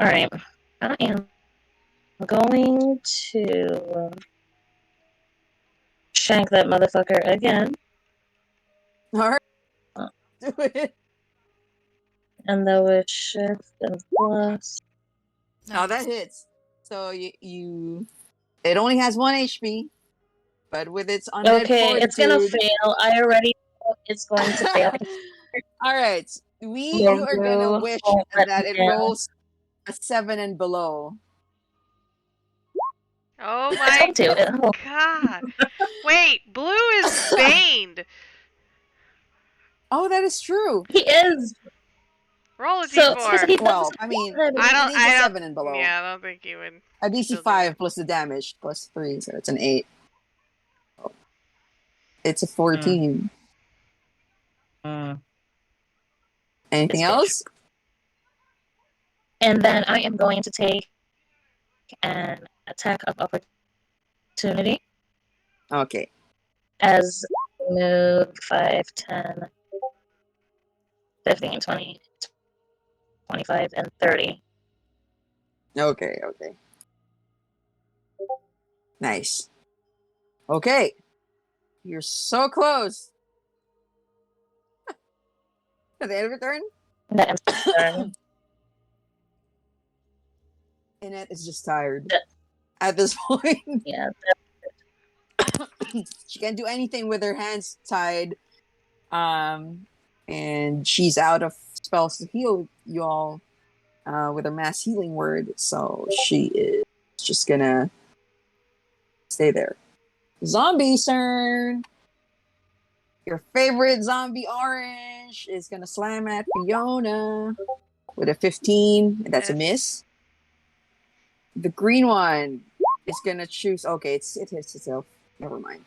Alright. I am going to shank that motherfucker again. Alright. Do it. And that was shift and plus. Now that hits. So you it only has 1 HP, but with its undead Okay, it's gonna fortitude- fail. I already know it's going to fail. Alright. You are gonna wish that it rolls a 7 and below. Oh my god. Wait, blue is baned. Oh, that is true. He is. Roll a d4. Well, I mean, I don't. 7 and below. Yeah, I don't think he would. A DC 5 plus the damage plus 3, so it's an 8. It's a 14. Anything else? And then I am going to take an attack of opportunity. Okay. As move 5, 10, 15, 20, 25, and 30. Okay. Nice. Okay. You're so close. At the end of your turn? That ends my turn. Inetė is just tired. Yeah. At this point. Yeah. She can't do anything with her hands tied. And she's out of spells to heal you all with her mass healing word. So she is just gonna stay there. Zombie turn. Your favorite zombie orange is gonna slam at Fiona with a 15. That's a miss. The green one is gonna choose. Okay, it hits itself. Never mind.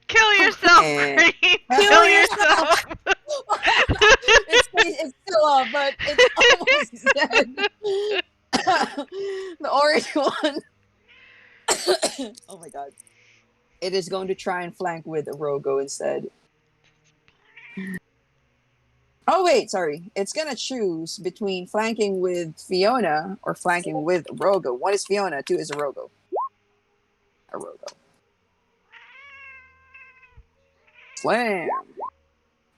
Kill yourself, And- Green! Kill Kill yourself! It's still up, but it's almost dead. The orange one. Oh my god. It is going to try and flank with Arrogo instead. Oh wait, sorry. It's gonna choose between flanking with Fiona or flanking with Arrogo. One is Fiona, two is Arrogo. Slam!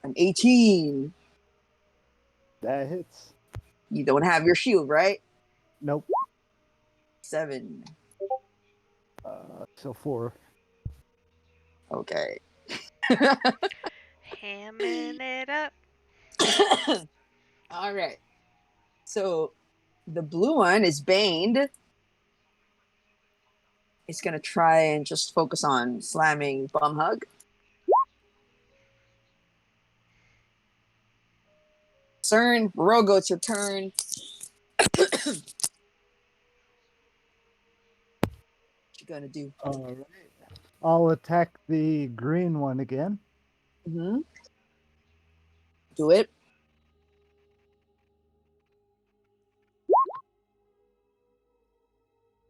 An 18. That hits. You don't have your shield, right? Nope. 7. So 4. Okay. Hamming it up. All right. So the blue one is Baned. It's gonna try and just focus on slamming Bumhug. Turn, Rogo, it's your turn. What you gonna do? All right. I'll attack the green one again. Mm-hmm. Do it.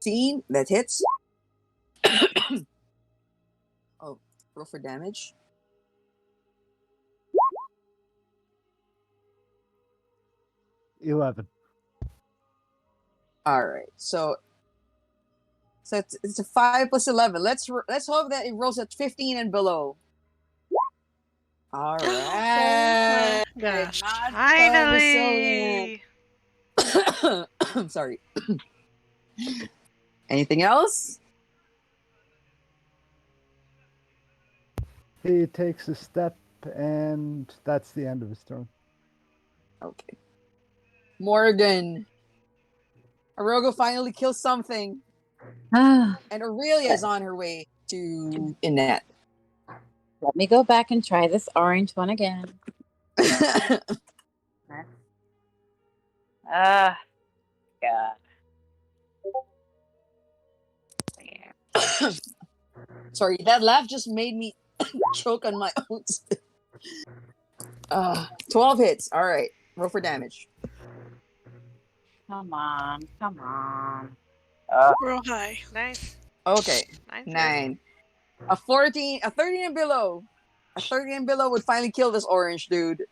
See, that hits. Oh, roll for damage. $11. All right, so it's a 5 plus 11. Let's hope that it rolls at 15 and below. All right. Gosh. Not Finally! resilient. I'm sorry. Anything else? He takes a step, and that's the end of his turn. Okay. Morrigan. Arrogo finally kills something. Ah, And Aurelia is on her way to Inetė. let me go back and try this orange one again. Ah, God. Sorry, that laugh just made me choke on my own spit. 12 hits. All right. Roll for damage. Come on. Real high. Nice. Okay. Nice. 9. A 13 and below. A 13 and below would finally kill this orange dude.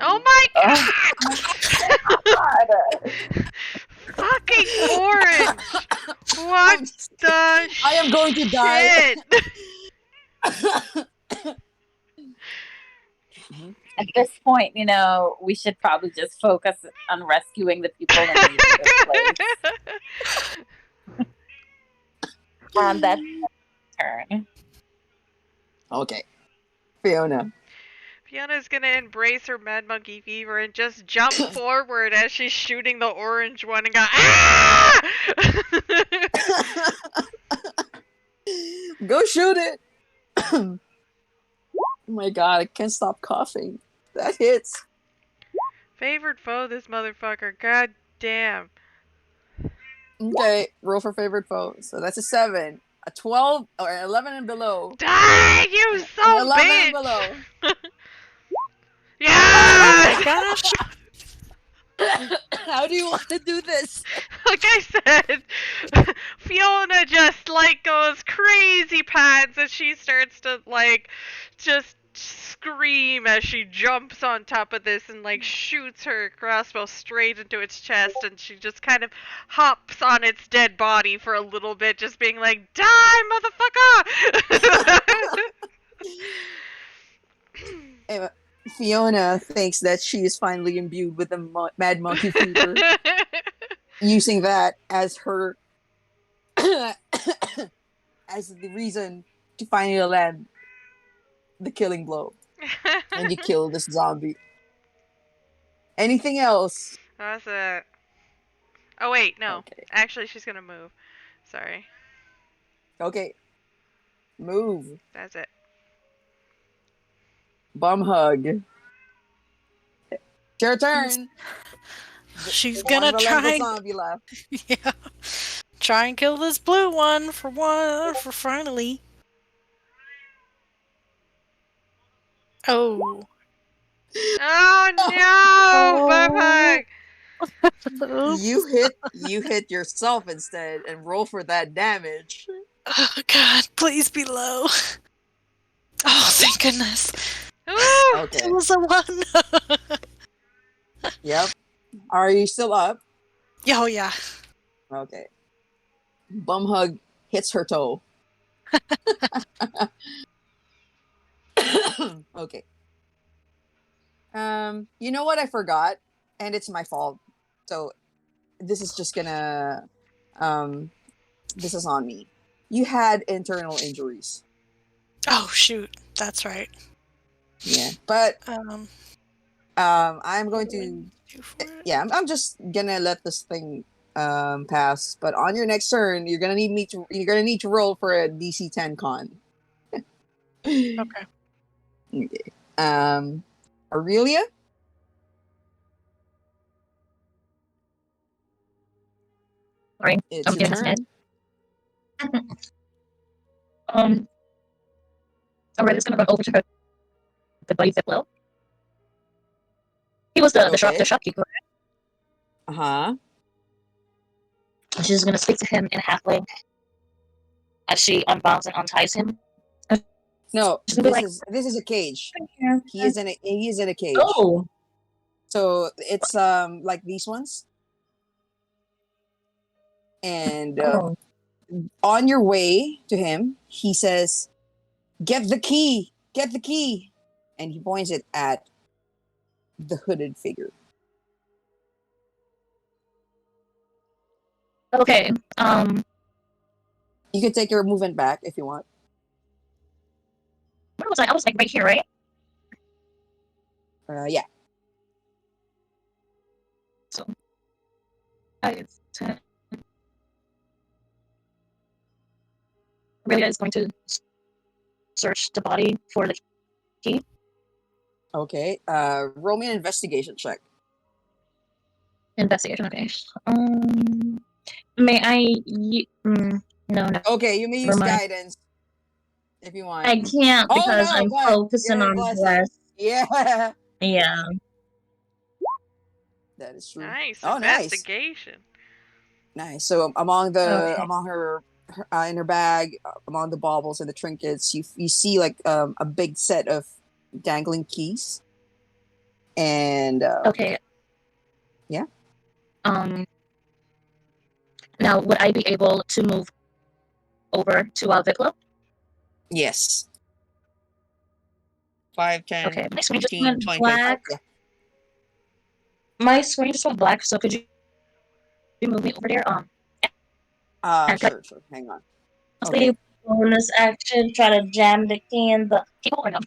Oh my god! Fucking orange! What the I am going to die. shit? At this point, we should probably just focus on rescuing the people in need in this place. That's turn. Okay. Fiona. Fiona's gonna embrace her mad monkey fever and just jump forward as she's shooting the orange one and go, ah! Go shoot it. Oh my god, I can't stop coughing. That hits. Favorite foe, this motherfucker. God damn. Okay, roll for favorite foe. So that's a 7. A 12 or 11 and below. Die, you so 11 and bitch! below. Yeah! Oh my gosh. How do you want to do this? Like I said, Fiona just like goes crazy pants and she starts to like just scream as she jumps on top of this and like shoots her crossbow straight into its chest, and she just kind of hops on its dead body for a little bit, just being like, "Die, motherfucker!" Fiona thinks that she is finally imbued with the mad monkey fever, using that as her as the reason to finally land the killing blow, and you kill this zombie. Anything else? That's it. Oh wait, no. Okay. Actually, she's gonna move. Sorry. Okay. Move. That's it. Bumhug. It's your turn. She's One gonna try relentless and zombie left. yeah, try and kill this blue one for finally. Oh. Oh no, Bumhug! You hit yourself instead and roll for that damage. Oh God, please be low. Oh, thank goodness. Ooh! Okay. It was a 1. Yep. Are you still up? Oh yeah. Okay. Bumhug hits her toe. Okay. You know what I forgot? And it's my fault. So this is just gonna this is on me. You had internal injuries. Oh shoot, that's right. Yeah. But I'm going what do I to do for it? yeah, I'm just gonna let this thing pass. But on your next turn, you're gonna need to roll for a DC 10 con. Okay. Okay. Aurelia? Sorry, It's I'm your getting this turn. Aurelia's gonna run over to her, the buddy Ziplo. He was the shopkeeper. Uh-huh. She's gonna speak to him in halfling as she unbounds and unties him. No, She's gonna be this is a cage. like, He is in a cage. oh, So it's like these ones. And on your way to him, he says, "Get the key! Get the key!" And he points it at the hooded figure. okay. You can take your movement back if you want. Where was I? I was like right here, right? Yeah. So, 5, 10. Aurelia is going to search the body for the key. Okay. Roll me an investigation check. Investigation. Okay. May I? No. Okay, you may use Never mind. guidance if you want. I can't because I'm but focusing you're on blessed. bless. Yeah. Yeah. That is true. Nice. Oh, nice. Investigation. Nice. So among her in her bag, among the baubles and the trinkets, you see like a big set of dangling keys. And Okay. Yeah. Now, would I be able to move over to Viplo? Yes. 5, 10, Okay. My screen just 15, went 20, black. 25. My screen just went black. So could you move me over there? Sure. Hang on. Okay. Okay. Bonus action. Try to jam the key in the keyhole or no?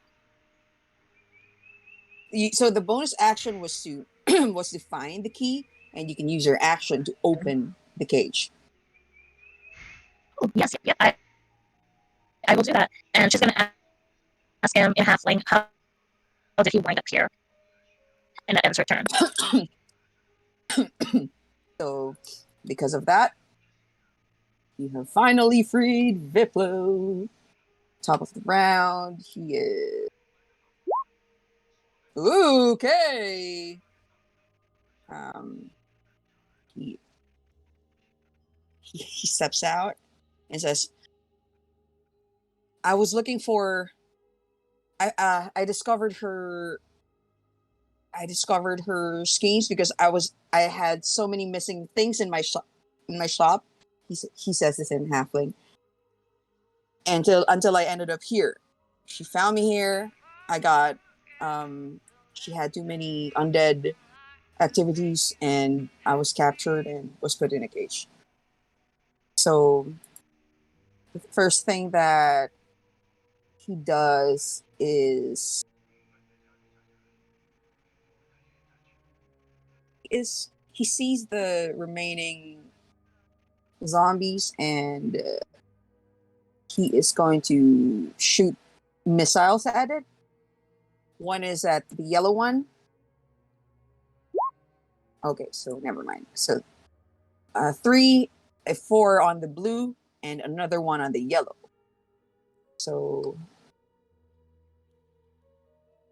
So the bonus action was to was to find the key, and you can use your action to open the cage. Oh, yes. Yeah. I will do that. And she's gonna ask him in halfling how did he wind up here? And that ends her turn. So, because of that, you have finally freed Viplo. Top of the round, he is. Okay. he steps out and says, I was looking for I discovered her schemes because I had so many missing things in my shop. He says this in halfling. Until I ended up here. She found me here. I got she had too many undead activities and I was captured and was put in a cage. So the first thing that he does is he sees the remaining zombies and he is going to shoot missiles at it. One is at the yellow one. Okay, so never mind. So 3, a 4 on the blue, and another one on the yellow. So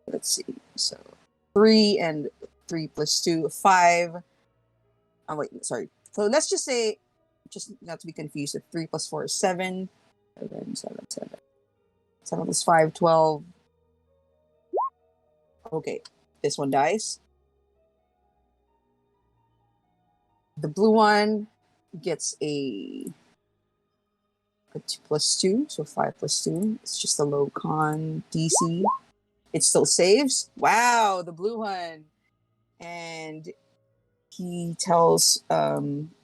let's see. So 3 and 3 plus 2, 5. Oh wait, sorry. So let's just say, just not to be confused, 3 plus 4 is 7. 7 plus 5, 12. Okay, this one dies. The blue one gets a 2 plus 2, so 5 plus 2. It's just a low con DC. It still saves. Wow, the blue one. And he tells Aurelia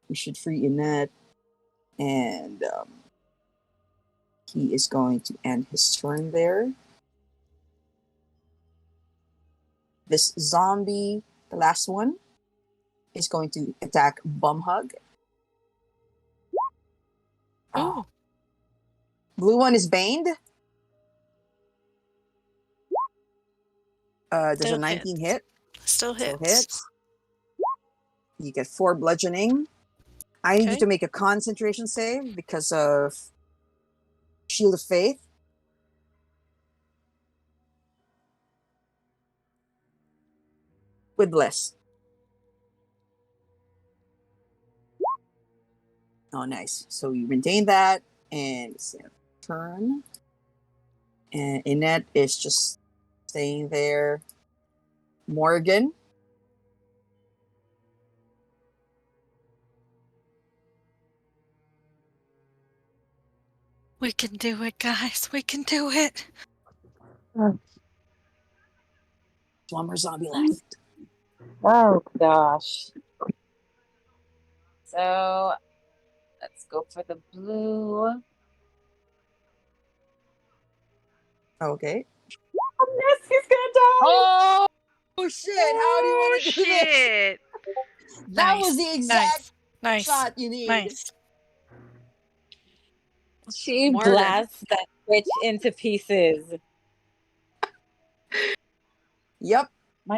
we should free Inetė, and he is going to end his turn there. This zombie, the last one, is going to attack Bumhug. Ooh. Blue one is baned. Does Still a 19 hits. hit? Still hits. Still hits. You get 4 bludgeoning. I need you to make a concentration save because of Shield of Faith. With Bliss. Oh, nice. So you maintain that, and it's a turn. And Inetė is just staying there. Morrigan. We can do it, guys. We can do it. One more zombie left. Oh gosh. So let's go for the blue. Okay. Oh, yes, he's gonna die. Oh shit! How do you want to do this? Shit! That was the exact nice shot you need. Nice. She Morrigan. blasts that bitch into pieces. Yep. My-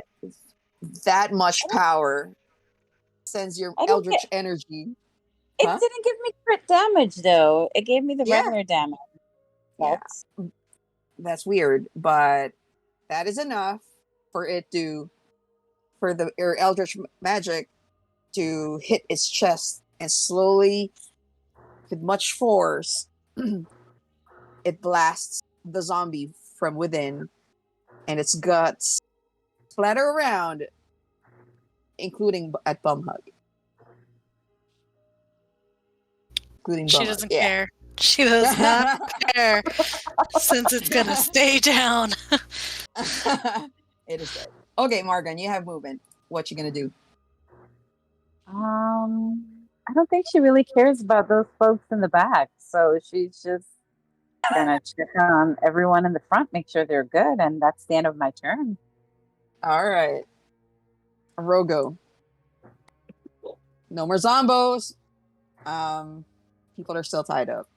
That much power sends your eldritch energy. It didn't give me crit damage though. It gave me the regular damage. That's weird, but that is enough for your eldritch magic to hit its chest, and slowly, with much force, it blasts the zombie from within, and its guts splatter around, including at Bumhug. She doesn't care. She does not care, since it's gonna stay down. It is dead. Okay, Morrigan, you have movement. What you gonna do? I don't think she really cares about those folks in the back, so she's just gonna check on everyone in the front, make sure they're good, and that's the end of my turn. All right, Arrogo. No more zombos. People are still tied up.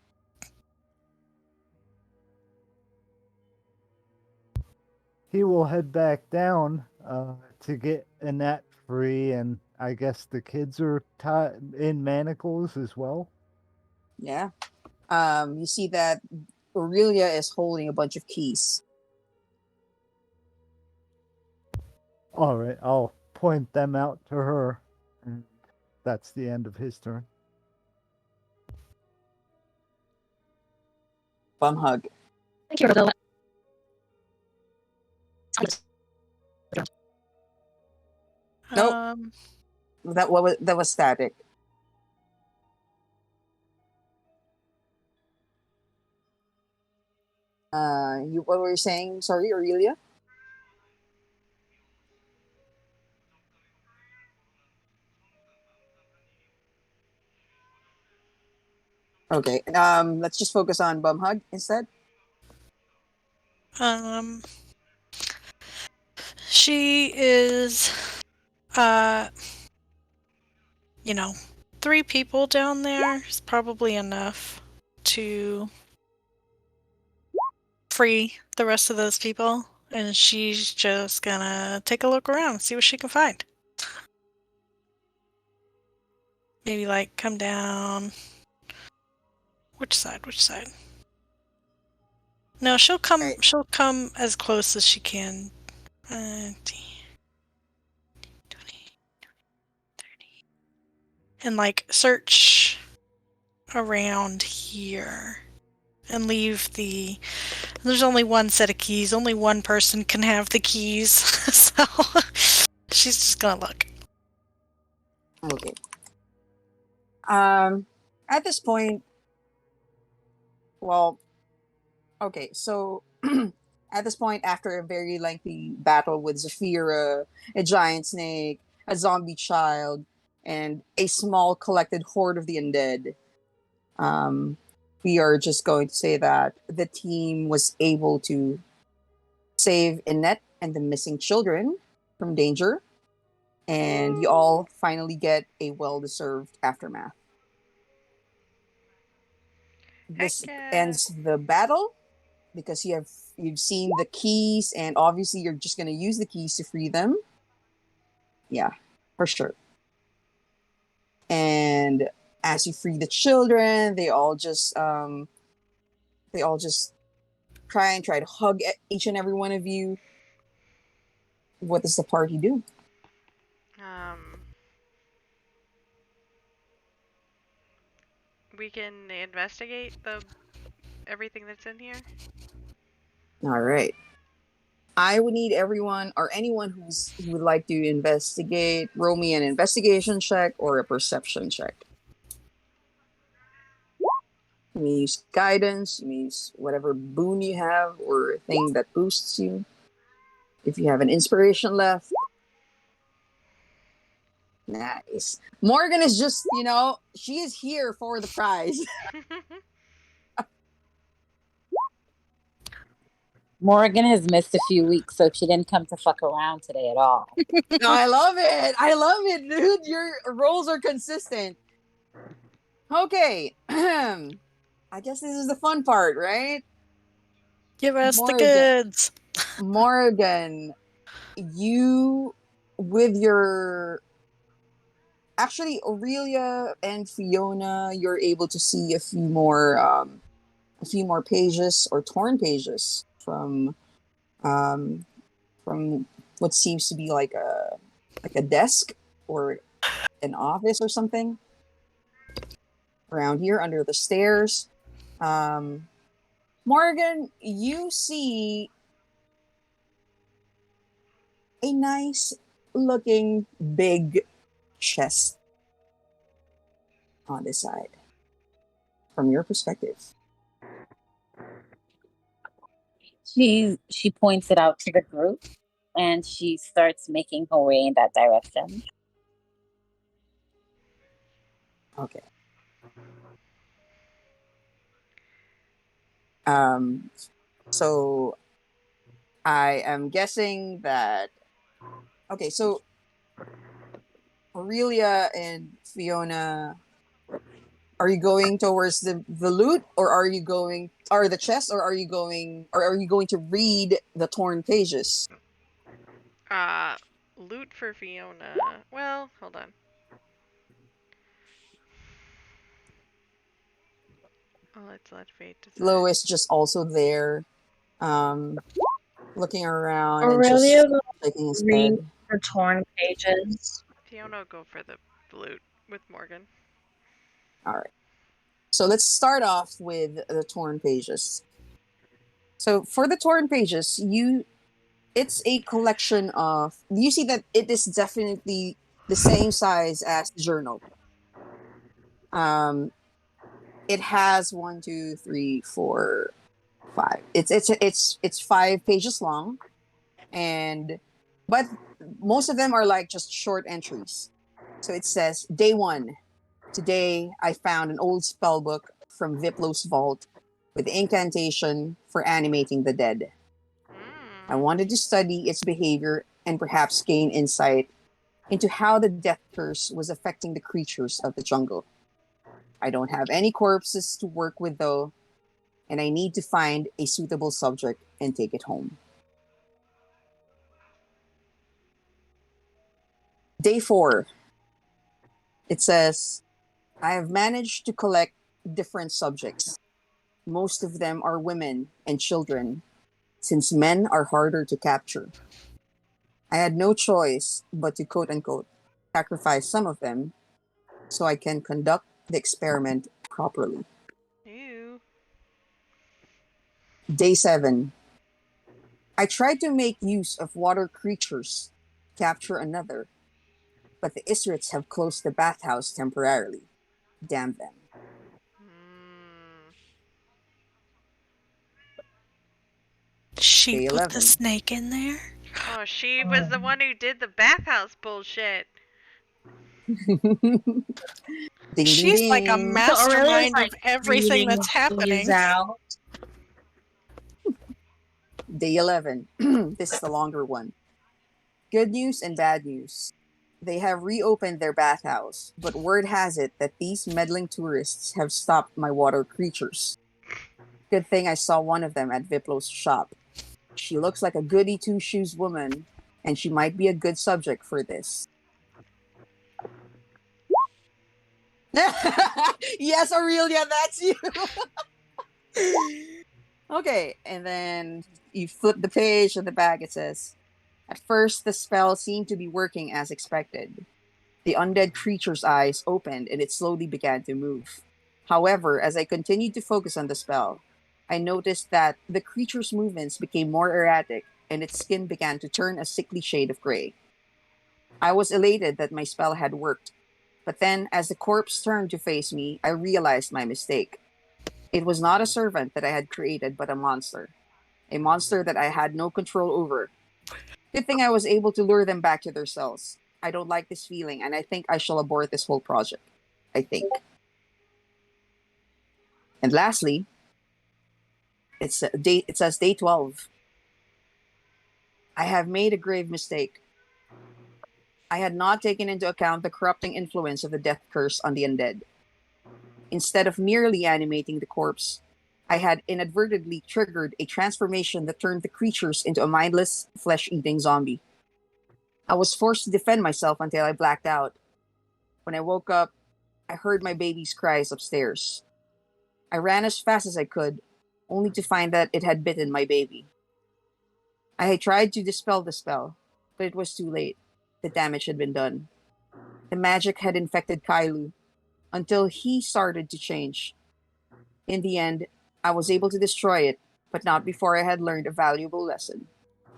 He will head back down to get Inetė free, and I guess the kids are tied in manacles as well. Yeah. You see that Aurelia is holding a bunch of keys. All right, I'll point them out to her and That's the end of his turn. Bumhug. Thank you, Arrogo. Nope. That was static. What were you saying? Sorry, Aurelia? Okay. Let's just focus on Bumhug instead. She is, 3 people down there is probably enough to free the rest of those people, and she's just gonna take a look around, see what she can find. Maybe like come down. Which side? No, she'll come. Right. She'll come as close as she can. 10, 20, 30, and like search around here and leave the. There's only one set of keys. Only one person can have the keys, so she's just gonna look. Okay. At this point, well, okay, so at this point, after a very lengthy battle with Zafira, a giant snake, a zombie child, and a small collected horde of the undead, we are just going to say that the team was able to save Inetė and the missing children from danger, and you all finally get a well-deserved aftermath. This ends the battle because you've seen the keys, and obviously you're just going to use the keys to free them. Yeah, for sure. And as you free the children, they all just try to hug each and every one of you. What does the party do? We can investigate everything that's in here. All right. I would need everyone or anyone who would like to investigate. Roll me an investigation check or a perception check. You may use guidance. You may use whatever boon you have or a thing that boosts you. If you have an inspiration left. Nice. Morrigan is just, she is here for the prize. Morrigan has missed a few weeks, so she didn't come to fuck around today at all. No, I love it, dude. Your rolls are consistent. Okay. I guess this is the fun part, right? Give us the goods. Morrigan, you with your... Actually, Aurelia and Fiona, you're able to see a few more pages or torn pages from what seems to be like a desk or an office or something around here under the stairs. Morrigan, you see a nice looking big chest on this side from your perspective. She points it out to the group and she starts making her way in that direction. Okay. So I am guessing that... Okay, so Aurelia and Fiona, are you going towards the loot, or are you going, or the chest, or are you going to read the torn pages? Loot for Fiona. Well, hold on. Let's let fate decide. Flo is just also there, looking around Aurelia and just shaking his head. for torn pages. Fiona will go for the loot. with Morgan. All right. So let's start off with the torn pages. So for the torn pages, it's a collection of. You see that it is definitely the same size as the journal. It has 1, 2, 3, 4, 5. It's 5 pages long, but most of them are like just short entries. So it says, Day 1. Today I found an old spell book from Viplo's vault with incantation for animating the dead. I wanted to study its behavior and perhaps gain insight into how the death curse was affecting the creatures of the jungle. I don't have any corpses to work with though, and I need to find a suitable subject and take it home. Day 4. It says, I have managed to collect different subjects. Most of them are women and children, since men are harder to capture. I had no choice but to quote-unquote sacrifice some of them so I can conduct the experiment properly. Ew. Day 7. I tried to make use of water creatures to capture another, but the Israelites have closed the bathhouse temporarily. Damn them. She Day put 11. the snake in there? Oh, she was the one who did the bathhouse bullshit. Ding, She's ding, like a ding. mastermind like, of everything that's happening. Out. Day 11. This is the longer one. Good news and bad news. They have reopened their bathhouse, but word has it that these meddling tourists have stopped my water creatures. Good thing I saw one of them at Viplo's shop. She looks like a goody two-shoes woman, and she might be a good subject for this. Yes, Aurelia, that's you. Okay, and then you flip the page at the back. It says, at first, the spell seemed to be working as expected. The undead creature's eyes opened and it slowly began to move. However, as I continued to focus on the spell, I noticed that the creature's movements became more erratic and its skin began to turn a sickly shade of gray. I was elated that my spell had worked, but then as the corpse turned to face me, I realized my mistake. It was not a servant that I had created, but a monster that I had no control over. Good thing I was able to lure them back to their cells. I don't like this feeling, and I think I shall abort this whole project. I think. And lastly, it says day 12. I have made a grave mistake. I had not taken into account the corrupting influence of the death curse on the undead. Instead of merely animating the corpse, I had inadvertently triggered a transformation that turned the creatures into a mindless, flesh-eating zombie. I was forced to defend myself until I blacked out. When I woke up, I heard my baby's cries upstairs. I ran as fast as I could, only to find that it had bitten my baby. I had tried to dispel the spell, but it was too late. The damage had been done. The magic had infected Kailu until he started to change. In the end, I was able to destroy it, but not before I had learned a valuable lesson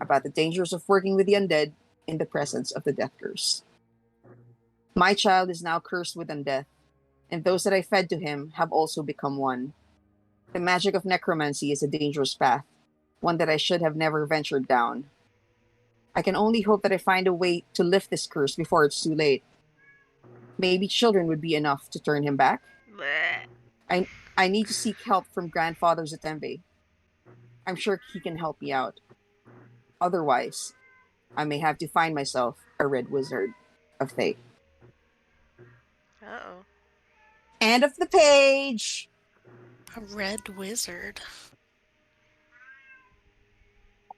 about the dangers of working with the undead in the presence of the death curse. My child is now cursed with undeath, and those that I fed to him have also become one. The magic of necromancy is a dangerous path, one that I should have never ventured down. I can only hope that I find a way to lift this curse before it's too late. Maybe children would be enough to turn him back. Blech. I need to seek help from Grandfather Zitembe. I'm sure he can help me out. Otherwise, I may have to find myself a red wizard of fate. Uh-oh. End of the page! A red wizard.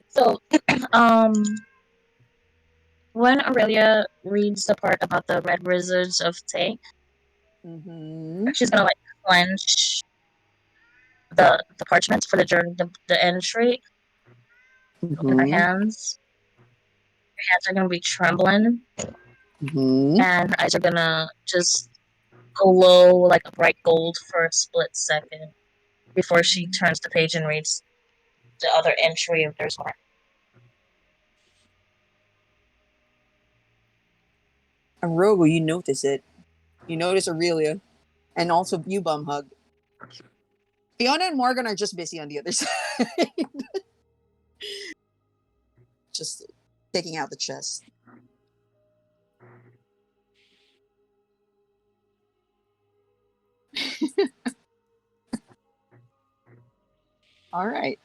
So, when Aurelia reads the part about the red wizards of Tay, she's gonna like clench the parchment for the journey, the entry in her hands. Her hands are gonna be trembling, and her eyes are gonna just glow like a bright gold for a split second before she turns the page and reads the other entry of there's more. Arrogo, you notice it. You notice Aurelia. And also you, Bumhug. Fiona and Morrigan are just busy on the other side. Just taking out the chest. All right.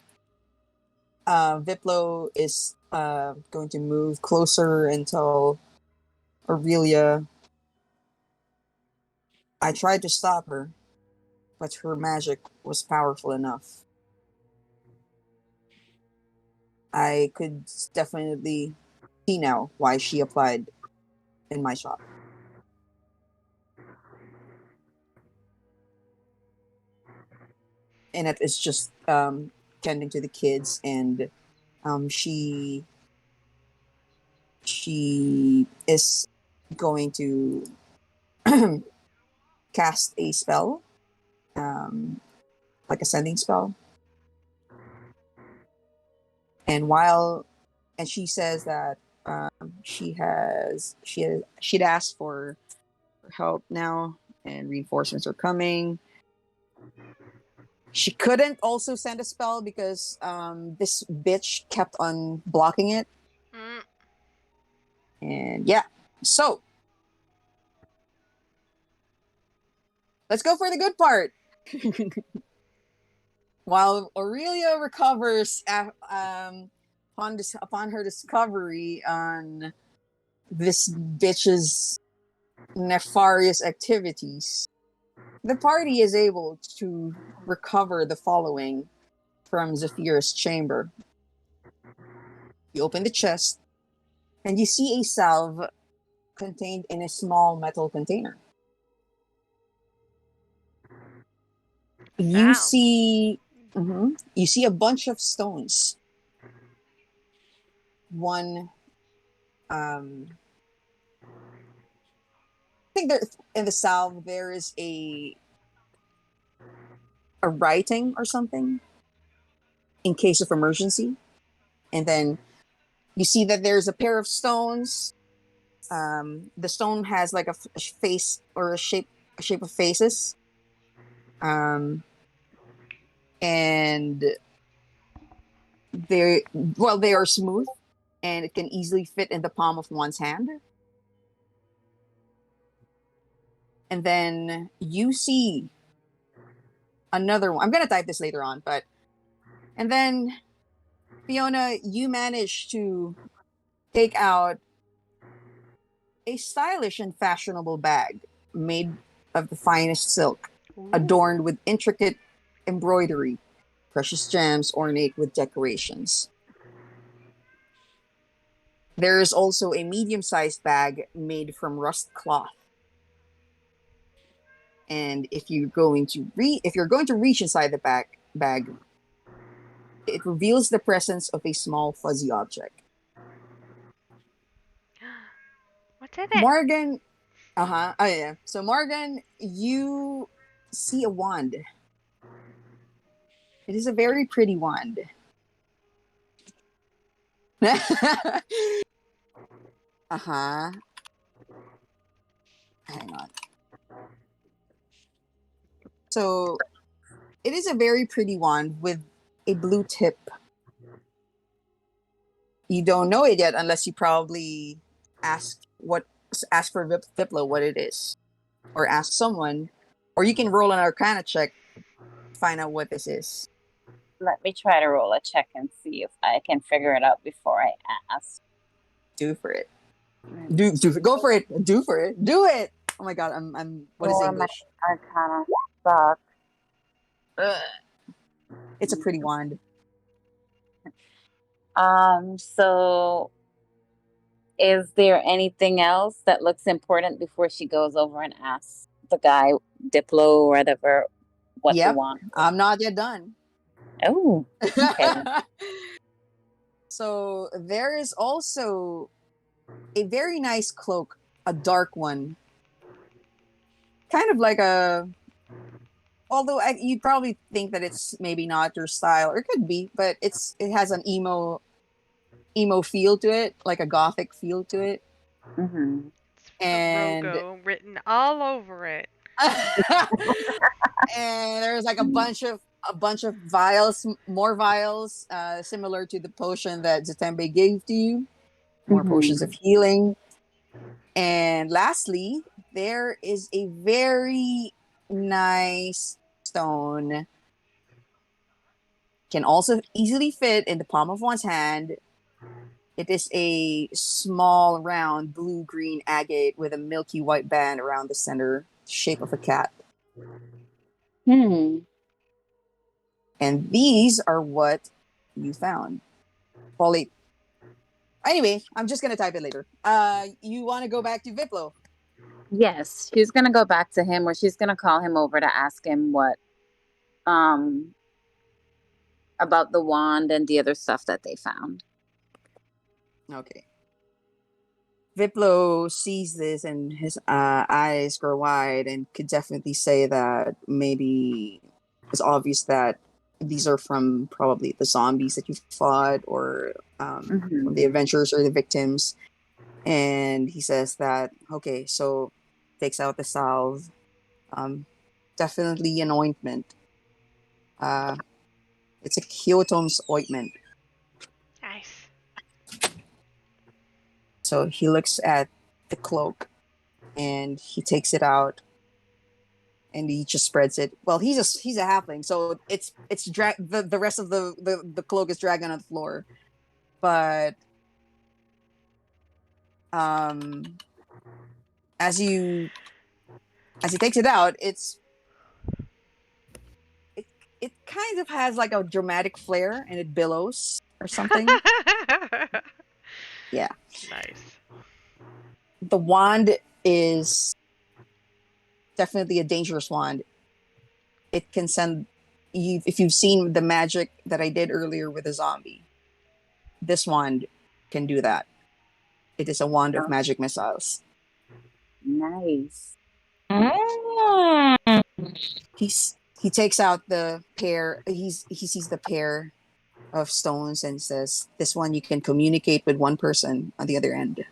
Viplo is going to move closer until Aurelia. I tried to stop her, but her magic was powerful enough. I could definitely see now why she applied in my shop. Inetė is just tending to the kids, and she is going to cast a spell, like a sending spell. And she says that she'd asked for help now, and reinforcements are coming. She couldn't also send a spell because this bitch kept on blocking it. And yeah, so let's go for the good part. While Aurelia recovers upon her discovery on this bitch's nefarious activities, the party is able to recover the following from Zephyr's chamber. You open the chest, and you see a salve contained in a small metal container. You see a bunch of stones. One, I think there in the salve there is a writing or something in case of emergency, and then you see that there's a pair of stones. The stone has like a face or a shape of faces. And they are smooth, and it can easily fit in the palm of one's hand. And then you see another one. I'm gonna type this later on, and then Fiona, you manage to take out a stylish and fashionable bag made of the finest silk, adorned with intricate embroidery, precious gems ornate with decorations. There is also a medium-sized bag made from rust cloth. And if you're going to reach inside the bag, it reveals the presence of a small fuzzy object. What's in it? Morrigan, oh yeah. So Morrigan, you see a wand. It is a very pretty wand. Hang on. So it is a very pretty wand with a blue tip. You don't know it yet unless you probably ask for Viplo what it is, or ask someone, or you can roll an Arcana check to find out what this is. Let me try to roll a check and see if I can figure it out before I ask. Do for it. Go for it. Do for it. Do it. Oh my god, I'm what is English? Arcana suck. It's a pretty wand. So is there anything else that looks important before she goes over and asks the guy, Diplo or whatever, what they want? I'm not yet done. Oh, okay. So there is also a very nice cloak, a dark one, kind of like a. Although you'd probably think that it's maybe not your style, or it could be, but it has an emo feel to it, like a gothic feel to it. Mm-hmm. It's And Arrogo written all over it. and there's like a bunch of vials, more vials, similar to the potion that Zitembe gave to you. More potions of healing. And lastly, there is a very nice stone. Can also easily fit in the palm of one's hand. It is a small, round, blue-green agate with a milky white band around the center, shape of a cat. And these are what you found. Polly. Anyway, I'm just gonna type it later. You want to go back to Viplo? Yes, she's gonna go back to him, or she's gonna call him over to ask him what, about the wand and the other stuff that they found. Okay. Viplo sees this and his eyes grow wide and could definitely say that maybe it's obvious that these are from probably the zombies that you fought, or from the adventurers or the victims. And he says that, okay, so takes out the salve. Definitely an ointment. It's a Kyotom's ointment. Nice. So he looks at the cloak and he takes it out and he just spreads it. Well, he's a halfling, so the rest of the cloak is dragging on the floor. But as he takes it out, it kind of has like a dramatic flair and it billows or something. Yeah. Nice. The wand is definitely a dangerous wand. It can send you, if you've seen the magic that I did earlier with the zombie, this wand can do that. It is a wand of magic missiles. Nice. He takes out the pair. He sees the pair of stones and says, "This one you can communicate with one person on the other end."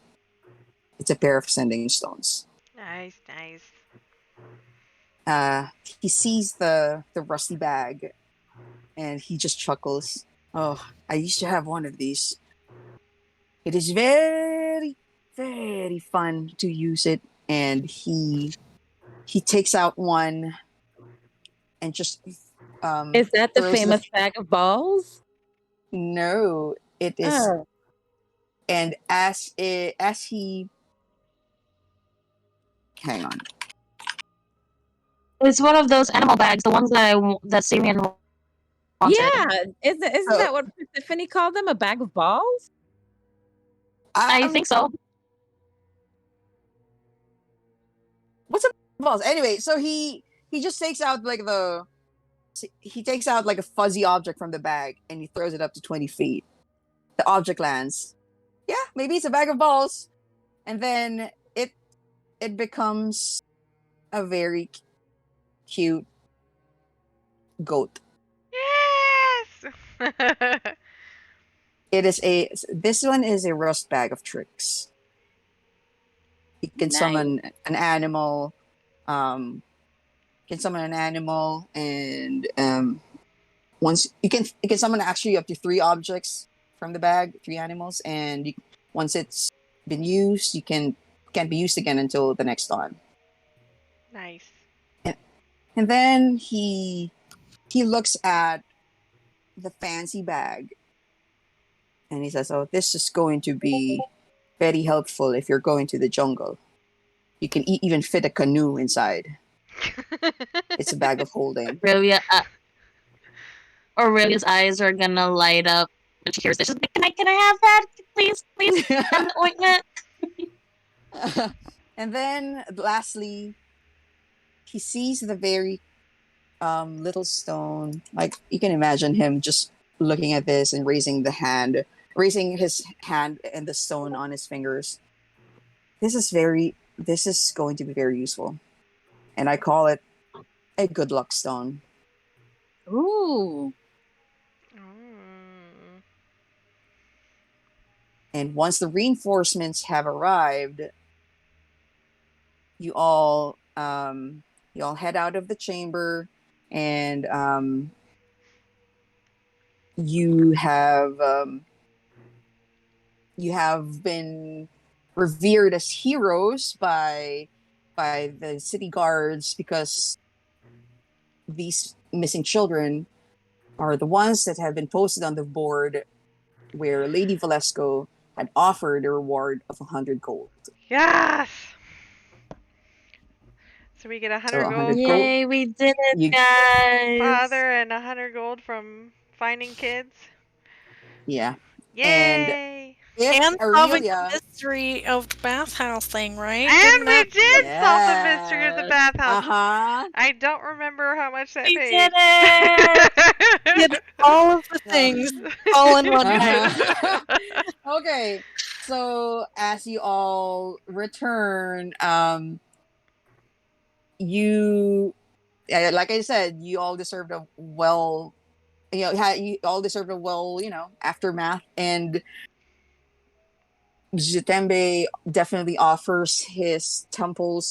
It's a pair of sending stones. Nice. He sees the rusty bag, and he just chuckles. Oh, I used to have one of these. It is very, very fun to use it. And he takes out one and just is that the throws famous bag of balls? No, it is. Oh. And as he hang on. It's one of those animal bags, the ones that Syrian wanted. Yeah, isn't that what Tiffany called them? A bag of balls? I think so. What's a balls? Anyway, so he just takes out like a fuzzy object from the bag and he throws it up to 20 feet. The object lands. Yeah, maybe it's a bag of balls. And then it becomes a very cute goat. Yes. This one is a rust bag of tricks. You can summon an animal. And once you can summon actually up to 3 objects from the bag, 3 animals, and once it's been used, can't be used again until the next dawn. Nice. And then he looks at the fancy bag and he says, "Oh, this is going to be very helpful if you're going to the jungle. You can even fit a canoe inside." It's a bag of holding. Aurelia's eyes are gonna light up when she hears this. She's like, can I have that, please? An ointment. And then, lastly, he sees the very little stone. Like, you can imagine him just looking at this and raising his hand and the stone on his fingers. This is going to be very useful. and I call it a good luck stone. Ooh. And once the reinforcements have arrived, you all head out of the chamber, and you have been revered as heroes by the city guards, because these missing children are the ones that have been posted on the board where Lady Valesco had offered a reward of 100 gold. Yes! So we get 100 So gold 100 from gold. Yay, we did it, You- guys! Father and 100 gold from finding kids. Yeah. And Yay! if And solving the Aurelia... mystery of the bathhouse thing, right? And Didn't we that- did solve the mystery of the Yes. bathhouse. Uh-huh. I don't remember how much that We paid. did it! did all of the No. things all in one night. Uh-huh. Okay. So as you all return, like I said, you all deserved a aftermath, and Zitembe definitely offers his temple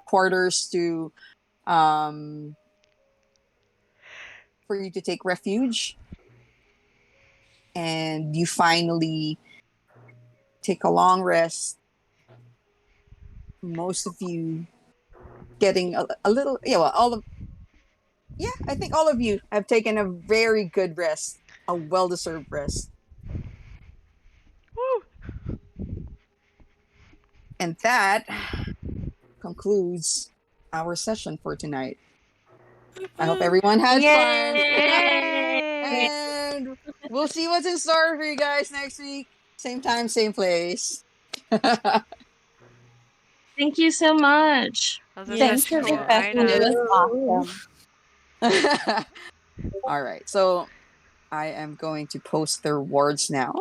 quarters to for you to take refuge, and you finally take a long rest. Most of you getting a little, I think all of you have taken a very good rest, a well-deserved rest. Woo! And that concludes our session for tonight. I hope everyone had fun. Yay! And we'll see what's in store for you guys next week. Same time, same place. Thank you so much. That was Yes, such Thanks a for cool the session. It item. was awesome. All right. So I am going to post the rewards now.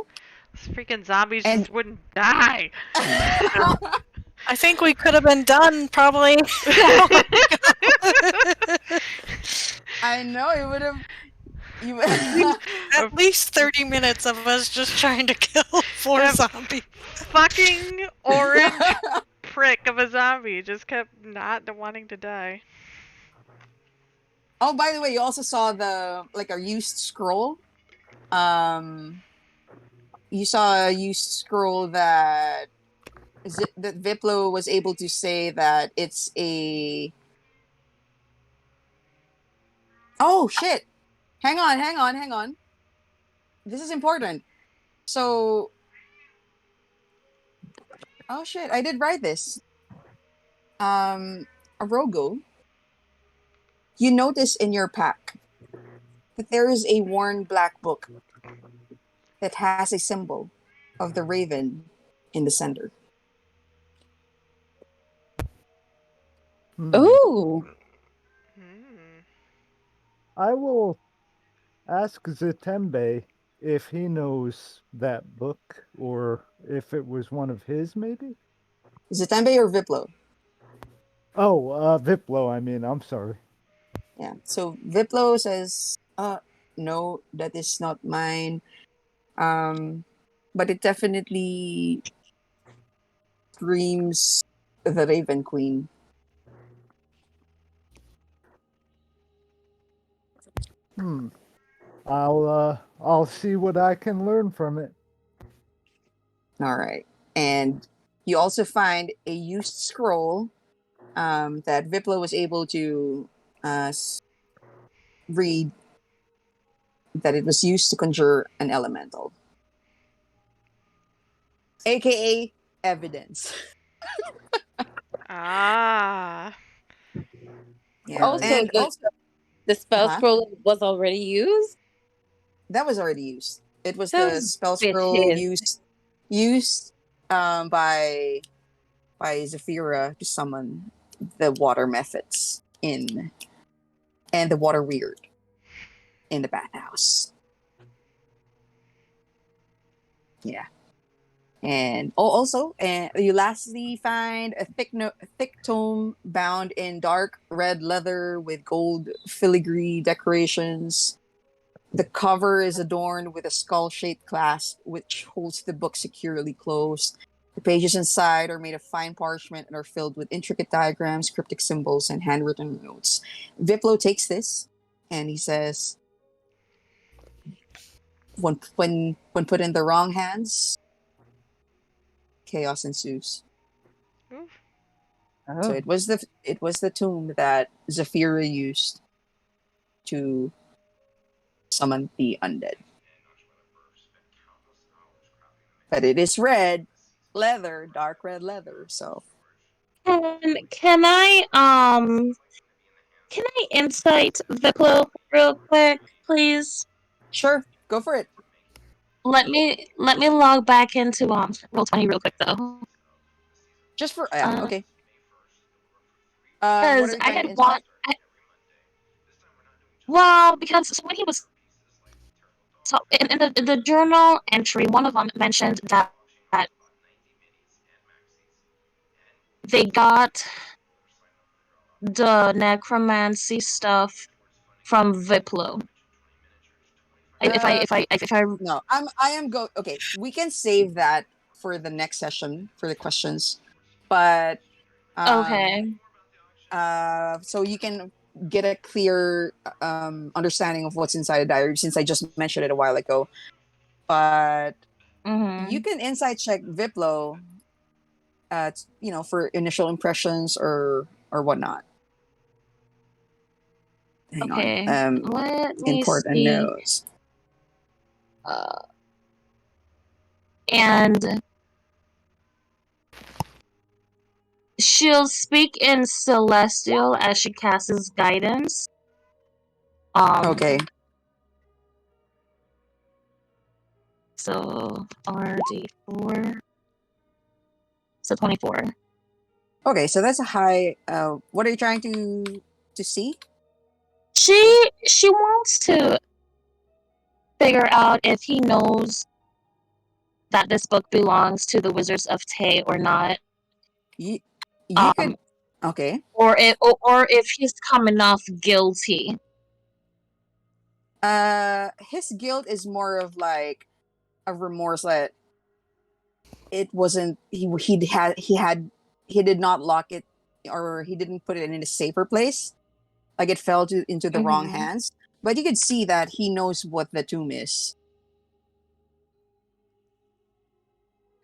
Those freaking zombies And- just wouldn't die. I think we could have been done probably. I know it would have. At least 30 minutes of us just trying to kill 4 Yep. zombies. Fucking orange prick of a zombie just kept not wanting to die. Oh, by the way, you also saw a used scroll. You saw a used scroll that Viplo was able to say that it's a. Oh shit! Hang on. This is important. So. Oh shit! I did write this. Arrogo. You notice in your pack that there is a worn black book that has a symbol of the raven in the center. Ooh. I will ask Zitembe if he knows that book, or if it was one of his, maybe? Zitembe or Viplo? Oh, Viplo, I mean, I'm sorry. Yeah. So Viplo says, no, that is not mine. But it definitely screams the Raven Queen. I'll see what I can learn from it. All right. And you also find a used scroll that Viplo was able to read, that it was used to conjure an elemental, aka evidence. Ah. Yeah. Also, And the spell Uh-huh. scroll was already used. that was already used. It was So the spell scroll bitches. used by Zephyra to summon the water methods and the water weird in the bathhouse. Yeah. And also, you lastly find a thick tome bound in dark red leather with gold filigree decorations. The cover is adorned with a skull-shaped clasp, which holds the book securely closed. The pages inside are made of fine parchment and are filled with intricate diagrams, cryptic symbols, and handwritten notes. Viplo takes this, and he says, when put in the wrong hands, chaos ensues. Oof. So it was the tomb that Zafira used to summon the undead. But it is red leather, dark red leather. So Can I insight Viplo real quick, please? sure, go for it. Let me log back into Roll20 real quick though. Just for okay. What Because are you I trying to had bought. Well, because so when he was in the journal entry, one of them mentioned that they got the necromancy stuff from Viplo. If I No, I am go. Okay, we can save that for the next session for the questions, but okay. So you can get a clear understanding of what's inside the diary since I just mentioned it a while ago. But you can insight check Viplo, for initial impressions or whatnot. Hang on. Let me Import a see. nose. And she'll speak in Celestial as she casts guidance. Okay. So RD4. So 24. Okay, so that's a high. What are you trying to see? She wants to figure out if he knows that this book belongs to the Wizards of Tay or not. You could. Okay. Or if he's coming off guilty. His guilt is more of like a remorse that it wasn't he did not lock it, or he didn't put it in a safer place, like it fell into the wrong hands. But you could see that he knows what the tomb is.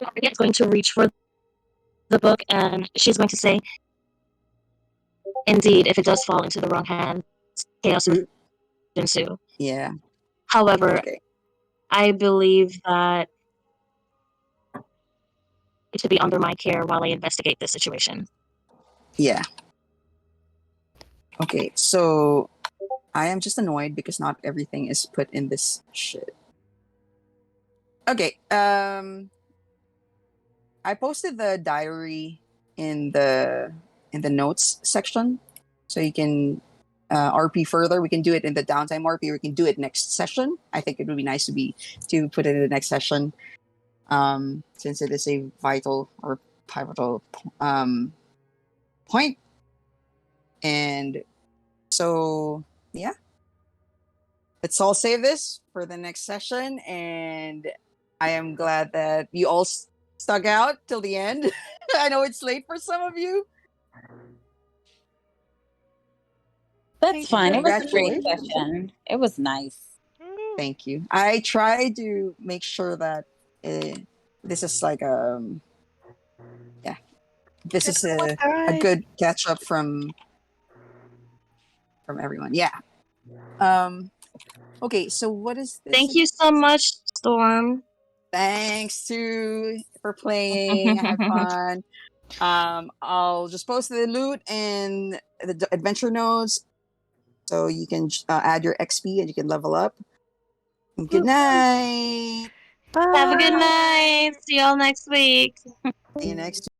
Morrigan's going to reach for the book and she's going to say, indeed, if it does fall into the wrong hands, chaos will ensue. Yeah. However, I believe that it should be under my care while I investigate this situation. Yeah. Okay, so I am just annoyed because not everything is put in this shit. Okay, I posted the diary in the notes section, so you can RP further. We can do it in the downtime RP, or we can do it next session. I think it would be nice to put it in the next session, since it is a vital or pivotal point. And so, yeah, let's all save this for the next session. And I am glad that you all stuck out till the end. I know it's late for some of you. That's fine. It was a great session. It was nice. Thank you. I try to make sure that this is like this is a good catch up from everyone. Yeah. Okay, so what is this? Thank you so much, Storm. Thanks for playing. I had fun. I'll just post the loot and the adventure nodes, so you can add your XP and you can level up. Good night. Bye. Have a good night. See y'all next week. See you next